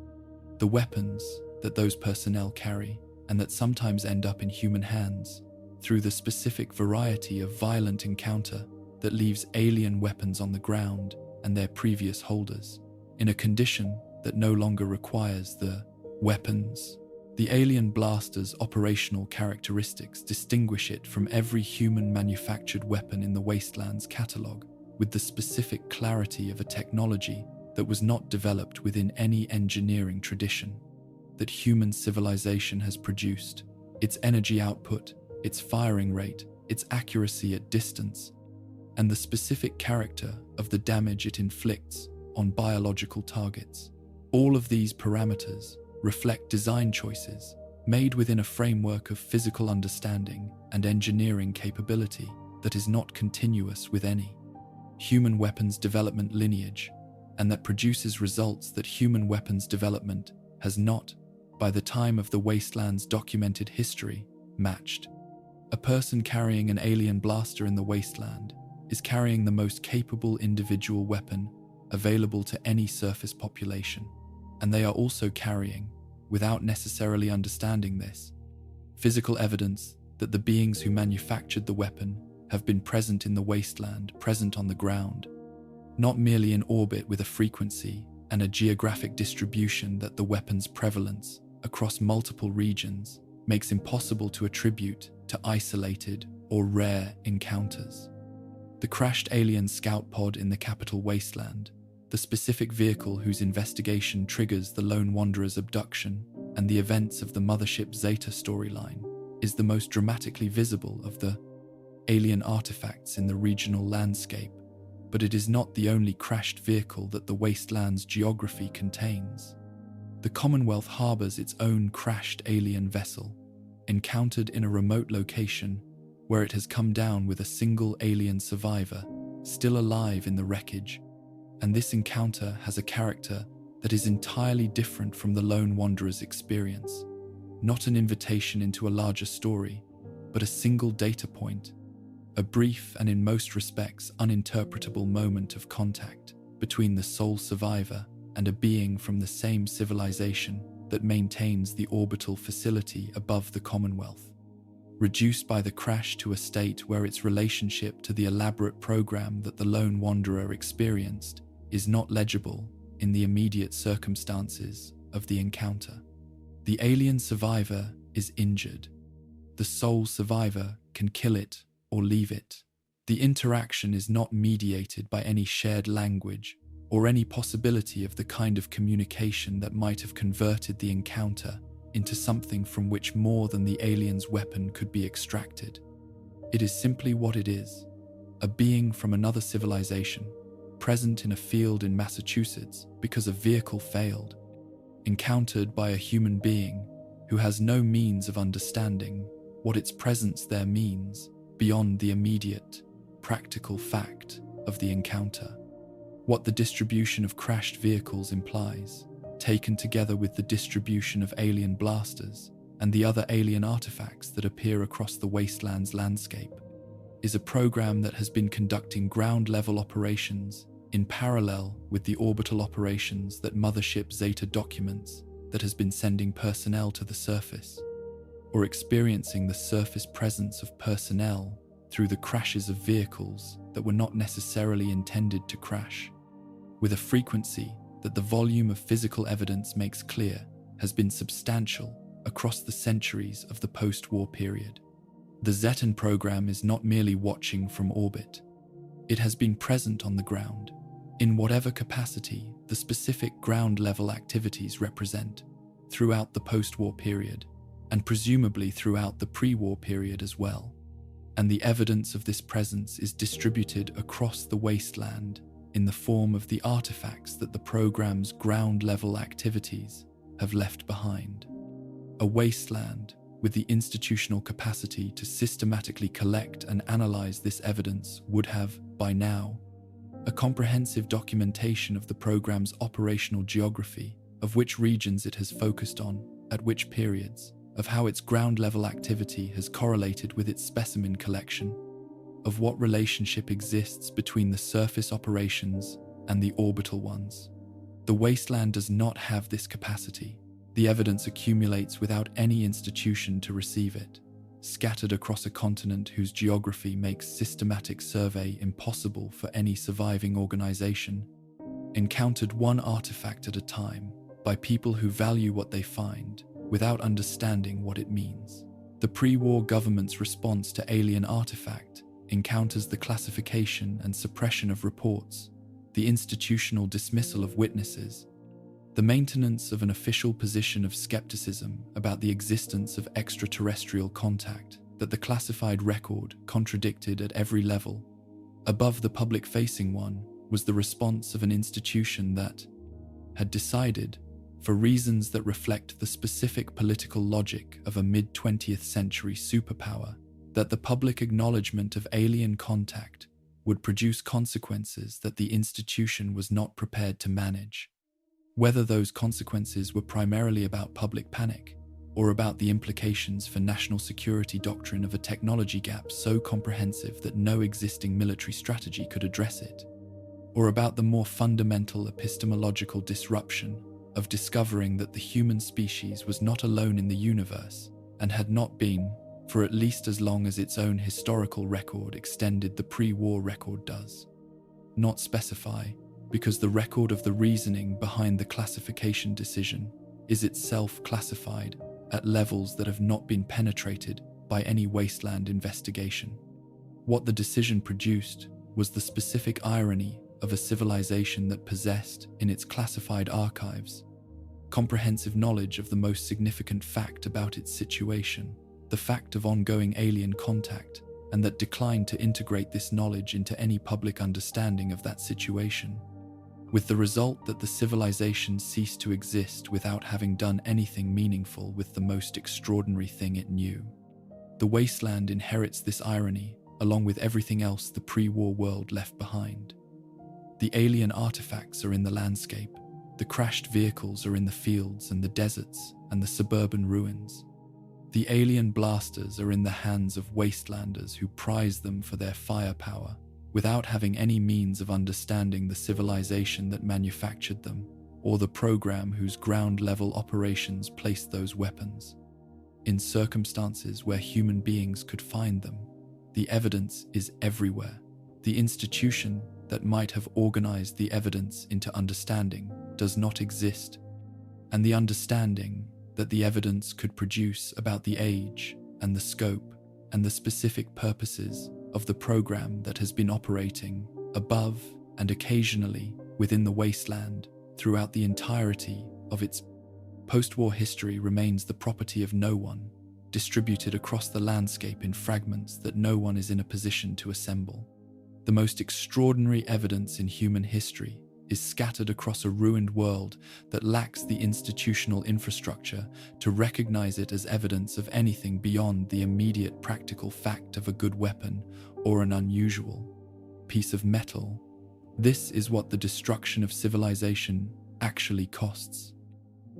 the weapons that those personnel carry and that sometimes end up in human hands through the specific variety of violent encounter that leaves alien weapons on the ground and their previous holders in a condition that no longer requires the weapons. The alien blaster's operational characteristics distinguish it from every human-manufactured weapon in the Wasteland's catalogue, with the specific clarity of a technology that was not developed within any engineering tradition that human civilization has produced. Its energy output, its firing rate, its accuracy at distance, and the specific character of the damage it inflicts on biological targets. All of these parameters reflect design choices made within a framework of physical understanding and engineering capability that is not continuous with any human weapons development lineage, and that produces results that human weapons development has not, by the time of the Wasteland's documented history, matched. A person carrying an alien blaster in the Wasteland is carrying the most capable individual weapon available to any surface population, and they are also carrying, without necessarily understanding this, physical evidence that the beings who manufactured the weapon have been present in the Wasteland, present on the ground, not merely in orbit with a frequency and a geographic distribution that the weapon's prevalence across multiple regions makes impossible to attribute to isolated or rare encounters. The crashed alien scout pod in the capital Wasteland, the specific vehicle whose investigation triggers the Lone Wanderer's abduction and the events of the Mothership Zeta storyline, is the most dramatically visible of the alien artifacts in the regional landscape, but it is not the only crashed vehicle that the Wasteland's geography contains. The Commonwealth harbors its own crashed alien vessel, encountered in a remote location where it has come down with a single alien survivor still alive in the wreckage, and this encounter has a character that is entirely different from the Lone Wanderer's experience. Not an invitation into a larger story, but a single data point, a brief and in most respects uninterpretable moment of contact between the sole survivor and a being from the same civilization that maintains the orbital facility above the Commonwealth, reduced by the crash to a state where its relationship to the elaborate program that the Lone Wanderer experienced is not legible in the immediate circumstances of the encounter. The alien survivor is injured. The sole survivor can kill it or leave it. The interaction is not mediated by any shared language or any possibility of the kind of communication that might have converted the encounter into something from which more than the alien's weapon could be extracted. It is simply what it is, a being from another civilization, present in a field in Massachusetts because a vehicle failed, encountered by a human being who has no means of understanding what its presence there means beyond the immediate, practical fact of the encounter. What the distribution of crashed vehicles implies, taken together with the distribution of alien blasters and the other alien artifacts that appear across the wasteland's landscape, is a program that has been conducting ground-level operations in parallel with the orbital operations that Mothership Zeta documents, that has been sending personnel to the surface, or experiencing the surface presence of personnel through the crashes of vehicles that were not necessarily intended to crash, with a frequency that the volume of physical evidence makes clear has been substantial across the centuries of the post-war period. The Zetan program is not merely watching from orbit. It has been present on the ground, in whatever capacity the specific ground-level activities represent, throughout the post-war period, and presumably throughout the pre-war period as well. And the evidence of this presence is distributed across the wasteland in the form of the artifacts that the program's ground-level activities have left behind. A wasteland with the institutional capacity to systematically collect and analyze this evidence would have, by now, a comprehensive documentation of the program's operational geography, of which regions it has focused on, at which periods, of how its ground-level activity has correlated with its specimen collection, of what relationship exists between the surface operations and the orbital ones. The wasteland does not have this capacity. The evidence accumulates without any institution to receive it, scattered across a continent whose geography makes systematic survey impossible for any surviving organization, encountered one artifact at a time by people who value what they find without understanding what it means. The pre-war government's response to alien artifact encounters the classification and suppression of reports, the institutional dismissal of witnesses, the maintenance of an official position of skepticism about the existence of extraterrestrial contact that the classified record contradicted at every level. Above the public-facing one was the response of an institution that had decided, for reasons that reflect the specific political logic of a mid-20th century superpower, that the public acknowledgement of alien contact would produce consequences that the institution was not prepared to manage. Whether those consequences were primarily about public panic, or about the implications for national security doctrine of a technology gap so comprehensive that no existing military strategy could address it, or about the more fundamental epistemological disruption of discovering that the human species was not alone in the universe and had not been for at least as long as its own historical record extended the pre-war record does. Not specify, because the record of the reasoning behind the classification decision is itself classified at levels that have not been penetrated by any wasteland investigation. What the decision produced was the specific irony of a civilization that possessed, in its classified archives, comprehensive knowledge of the most significant fact about its situation, the fact of ongoing alien contact, and that declined to integrate this knowledge into any public understanding of that situation, with the result that the civilization ceased to exist without having done anything meaningful with the most extraordinary thing it knew. The wasteland inherits this irony, along with everything else the pre-war world left behind. The alien artifacts are in the landscape, the crashed vehicles are in the fields and the deserts and the suburban ruins. The alien blasters are in the hands of wastelanders who prize them for their firepower, without having any means of understanding the civilization that manufactured them, or the program whose ground-level operations placed those weapons. In circumstances where human beings could find them, the evidence is everywhere. The institution that might have organized the evidence into understanding does not exist, and the understanding that the evidence could produce about the age and the scope and the specific purposes of the program that has been operating above and occasionally within the wasteland throughout the entirety of its post-war history remains the property of no one, distributed across the landscape in fragments that no one is in a position to assemble. The most extraordinary evidence in human history is scattered across a ruined world that lacks the institutional infrastructure to recognize it as evidence of anything beyond the immediate practical fact of a good weapon or an unusual piece of metal. This is what the destruction of civilization actually costs,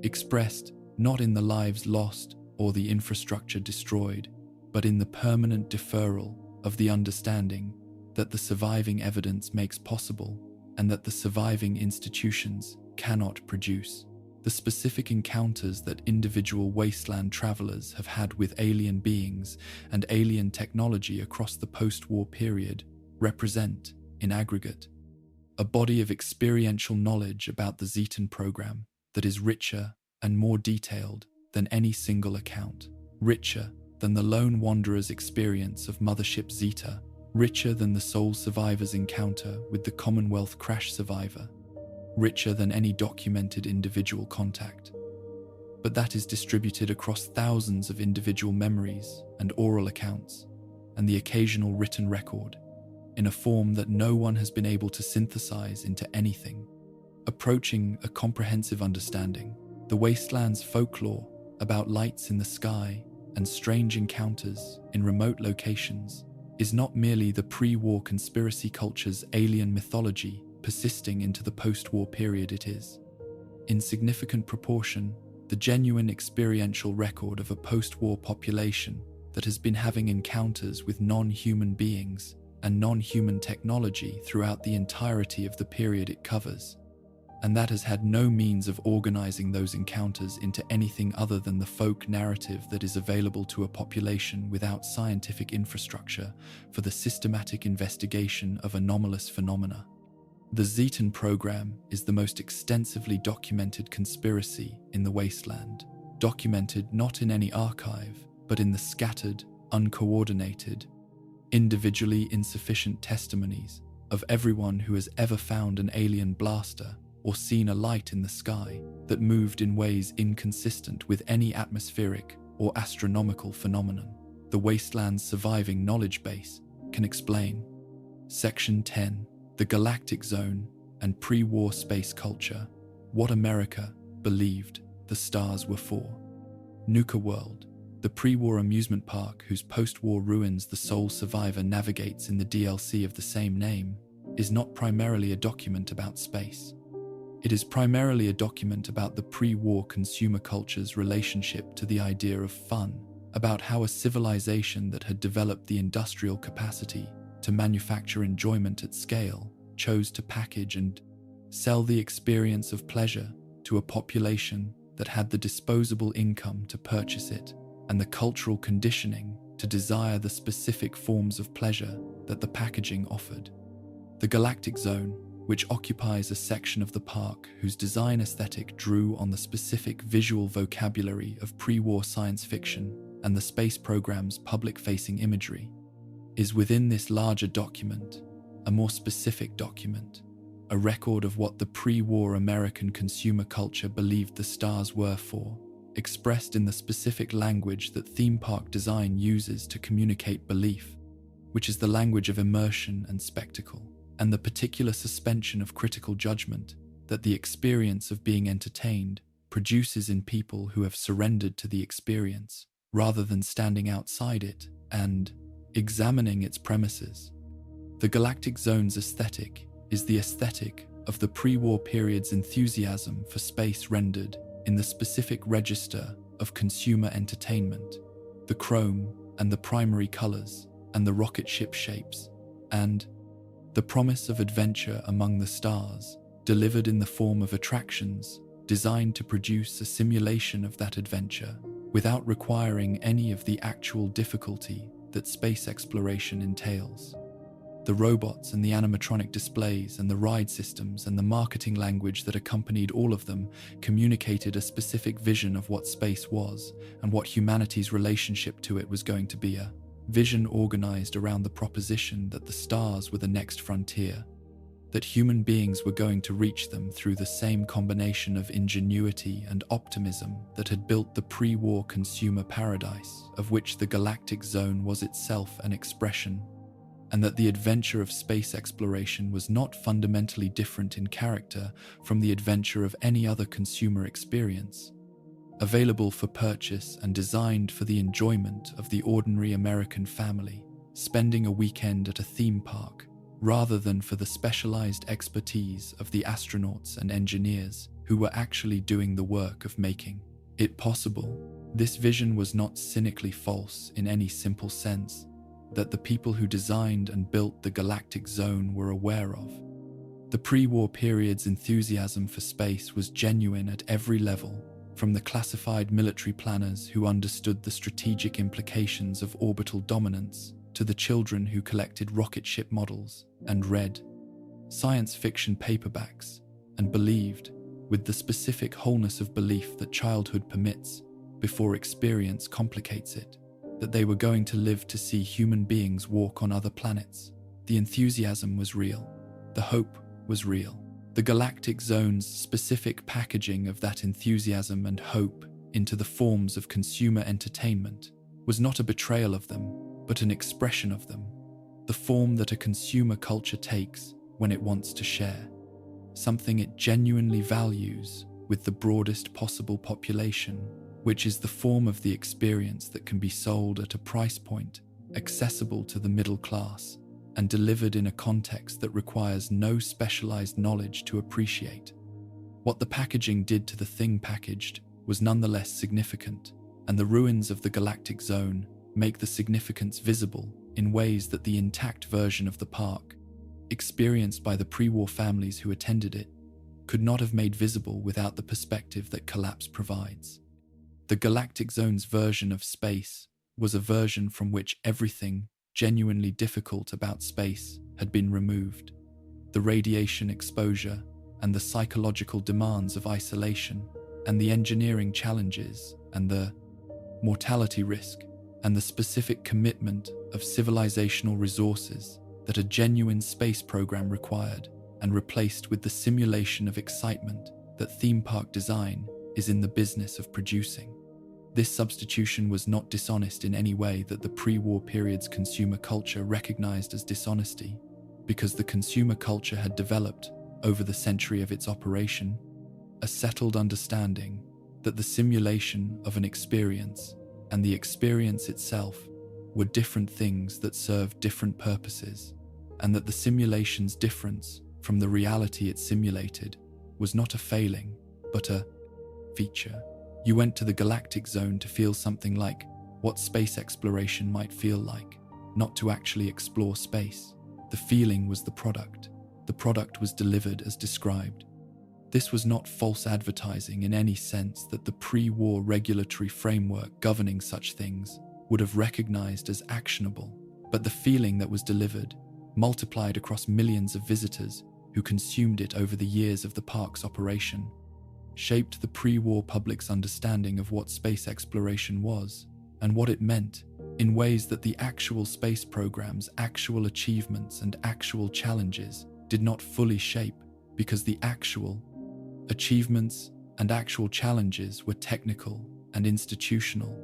expressed not in the lives lost or the infrastructure destroyed, but in the permanent deferral of the understanding that the surviving evidence makes possible and that the surviving institutions cannot produce. The specific encounters that individual wasteland travelers have had with alien beings and alien technology across the post-war period represent, in aggregate, a body of experiential knowledge about the Zetan program that is richer and more detailed than any single account, richer than the lone wanderer's experience of Mothership Zeta, richer than the sole survivor's encounter with the Commonwealth crash survivor, richer than any documented individual contact. But that is distributed across thousands of individual memories and oral accounts, and the occasional written record, in a form that no one has been able to synthesize into anything. Approaching a comprehensive understanding, the wasteland's folklore about lights in the sky and strange encounters in remote locations is not merely the pre-war conspiracy culture's alien mythology persisting into the post-war period. It is, in significant proportion, the genuine experiential record of a post-war population that has been having encounters with non-human beings and non-human technology throughout the entirety of the period it covers, and that has had no means of organizing those encounters into anything other than the folk narrative that is available to a population without scientific infrastructure for the systematic investigation of anomalous phenomena. The Zetan program is the most extensively documented conspiracy in the wasteland, documented not in any archive, but in the scattered, uncoordinated, individually insufficient testimonies of everyone who has ever found an alien blaster or seen a light in the sky that moved in ways inconsistent with any atmospheric or astronomical phenomenon. The wasteland's surviving knowledge base can explain. Section 10. The Galactic Zone and Pre-War Space Culture. What America believed the stars were for. Nuka World, the pre-war amusement park whose post-war ruins the sole survivor navigates in the DLC of the same name, is not primarily a document about space. It is primarily a document about the pre-war consumer culture's relationship to the idea of fun, about how a civilization that had developed the industrial capacity to manufacture enjoyment at scale chose to package and sell the experience of pleasure to a population that had the disposable income to purchase it and the cultural conditioning to desire the specific forms of pleasure that the packaging offered. The Galactic Zone, which occupies a section of the park whose design aesthetic drew on the specific visual vocabulary of pre-war science fiction and the space program's public-facing imagery, is within this larger document, a more specific document, a record of what the pre-war American consumer culture believed the stars were for, expressed in the specific language that theme park design uses to communicate belief, which is the language of immersion and spectacle, and the particular suspension of critical judgment that the experience of being entertained produces in people who have surrendered to the experience, rather than standing outside it and examining its premises. The Galactic Zone's aesthetic is the aesthetic of the pre-war period's enthusiasm for space rendered in the specific register of consumer entertainment, the chrome and the primary colors and the rocket ship shapes, and the promise of adventure among the stars, delivered in the form of attractions designed to produce a simulation of that adventure without requiring any of the actual difficulty that space exploration entails. The robots and the animatronic displays and the ride systems and the marketing language that accompanied all of them communicated a specific vision of what space was and what humanity's relationship to it was going to be, a vision organized around the proposition that the stars were the next frontier, that human beings were going to reach them through the same combination of ingenuity and optimism that had built the pre-war consumer paradise of which the Galactic Zone was itself an expression. and that the adventure of space exploration was not fundamentally different in character from the adventure of any other consumer experience, available for purchase and designed for the enjoyment of the ordinary American family, spending a weekend at a theme park, rather than for the specialized expertise of the astronauts and engineers who were actually doing the work of making it possible. This vision was not cynically false in any simple sense that the people who designed and built the galactic zone were aware of. The pre-war period's enthusiasm for space was genuine at every level, from the classified military planners who understood the strategic implications of orbital dominance to the children who collected rocket ship models and read science fiction paperbacks and believed, with the specific wholeness of belief that childhood permits before experience complicates it, that they were going to live to see human beings walk on other planets. The enthusiasm was real. The hope was real. The galactic zone's specific packaging of that enthusiasm and hope into the forms of consumer entertainment was not a betrayal of them, but an expression of them, the form that a consumer culture takes when it wants to share, something it genuinely values with the broadest possible population, which is the form of the experience that can be sold at a price point accessible to the middle class and delivered in a context that requires no specialized knowledge to appreciate. What the packaging did to the thing packaged was nonetheless significant, and the ruins of the galactic zone make the significance visible in ways that the intact version of the park, experienced by the pre-war families who attended it, could not have made visible without the perspective that collapse provides. The galactic zone's version of space was a version from which everything genuinely difficult about space had been removed. The radiation exposure and the psychological demands of isolation and the engineering challenges and the mortality risk and the specific commitment of civilizational resources that a genuine space program required, and replaced with the simulation of excitement that theme park design is in the business of producing. This substitution was not dishonest in any way that the pre-war period's consumer culture recognized as dishonesty, because the consumer culture had developed, over the century of its operation, a settled understanding that the simulation of an experience and the experience itself were different things that served different purposes, and that the simulation's difference from the reality it simulated was not a failing, but a feature. You went to the galactic zone to feel something like what space exploration might feel like, not to actually explore space. The feeling was the product. The product was delivered as described. This was not false advertising in any sense that the pre-war regulatory framework governing such things would have recognized as actionable, but the feeling that was delivered, multiplied across millions of visitors who consumed it over the years of the park's operation, shaped the pre-war public's understanding of what space exploration was and what it meant in ways that the actual space program's actual achievements and actual challenges did not fully shape, because the actual achievements and actual challenges were technical and institutional,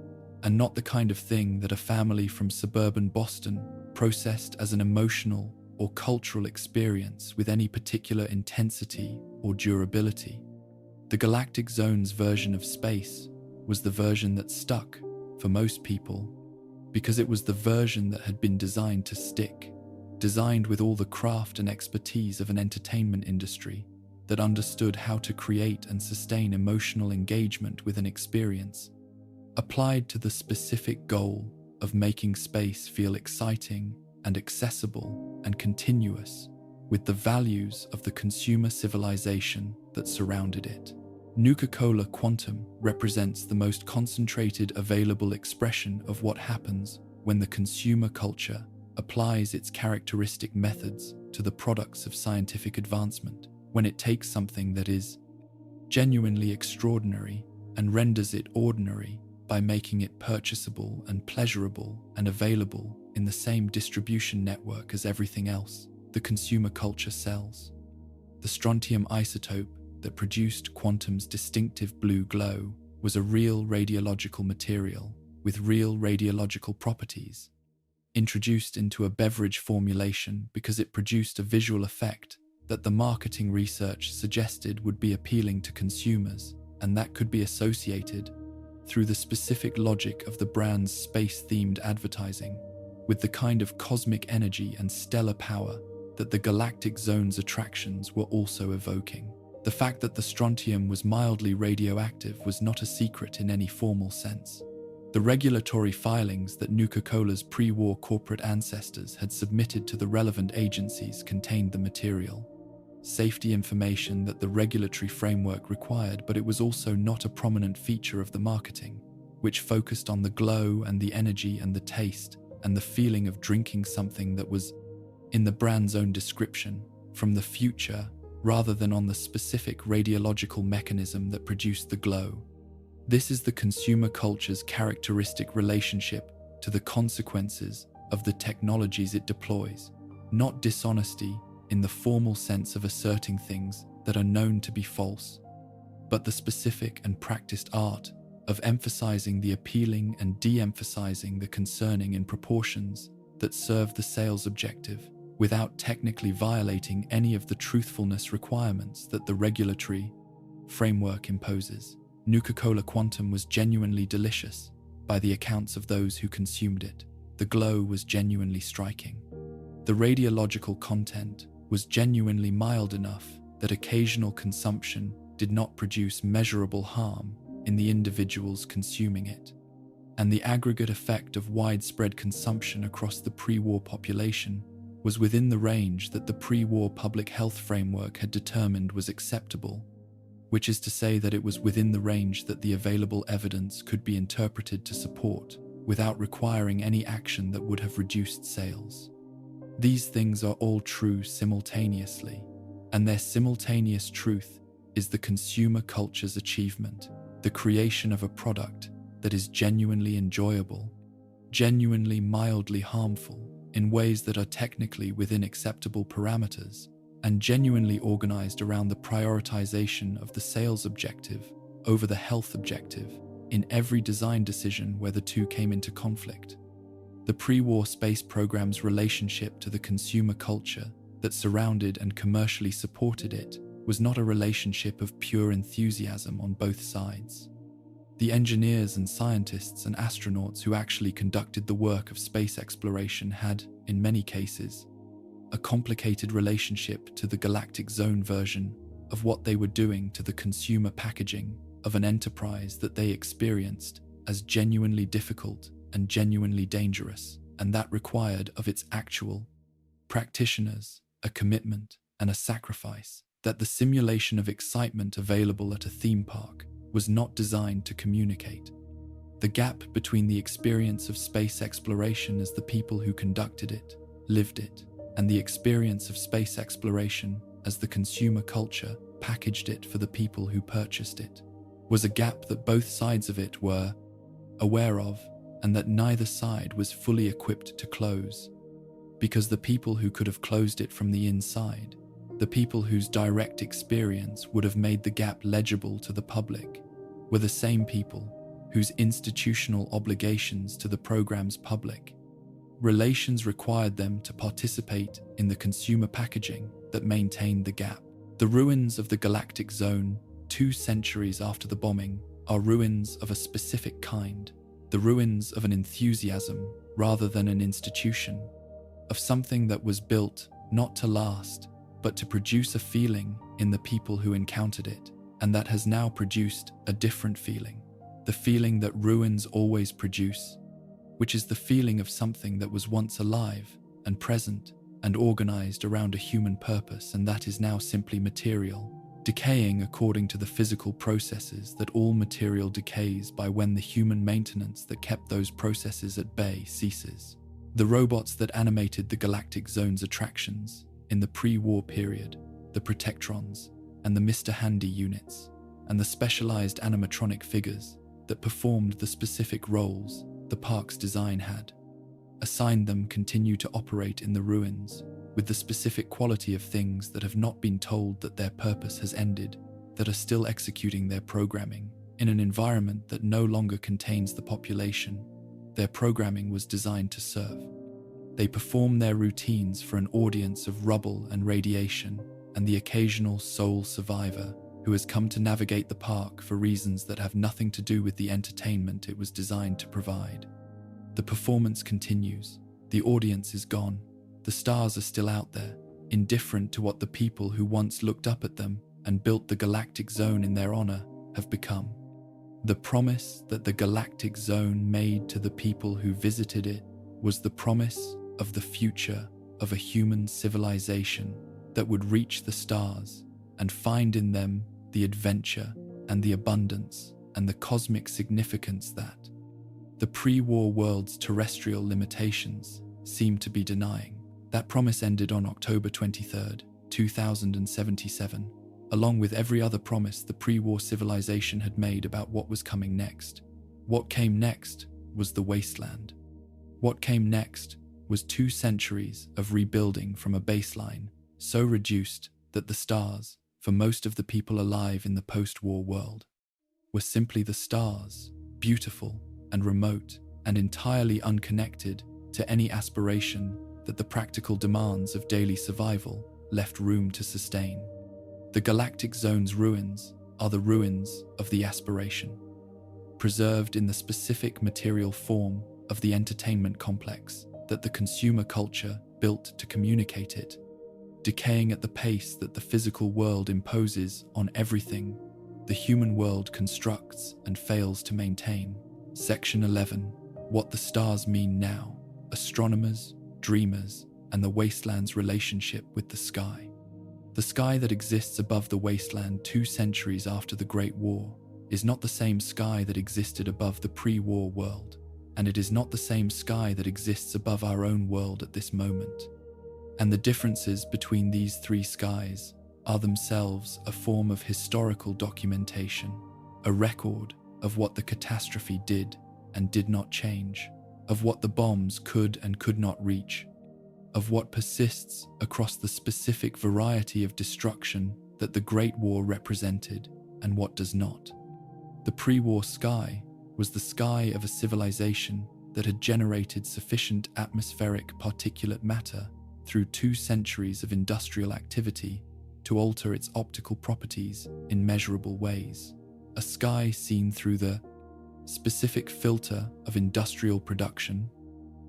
and not the kind of thing that a family from suburban Boston processed as an emotional or cultural experience with any particular intensity or durability. The galactic zone's version of space was the version that stuck for most people, because it was the version that had been designed to stick, designed with all the craft and expertise of an entertainment industry that understood how to create and sustain emotional engagement with an experience, applied to the specific goal of making space feel exciting and accessible and continuous with the values of the consumer civilization that surrounded it. Nuka-Cola Quantum represents the most concentrated available expression of what happens when the consumer culture applies its characteristic methods to the products of scientific advancement, when it takes something that is genuinely extraordinary and renders it ordinary by making it purchasable and pleasurable and available in the same distribution network as everything else the consumer culture sells. The strontium isotope that produced Quantum's distinctive blue glow was a real radiological material with real radiological properties. introduced into a beverage formulation because it produced a visual effect that the marketing research suggested would be appealing to consumers, and that could be associated, through the specific logic of the brand's space-themed advertising, with the kind of cosmic energy and stellar power that the galactic zone's attractions were also evoking. The fact that the strontium was mildly radioactive was not a secret in any formal sense. The regulatory filings that Nuka-Cola's pre-war corporate ancestors had submitted to the relevant agencies contained the material safety information that the regulatory framework required, but it was also not a prominent feature of the marketing, which focused on the glow and the energy and the taste and the feeling of drinking something that was, in the brand's own description, from the future, rather than on the specific radiological mechanism that produced the glow. This is the consumer culture's characteristic relationship to the consequences of the technologies it deploys, not dishonesty in the formal sense of asserting things that are known to be false, but the specific and practiced art of emphasizing the appealing and de-emphasizing the concerning in proportions that serve the sales objective, without technically violating any of the truthfulness requirements that the regulatory framework imposes. Nuka-Cola Quantum was genuinely delicious by the accounts of those who consumed it. The glow was genuinely striking. The radiological content was genuinely mild enough that occasional consumption did not produce measurable harm in the individuals consuming it. And the aggregate effect of widespread consumption across the pre-war population was within the range that the pre-war public health framework had determined was acceptable, which is to say that it was within the range that the available evidence could be interpreted to support, without requiring any action that would have reduced sales. These things are all true simultaneously, and their simultaneous truth is the consumer culture's achievement, the creation of a product that is genuinely enjoyable, genuinely mildly harmful in ways that are technically within acceptable parameters, and genuinely organized around the prioritization of the sales objective over the health objective in every design decision where the two came into conflict. The pre-war space program's relationship to the consumer culture that surrounded and commercially supported it was not a relationship of pure enthusiasm on both sides. The engineers and scientists and astronauts who actually conducted the work of space exploration had, in many cases, a complicated relationship to the galactic zone version of what they were doing to the consumer packaging of an enterprise that they experienced as genuinely difficult and genuinely dangerous, and that required of its actual practitioners a commitment and a sacrifice that the simulation of excitement available at a theme park was not designed to communicate. The gap between the experience of space exploration as the people who conducted it, lived it, and the experience of space exploration as the consumer culture packaged it for the people who purchased it, was a gap that both sides of it were aware of, and that neither side was fully equipped to close, because the people who could have closed it from the inside, the people whose direct experience would have made the gap legible to the public, were the same people whose institutional obligations to the program's public relations required them to participate in the consumer packaging that maintained the gap. The ruins of the galactic zone 2 centuries after the bombing are ruins of a specific kind, the ruins of an enthusiasm rather than an institution, of something that was built not to last, but to produce a feeling in the people who encountered it, and that has now produced a different feeling, the feeling that ruins always produce, which is the feeling of something that was once alive and present and organized around a human purpose, and that is now simply material, decaying according to the physical processes that all material decays by when the human maintenance that kept those processes at bay ceases. The robots that animated the galactic zone's attractions in the pre-war period, the Protectrons and the Mr. Handy units, and the specialized animatronic figures that performed the specific roles the park's design had, assigned them continue to operate in the ruins with the specific quality of things that have not been told that their purpose has ended, that are still executing their programming in an environment that no longer contains the population their programming was designed to serve. They perform their routines for an audience of rubble and radiation, and the occasional sole survivor who has come to navigate the park for reasons that have nothing to do with the entertainment it was designed to provide. The performance continues. The audience is gone. The stars are still out there, indifferent to what the people who once looked up at them and built the galactic zone in their honor have become. The promise that the galactic zone made to the people who visited it was the promise of the future of a human civilization that would reach the stars and find in them the adventure and the abundance and the cosmic significance that the pre-war world's terrestrial limitations seemed to be denying. That promise ended on October 23, 2077, along with every other promise the pre-war civilization had made about what was coming next. What came next was the wasteland. What came next was 2 centuries of rebuilding from a baseline so reduced that the stars, for most of the people alive in the post-war world, were simply the stars, beautiful and remote and entirely unconnected to any aspiration that the practical demands of daily survival left room to sustain. The galactic zone's ruins are the ruins of the aspiration, preserved in the specific material form of the entertainment complex that the consumer culture built to communicate it, decaying at the pace that the physical world imposes on everything the human world constructs and fails to maintain. Section 11. What the stars mean now. Astronomers, dreamers, and the wasteland's relationship with the sky. The sky that exists above the wasteland 2 centuries after the Great War is not the same sky that existed above the pre-war world, and it is not the same sky that exists above our own world at this moment. And the differences between these 3 skies are themselves a form of historical documentation, a record of what the catastrophe did and did not change, of what the bombs could and could not reach, of what persists across the specific variety of destruction that the Great War represented and what does not. The pre-war sky was the sky of a civilization that had generated sufficient atmospheric particulate matter through 2 centuries of industrial activity to alter its optical properties in measurable ways. A sky seen through the specific filter of industrial production,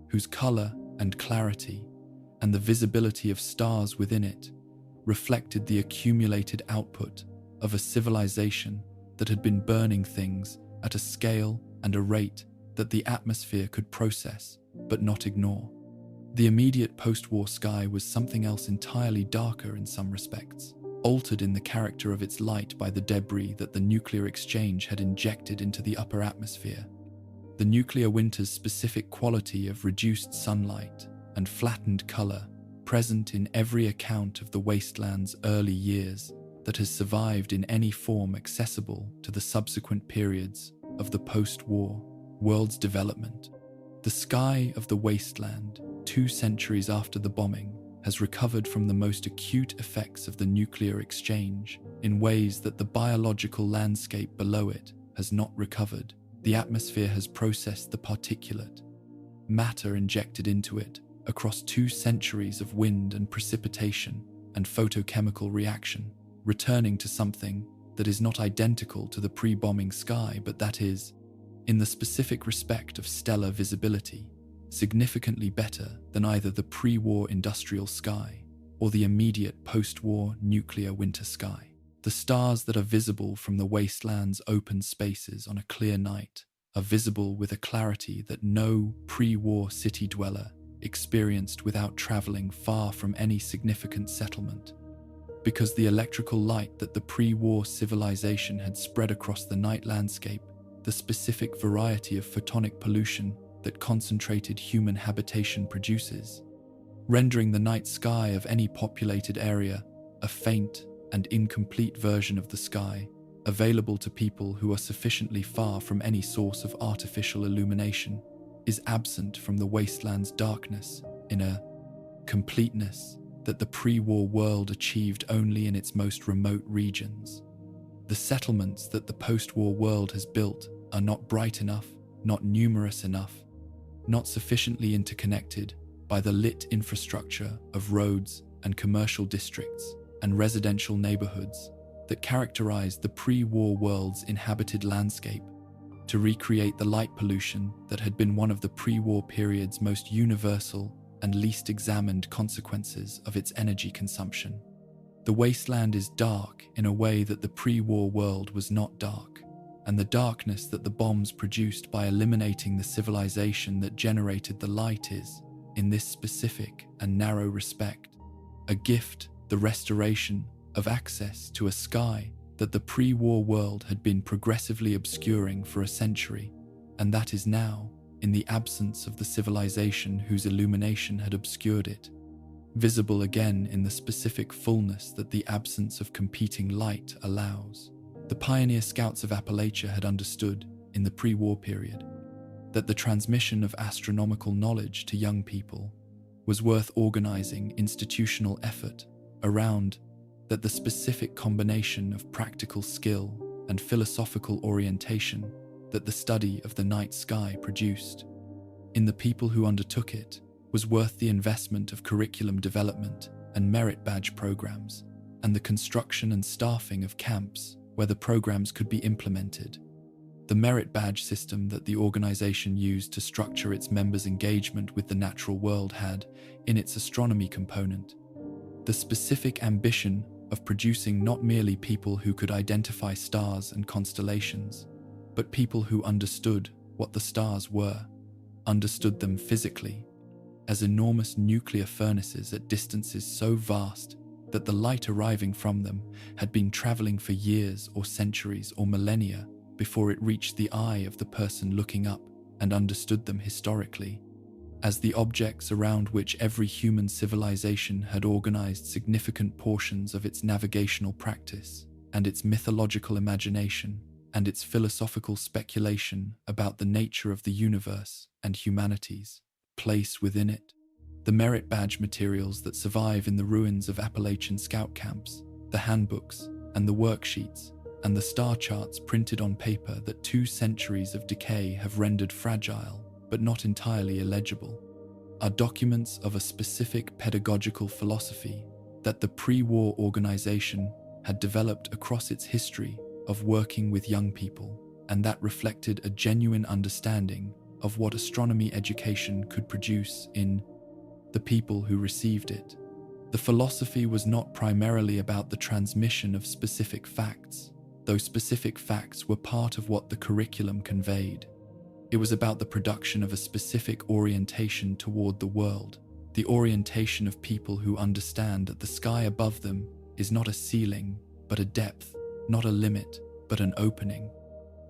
whose color and clarity and the visibility of stars within it reflected the accumulated output of a civilization that had been burning things at a scale and a rate that the atmosphere could process but not ignore. The immediate post-war sky was something else entirely darker in some respects, altered in the character of its light by the debris that the nuclear exchange had injected into the upper atmosphere. The nuclear winter's specific quality of reduced sunlight and flattened color, present in every account of the wasteland's early years that has survived in any form accessible to the subsequent periods of the post-war world's development. The sky of the wasteland, 2 centuries after the bombing, has recovered from the most acute effects of the nuclear exchange in ways that the biological landscape below it has not recovered. The atmosphere has processed the particulate matter injected into it across 2 centuries of wind and precipitation and photochemical reaction, returning to something that is not identical to the pre-bombing sky, but that is, in the specific respect of stellar visibility, significantly better than either the pre-war industrial sky or the immediate post-war nuclear winter sky. The stars that are visible from the wasteland's open spaces on a clear night are visible with a clarity that no pre-war city dweller experienced without traveling far from any significant settlement, because the electrical light that the pre-war civilization had spread across the night landscape, the specific variety of photonic pollution that concentrated human habitation produces, rendering the night sky of any populated area a faint and incomplete version of the sky available to people who are sufficiently far from any source of artificial illumination, is absent from the wasteland's darkness in a completeness that the pre-war world achieved only in its most remote regions. The settlements that the post-war world has built are not bright enough, not numerous enough, not sufficiently interconnected, by the lit infrastructure of roads and commercial districts and residential neighborhoods that characterized the pre-war world's inhabited landscape, to recreate the light pollution that had been one of the pre-war period's most universal and least examined consequences of its energy consumption. The wasteland is dark in a way that the pre-war world was not dark, and the darkness that the bombs produced by eliminating the civilization that generated the light is, in this specific and narrow respect, a gift, the restoration of access to a sky that the pre-war world had been progressively obscuring for a century, and that is now, in the absence of the civilization whose illumination had obscured it, visible again in the specific fullness that the absence of competing light allows. The pioneer scouts of Appalachia had understood, in the pre-war period, that the transmission of astronomical knowledge to young people was worth organizing institutional effort around, that the specific combination of practical skill and philosophical orientation that the study of the night sky produced, in the people who undertook it, was worth the investment of curriculum development and merit badge programs, and the construction and staffing of camps where the programs could be implemented. The merit badge system that the organization used to structure its members' engagement with the natural world had, in its astronomy component, the specific ambition of producing not merely people who could identify stars and constellations, but people who understood what the stars were, understood them physically, as enormous nuclear furnaces at distances so vast that the light arriving from them had been traveling for years or centuries or millennia before it reached the eye of the person looking up and understood them historically, as the objects around which every human civilization had organized significant portions of its navigational practice and its mythological imagination and its philosophical speculation about the nature of the universe and humanity's place within it. The merit badge materials that survive in the ruins of Appalachian scout camps, the handbooks and the worksheets, and the star charts printed on paper that 2 centuries of decay have rendered fragile but not entirely illegible, are documents of a specific pedagogical philosophy that the pre-war organization had developed across its history of working with young people, and that reflected a genuine understanding of what astronomy education could produce in the people who received it. The philosophy was not primarily about the transmission of specific facts, though specific facts were part of what the curriculum conveyed. It was about the production of a specific orientation toward the world, the orientation of people who understand that the sky above them is not a ceiling, but a depth, not a limit, but an opening,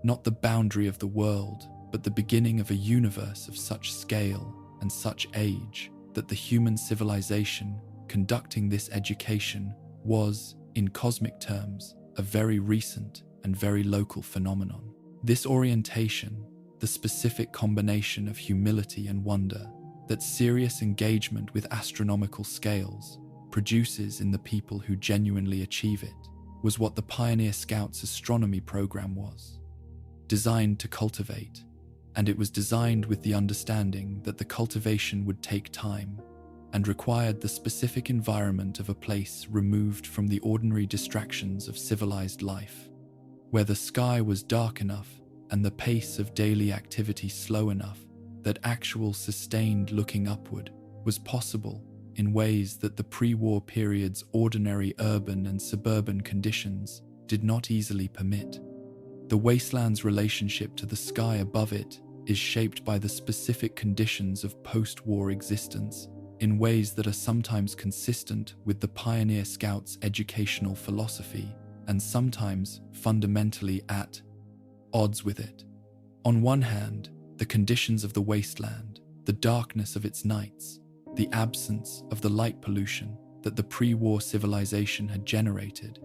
not the boundary of the world, but the beginning of a universe of such scale and such age that the human civilization conducting this education was, in cosmic terms, a very recent and very local phenomenon. This orientation, the specific combination of humility and wonder that serious engagement with astronomical scales produces in the people who genuinely achieve it, was what the Pioneer Scouts astronomy program was designed to cultivate, and it was designed with the understanding that the cultivation would take time and required the specific environment of a place removed from the ordinary distractions of civilized life, where the sky was dark enough and the pace of daily activity slow enough that actual sustained looking upward was possible in ways that the pre-war period's ordinary urban and suburban conditions did not easily permit. The wasteland's relationship to the sky above it is shaped by the specific conditions of post-war existence in ways that are sometimes consistent with the Pioneer Scouts' educational philosophy and sometimes fundamentally at odds with it. On one hand, the conditions of the wasteland, the darkness of its nights, the absence of the light pollution that the pre-war civilization had generated,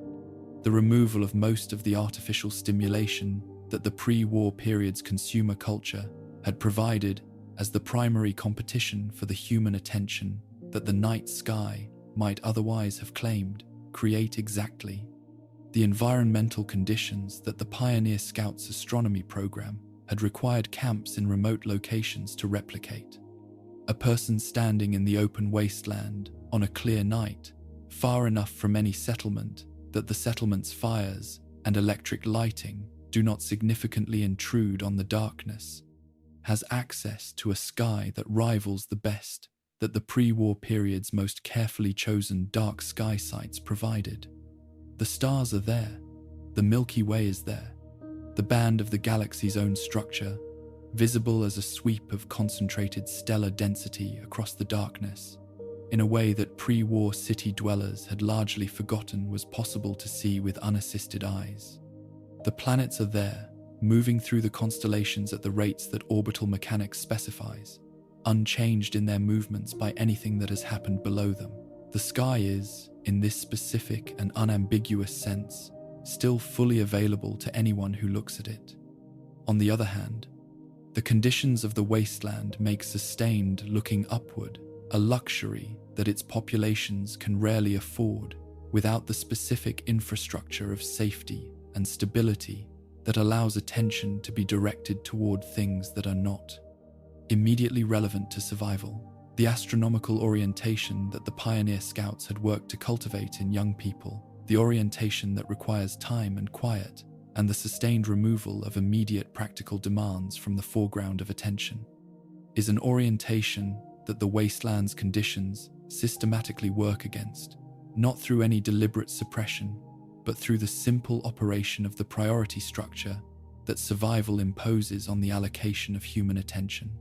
the removal of most of the artificial stimulation that the pre-war period's consumer culture had provided as the primary competition for the human attention that the night sky might otherwise have claimed, create exactly the environmental conditions that the Pioneer Scouts astronomy program had required camps in remote locations to replicate. A person standing in the open wasteland on a clear night, far enough from any settlement that the settlement's fires and electric lighting do not significantly intrude on the darkness, has access to a sky that rivals the best that the pre-war period's most carefully chosen dark sky sites provided. The stars are there, the Milky Way is there, the band of the galaxy's own structure, visible as a sweep of concentrated stellar density across the darkness, in a way that pre-war city dwellers had largely forgotten was possible to see with unassisted eyes. The planets are there, moving through the constellations at the rates that orbital mechanics specifies, unchanged in their movements by anything that has happened below them. The sky is, in this specific and unambiguous sense, still fully available to anyone who looks at it. On the other hand, the conditions of the wasteland make sustained looking upward a luxury that its populations can rarely afford without the specific infrastructure of safety and stability that allows attention to be directed toward things that are not immediately relevant to survival. The astronomical orientation that the pioneer scouts had worked to cultivate in young people, the orientation that requires time and quiet, and the sustained removal of immediate practical demands from the foreground of attention, is an orientation that the wasteland's conditions systematically work against, not through any deliberate suppression, but through the simple operation of the priority structure that survival imposes on the allocation of human attention.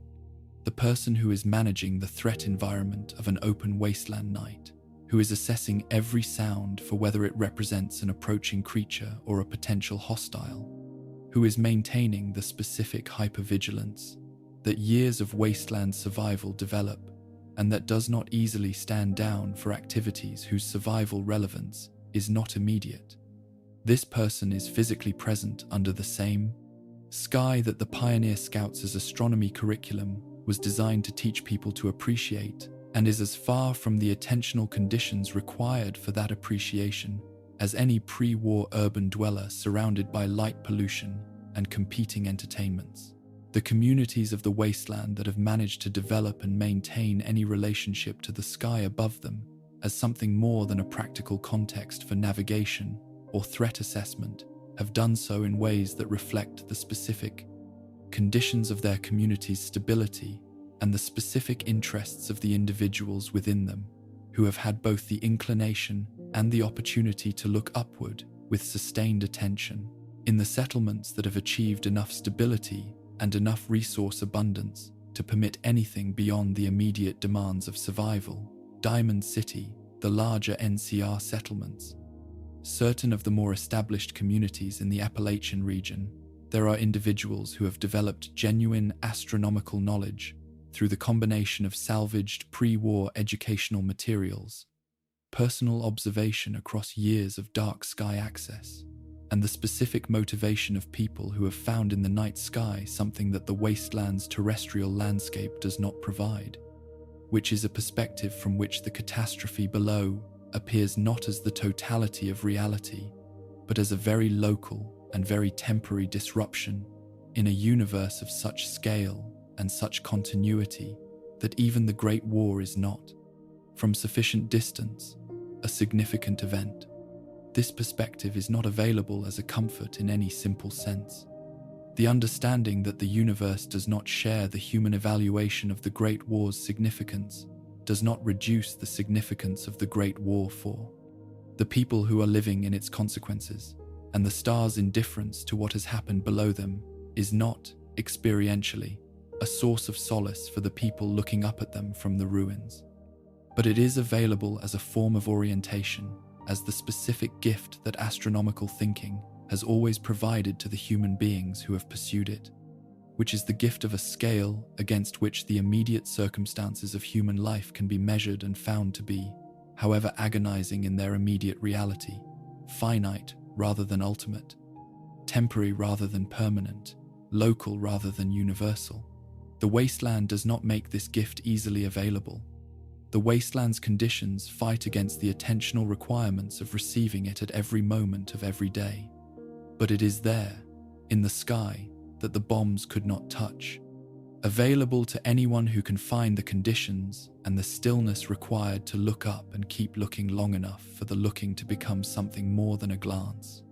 The person who is managing the threat environment of an open wasteland night, who is assessing every sound for whether it represents an approaching creature or a potential hostile, who is maintaining the specific hypervigilance that years of wasteland survival develop and that does not easily stand down for activities whose survival relevance is not immediate. This person is physically present under the same sky that the Pioneer Scouts' astronomy curriculum was designed to teach people to appreciate, and is as far from the attentional conditions required for that appreciation as any pre-war urban dweller surrounded by light pollution and competing entertainments. The communities of the wasteland that have managed to develop and maintain any relationship to the sky above them as something more than a practical context for navigation or threat assessment have done so in ways that reflect the specific conditions of their community's stability and the specific interests of the individuals within them, who have had both the inclination and the opportunity to look upward with sustained attention. In the settlements that have achieved enough stability and enough resource abundance to permit anything beyond the immediate demands of survival, Diamond City, the larger NCR settlements, certain of the more established communities in the Appalachian region, there are individuals who have developed genuine astronomical knowledge through the combination of salvaged pre-war educational materials, personal observation across years of dark sky access, and the specific motivation of people who have found in the night sky something that the wasteland's terrestrial landscape does not provide, which is a perspective from which the catastrophe below appears not as the totality of reality, but as a very local and very temporary disruption in a universe of such scale and such continuity that even the Great War is not, from sufficient distance, a significant event. This perspective is not available as a comfort in any simple sense. The understanding that the universe does not share the human evaluation of the Great War's significance does not reduce the significance of the Great War for the people who are living in its consequences, and the stars' indifference to what has happened below them is not, experientially, a source of solace for the people looking up at them from the ruins. But it is available as a form of orientation, as the specific gift that astronomical thinking has always provided to the human beings who have pursued it, which is the gift of a scale against which the immediate circumstances of human life can be measured and found to be, however agonizing in their immediate reality, finite rather than ultimate, temporary rather than permanent, local rather than universal. The wasteland does not make this gift easily available. The wasteland's conditions fight against the attentional requirements of receiving it at every moment of every day. But it is there, in the sky, that the bombs could not touch, available to anyone who can find the conditions and the stillness required to look up and keep looking long enough for the looking to become something more than a glance.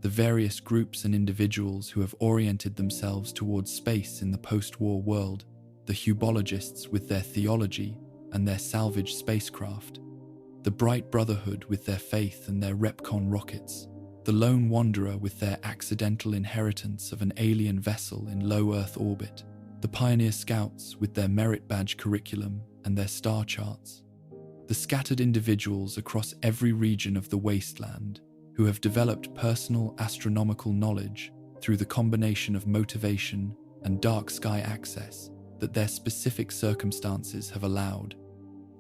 The various groups and individuals who have oriented themselves towards space in the post-war world, the Hubologists with their theology and their salvaged spacecraft, the Bright Brotherhood with their faith and their Repcon rockets, the lone wanderer with their accidental inheritance of an alien vessel in low Earth orbit, the pioneer scouts with their merit badge curriculum and their star charts, the scattered individuals across every region of the wasteland who have developed personal astronomical knowledge through the combination of motivation and dark sky access that their specific circumstances have allowed,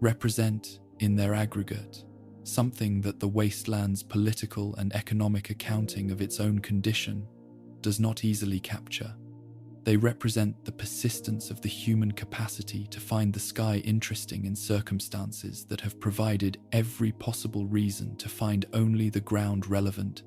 represent, in their aggregate, something that the wasteland's political and economic accounting of its own condition does not easily capture. They represent the persistence of the human capacity to find the sky interesting in circumstances that have provided every possible reason to find only the ground relevant,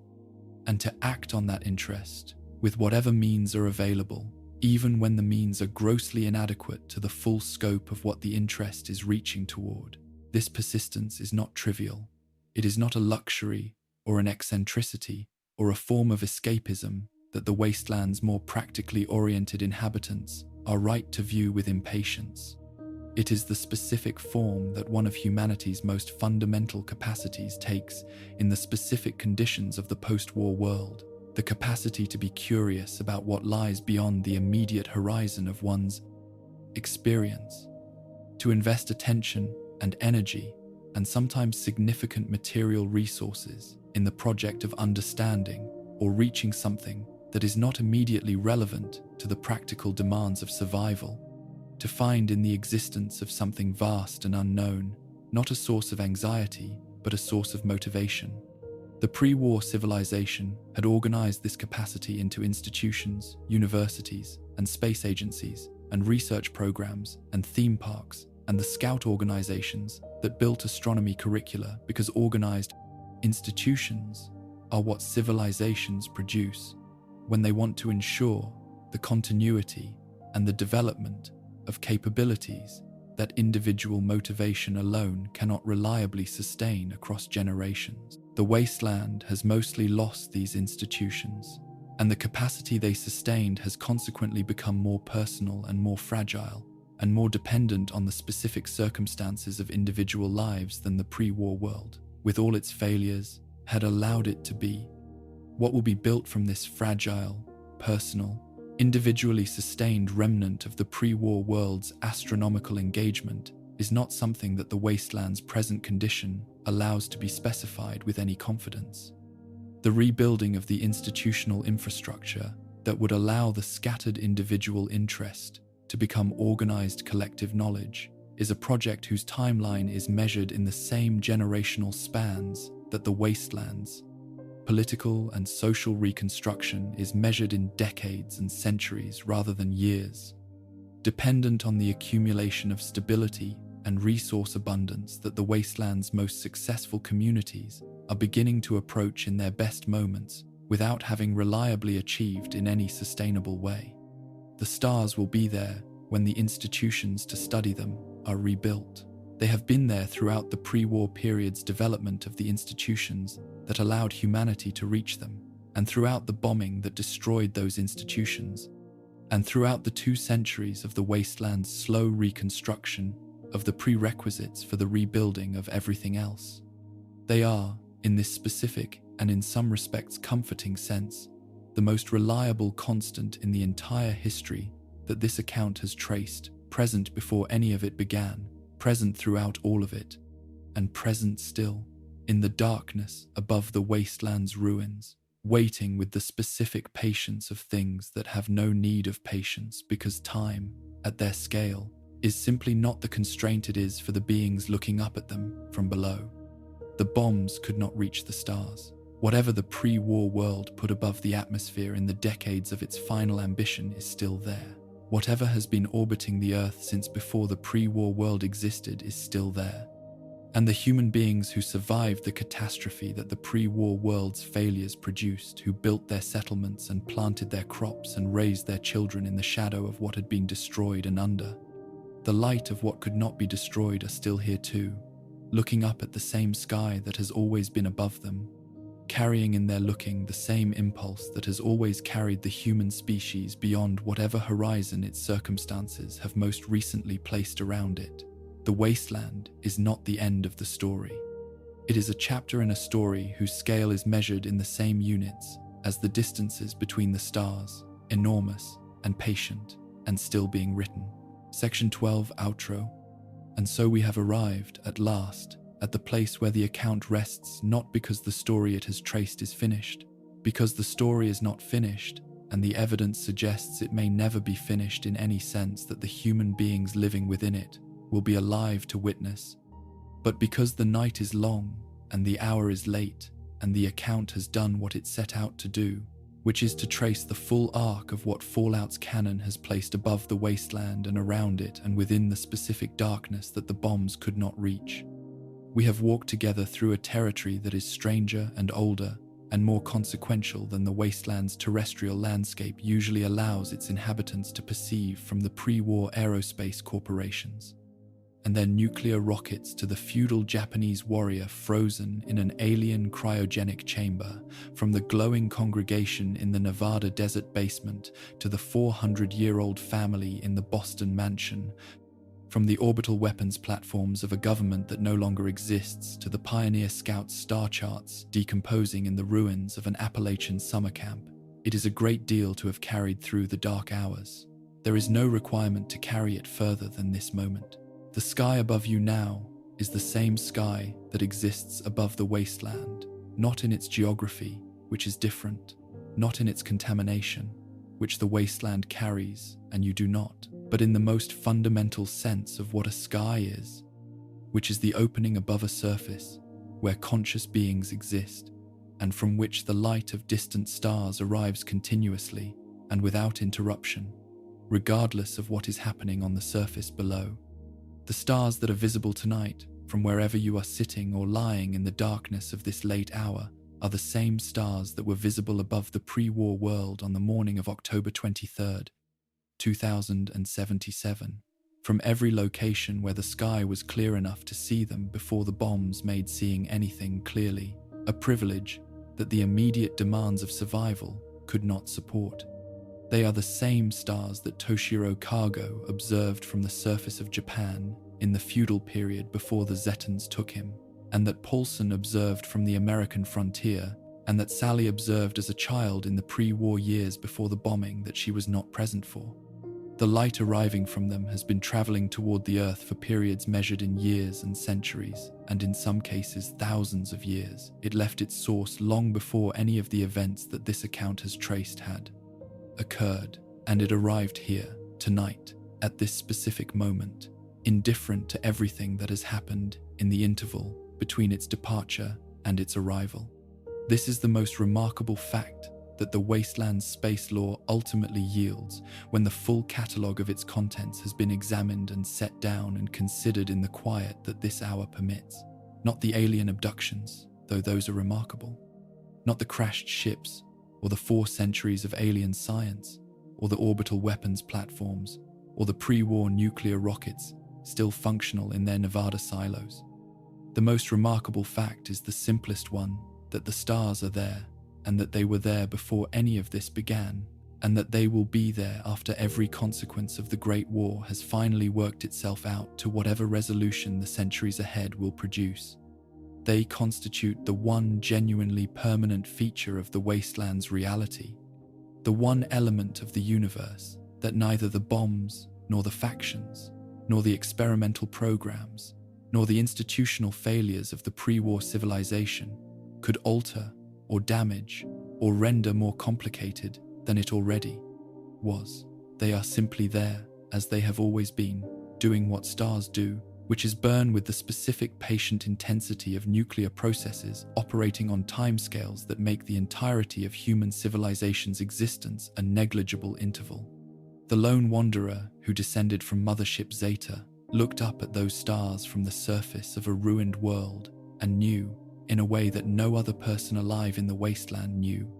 and to act on that interest with whatever means are available, even when the means are grossly inadequate to the full scope of what the interest is reaching toward. This persistence is not trivial. It is not a luxury or an eccentricity or a form of escapism that the wasteland's more practically oriented inhabitants are right to view with impatience. It is the specific form that one of humanity's most fundamental capacities takes in the specific conditions of the post-war world, the capacity to be curious about what lies beyond the immediate horizon of one's experience, to invest attention and energy, and sometimes significant material resources in the project of understanding or reaching something that is not immediately relevant to the practical demands of survival, to find in the existence of something vast and unknown, not a source of anxiety, but a source of motivation. The pre-war civilization had organized this capacity into institutions, universities, and space agencies, and research programs, and theme parks, and the scout organizations that built astronomy curricula, because organized institutions are what civilizations produce when they want to ensure the continuity and the development of capabilities that individual motivation alone cannot reliably sustain across generations. The wasteland has mostly lost these institutions, and the capacity they sustained has consequently become more personal and more fragile, and more dependent on the specific circumstances of individual lives than the pre-war world, with all its failures, had allowed it to be. What will be built from this fragile, personal, individually sustained remnant of the pre-war world's astronomical engagement is not something that the wasteland's present condition allows to be specified with any confidence. The rebuilding of the institutional infrastructure that would allow the scattered individual interest to become organized collective knowledge is a project whose timeline is measured in the same generational spans that the wasteland's political and social reconstruction is measured in decades and centuries rather than years, dependent on the accumulation of stability and resource abundance that the wasteland's most successful communities are beginning to approach in their best moments without having reliably achieved in any sustainable way. The stars will be there when the institutions to study them are rebuilt. They have been there throughout the pre-war period's development of the institutions that allowed humanity to reach them, and throughout the bombing that destroyed those institutions, and throughout the 2 centuries of the wasteland's slow reconstruction of the prerequisites for the rebuilding of everything else. They are, in this specific and in some respects comforting sense, the most reliable constant in the entire history that this account has traced, present before any of it began, present throughout all of it, and present still, in the darkness above the wasteland's ruins, waiting with the specific patience of things that have no need of patience because time, at their scale, is simply not the constraint it is for the beings looking up at them from below. The bombs could not reach the stars. Whatever the pre-war world put above the atmosphere in the decades of its final ambition is still there. Whatever has been orbiting the Earth since before the pre-war world existed is still there. and the human beings who survived the catastrophe that the pre-war world's failures produced, who built their settlements and planted their crops and raised their children in the shadow of what had been destroyed and under. The light of what could not be destroyed are still here too, looking up at the same sky that has always been above them, carrying in their looking the same impulse that has always carried the human species beyond whatever horizon its circumstances have most recently placed around it. The wasteland is not the end of the story. It is a chapter in a story whose scale is measured in the same units as the distances between the stars, enormous and patient and still being written. Section 12 Outro. And so we have arrived, at last, at the place where the account rests, not because the story it has traced is finished, because the story is not finished, and the evidence suggests it may never be finished in any sense that the human beings living within it will be alive to witness, but because the night is long, and the hour is late, and the account has done what it set out to do, which is to trace the full arc of what Fallout's canon has placed above the wasteland and around it and within the specific darkness that the bombs could not reach. We have walked together through a territory that is stranger and older and more consequential than the wasteland's terrestrial landscape usually allows its inhabitants to perceive, from the pre-war aerospace corporations and their nuclear rockets to the feudal Japanese warrior frozen in an alien cryogenic chamber, from the glowing congregation in the Nevada desert basement to the 400-year-old family in the Boston mansion, from the orbital weapons platforms of a government that no longer exists to the Pioneer Scout star charts decomposing in the ruins of an Appalachian summer camp. It is a great deal to have carried through the dark hours. There is no requirement to carry it further than this moment. The sky above you now is the same sky that exists above the wasteland, not in its geography, which is different, not in its contamination, which the wasteland carries and you do not, but in the most fundamental sense of what a sky is, which is the opening above a surface where conscious beings exist, and from which the light of distant stars arrives continuously and without interruption, regardless of what is happening on the surface below. The stars that are visible tonight, from wherever you are sitting or lying in the darkness of this late hour, are the same stars that were visible above the pre-war world on the morning of October 23rd, 2077, from every location where the sky was clear enough to see them before the bombs made seeing anything clearly a privilege that the immediate demands of survival could not support. They are the same stars that Toshiro Kago observed from the surface of Japan in the feudal period before the Zetans took him, and that Paulson observed from the American frontier, and that Sally observed as a child in the pre-war years before the bombing that she was not present for. The light arriving from them has been traveling toward the Earth for periods measured in years and centuries, and in some cases thousands of years. It left its source long before any of the events that this account has traced had occurred, and it arrived here, tonight, at this specific moment, indifferent to everything that has happened in the interval between its departure and its arrival. This is the most remarkable fact that the wasteland's space law ultimately yields when the full catalogue of its contents has been examined and set down and considered in the quiet that this hour permits. Not the alien abductions, though those are remarkable. Not the crashed ships, or the 4 centuries of alien science, or the orbital weapons platforms, or the pre-war nuclear rockets still functional in their Nevada silos. The most remarkable fact is the simplest one, that the stars are there, and that they were there before any of this began, and that they will be there after every consequence of the Great War has finally worked itself out to whatever resolution the centuries ahead will produce. They constitute the one genuinely permanent feature of the wasteland's reality, the one element of the universe that neither the bombs, nor the factions, nor the experimental programs, nor the institutional failures of the pre-war civilization could alter or damage or render more complicated than it already was. They are simply there, as they have always been, doing what stars do, which is burn with the specific patient intensity of nuclear processes operating on timescales that make the entirety of human civilization's existence a negligible interval. The lone wanderer who descended from Mothership Zeta looked up at those stars from the surface of a ruined world and knew, in a way that no other person alive in the wasteland knew,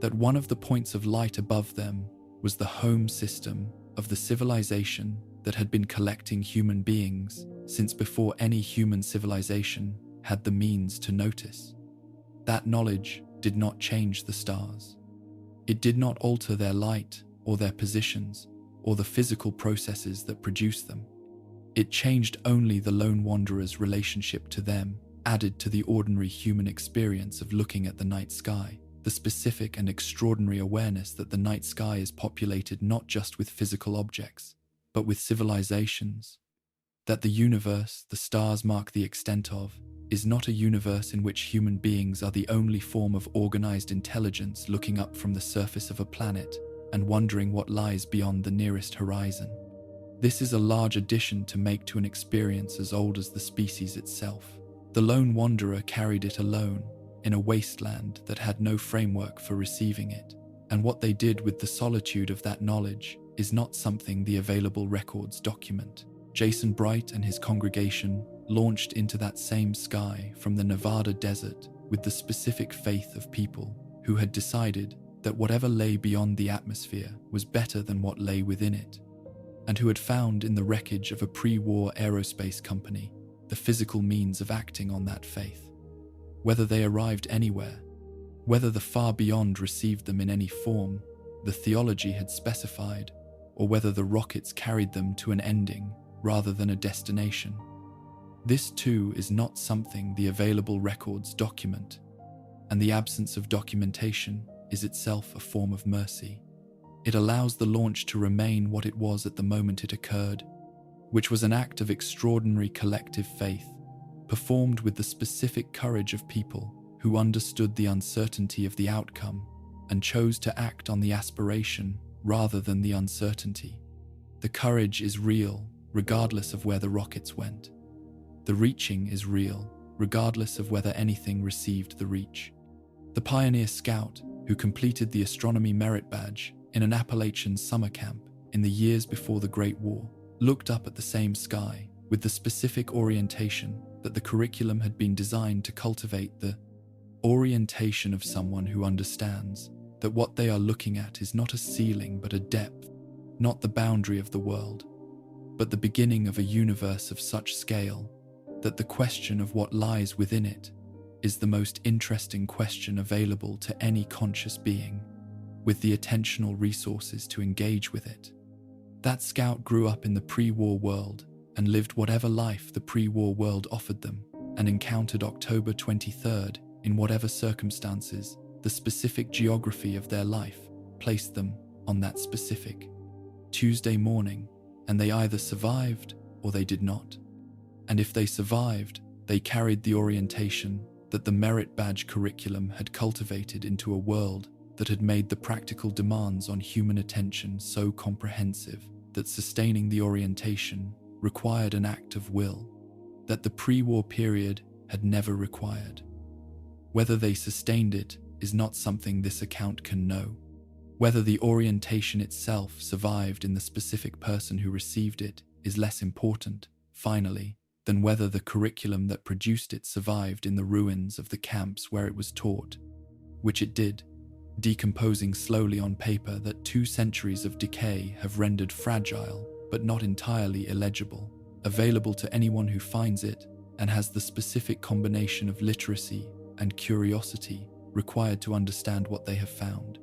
that one of the points of light above them was the home system of the civilization that had been collecting human beings since before any human civilization had the means to notice. That knowledge did not change the stars. It did not alter their light or their positions or the physical processes that produce them. It changed only the lone wanderer's relationship to them, added to the ordinary human experience of looking at the night sky, the specific and extraordinary awareness that the night sky is populated not just with physical objects, but with civilizations. That the universe the stars mark the extent of is not a universe in which human beings are the only form of organized intelligence looking up from the surface of a planet and wondering what lies beyond the nearest horizon. This is a large addition to make to an experience as old as the species itself. The lone wanderer carried it alone, in a wasteland that had no framework for receiving it, and what they did with the solitude of that knowledge is not something the available records document. Jason Bright and his congregation launched into that same sky from the Nevada desert with the specific faith of people who had decided that whatever lay beyond the atmosphere was better than what lay within it, and who had found in the wreckage of a pre-war aerospace company the physical means of acting on that faith. Whether they arrived anywhere, whether the far beyond received them in any form the theology had specified, or whether the rockets carried them to an ending rather than a destination. This too is not something the available records document, and the absence of documentation is itself a form of mercy. It allows the launch to remain what it was at the moment it occurred, which was an act of extraordinary collective faith, performed with the specific courage of people who understood the uncertainty of the outcome and chose to act on the aspiration rather than the uncertainty. The courage is real, regardless of where the rockets went. The reaching is real, regardless of whether anything received the reach. The pioneer scout, who completed the Astronomy Merit Badge in an Appalachian summer camp in the years before the Great War, looked up at the same sky with the specific orientation that the curriculum had been designed to cultivate, the orientation of someone who understands that what they are looking at is not a ceiling but a depth, not the boundary of the world, but the beginning of a universe of such scale that the question of what lies within it is the most interesting question available to any conscious being, with the attentional resources to engage with it. That scout grew up in the pre-war world and lived whatever life the pre-war world offered them, and encountered October 23rd in whatever circumstances the specific geography of their life placed them on that specific Tuesday morning, and they either survived or they did not. And if they survived, they carried the orientation that the merit badge curriculum had cultivated into a world that had made the practical demands on human attention so comprehensive that sustaining the orientation required an act of will that the pre-war period had never required. Whether they sustained it is not something this account can know. Whether the orientation itself survived in the specific person who received it is less important, finally, than whether the curriculum that produced it survived in the ruins of the camps where it was taught, which it did, decomposing slowly on paper that 2 centuries of decay have rendered fragile, but not entirely illegible, available to anyone who finds it and has the specific combination of literacy and curiosity required to understand what they have found.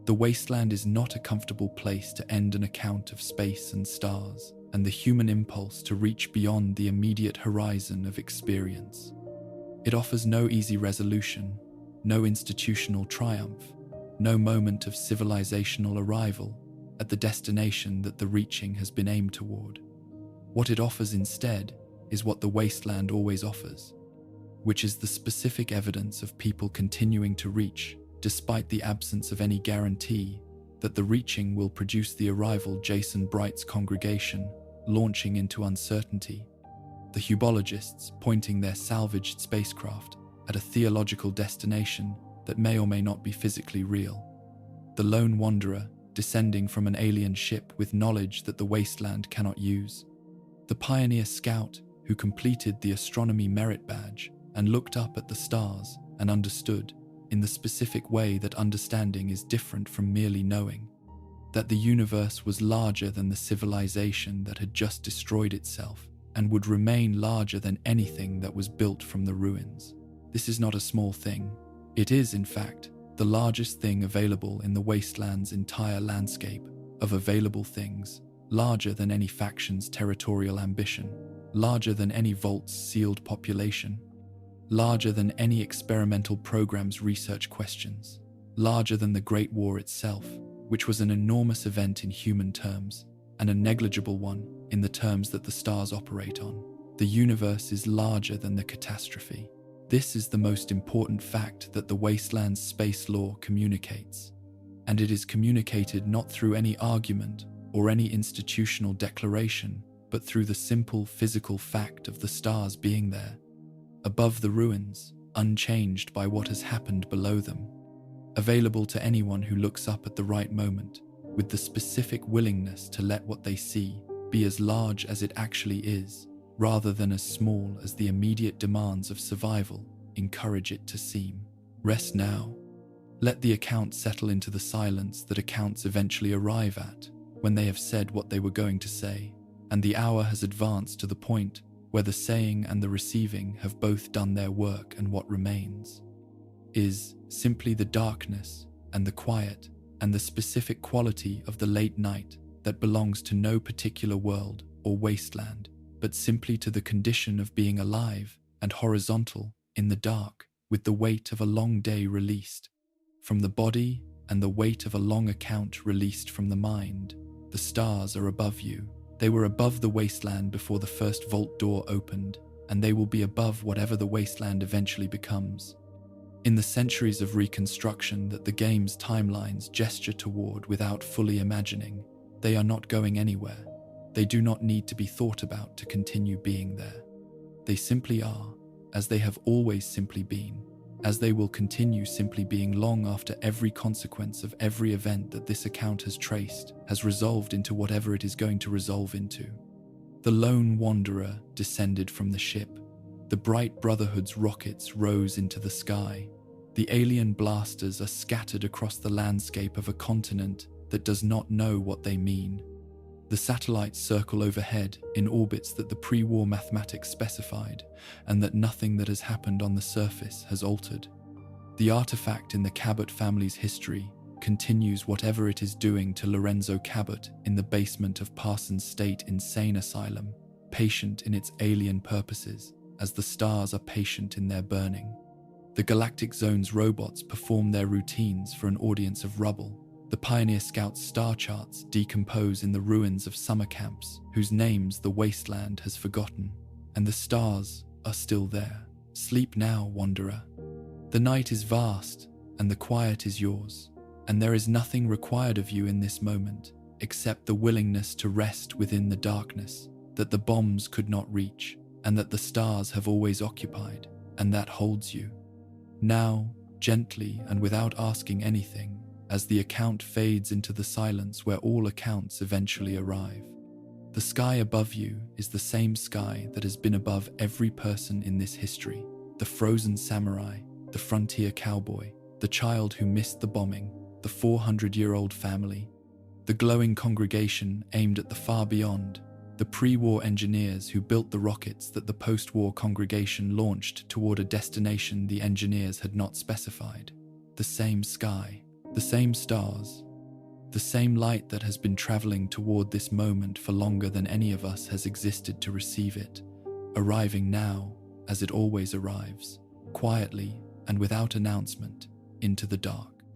The wasteland is not a comfortable place to end an account of space and stars, and the human impulse to reach beyond the immediate horizon of experience. It offers no easy resolution, no institutional triumph, no moment of civilizational arrival at the destination that the reaching has been aimed toward. What it offers instead is what the wasteland always offers, which is the specific evidence of people continuing to reach despite the absence of any guarantee that the reaching will produce the arrival. Jason Bright's congregation launching into uncertainty, the Hubologists pointing their salvaged spacecraft at a theological destination that may or may not be physically real, the lone wanderer descending from an alien ship with knowledge that the wasteland cannot use, The pioneer scout who completed the Astronomy merit badge and looked up at the stars and understood, in the specific way that understanding is different from merely knowing, that the universe was larger than the civilization that had just destroyed itself and would remain larger than anything that was built from the ruins. This is not a small thing. It is, in fact, the largest thing available in the wasteland's entire landscape of available things, larger than any faction's territorial ambition, larger than any vault's sealed population, larger than any experimental program's research questions, larger than the Great War itself, which was an enormous event in human terms, and a negligible one in the terms that the stars operate on. The universe is larger than the catastrophe. This is the most important fact that the wasteland's space law communicates, and it is communicated not through any argument or any institutional declaration, but through the simple physical fact of the stars being there, above the ruins, unchanged by what has happened below them, available to anyone who looks up at the right moment, with the specific willingness to let what they see be as large as it actually is, rather than as small as the immediate demands of survival encourage it to seem. Rest now. Let the account settle into the silence that accounts eventually arrive at when they have said what they were going to say, and the hour has advanced to the point where the saying and the receiving have both done their work, and what remains is simply the darkness and the quiet and the specific quality of the late night that belongs to no particular world or wasteland, but simply to the condition of being alive and horizontal in the dark, with the weight of a long day released from the body and the weight of a long account released from the mind. The stars are above you. They were above the wasteland before the first vault door opened, and they will be above whatever the wasteland eventually becomes. In the centuries of reconstruction that the game's timelines gesture toward without fully imagining, they are not going anywhere. They do not need to be thought about to continue being there. They simply are, as they have always simply been, as they will continue simply being long after every consequence of every event that this account has traced has resolved into whatever it is going to resolve into. The lone wanderer descended from the ship. The Bright Brotherhood's rockets rose into the sky. The alien blasters are scattered across the landscape of a continent that does not know what they mean. The satellites circle overhead in orbits that the pre-war mathematics specified, and that nothing that has happened on the surface has altered. The artifact in the Cabot family's history continues whatever it is doing to Lorenzo Cabot in the basement of Parsons State Insane Asylum, patient in its alien purposes, as the stars are patient in their burning. The Galactic Zone's robots perform their routines for an audience of rubble. The Pioneer Scout's star charts decompose in the ruins of summer camps, whose names the wasteland has forgotten, and the stars are still there. Sleep now, wanderer. The night is vast, and the quiet is yours, and there is nothing required of you in this moment, except the willingness to rest within the darkness that the bombs could not reach, and that the stars have always occupied, and that holds you. Now, gently and without asking anything, as the account fades into the silence where all accounts eventually arrive. The sky above you is the same sky that has been above every person in this history. The frozen samurai, the frontier cowboy, the child who missed the bombing, the 400-year-old family, the glowing congregation aimed at the far beyond, the pre-war engineers who built the rockets that the post-war congregation launched toward a destination the engineers had not specified. The same sky, the same stars, the same light that has been traveling toward this moment for longer than any of us has existed to receive it, arriving now, as it always arrives, quietly and without announcement, into the dark.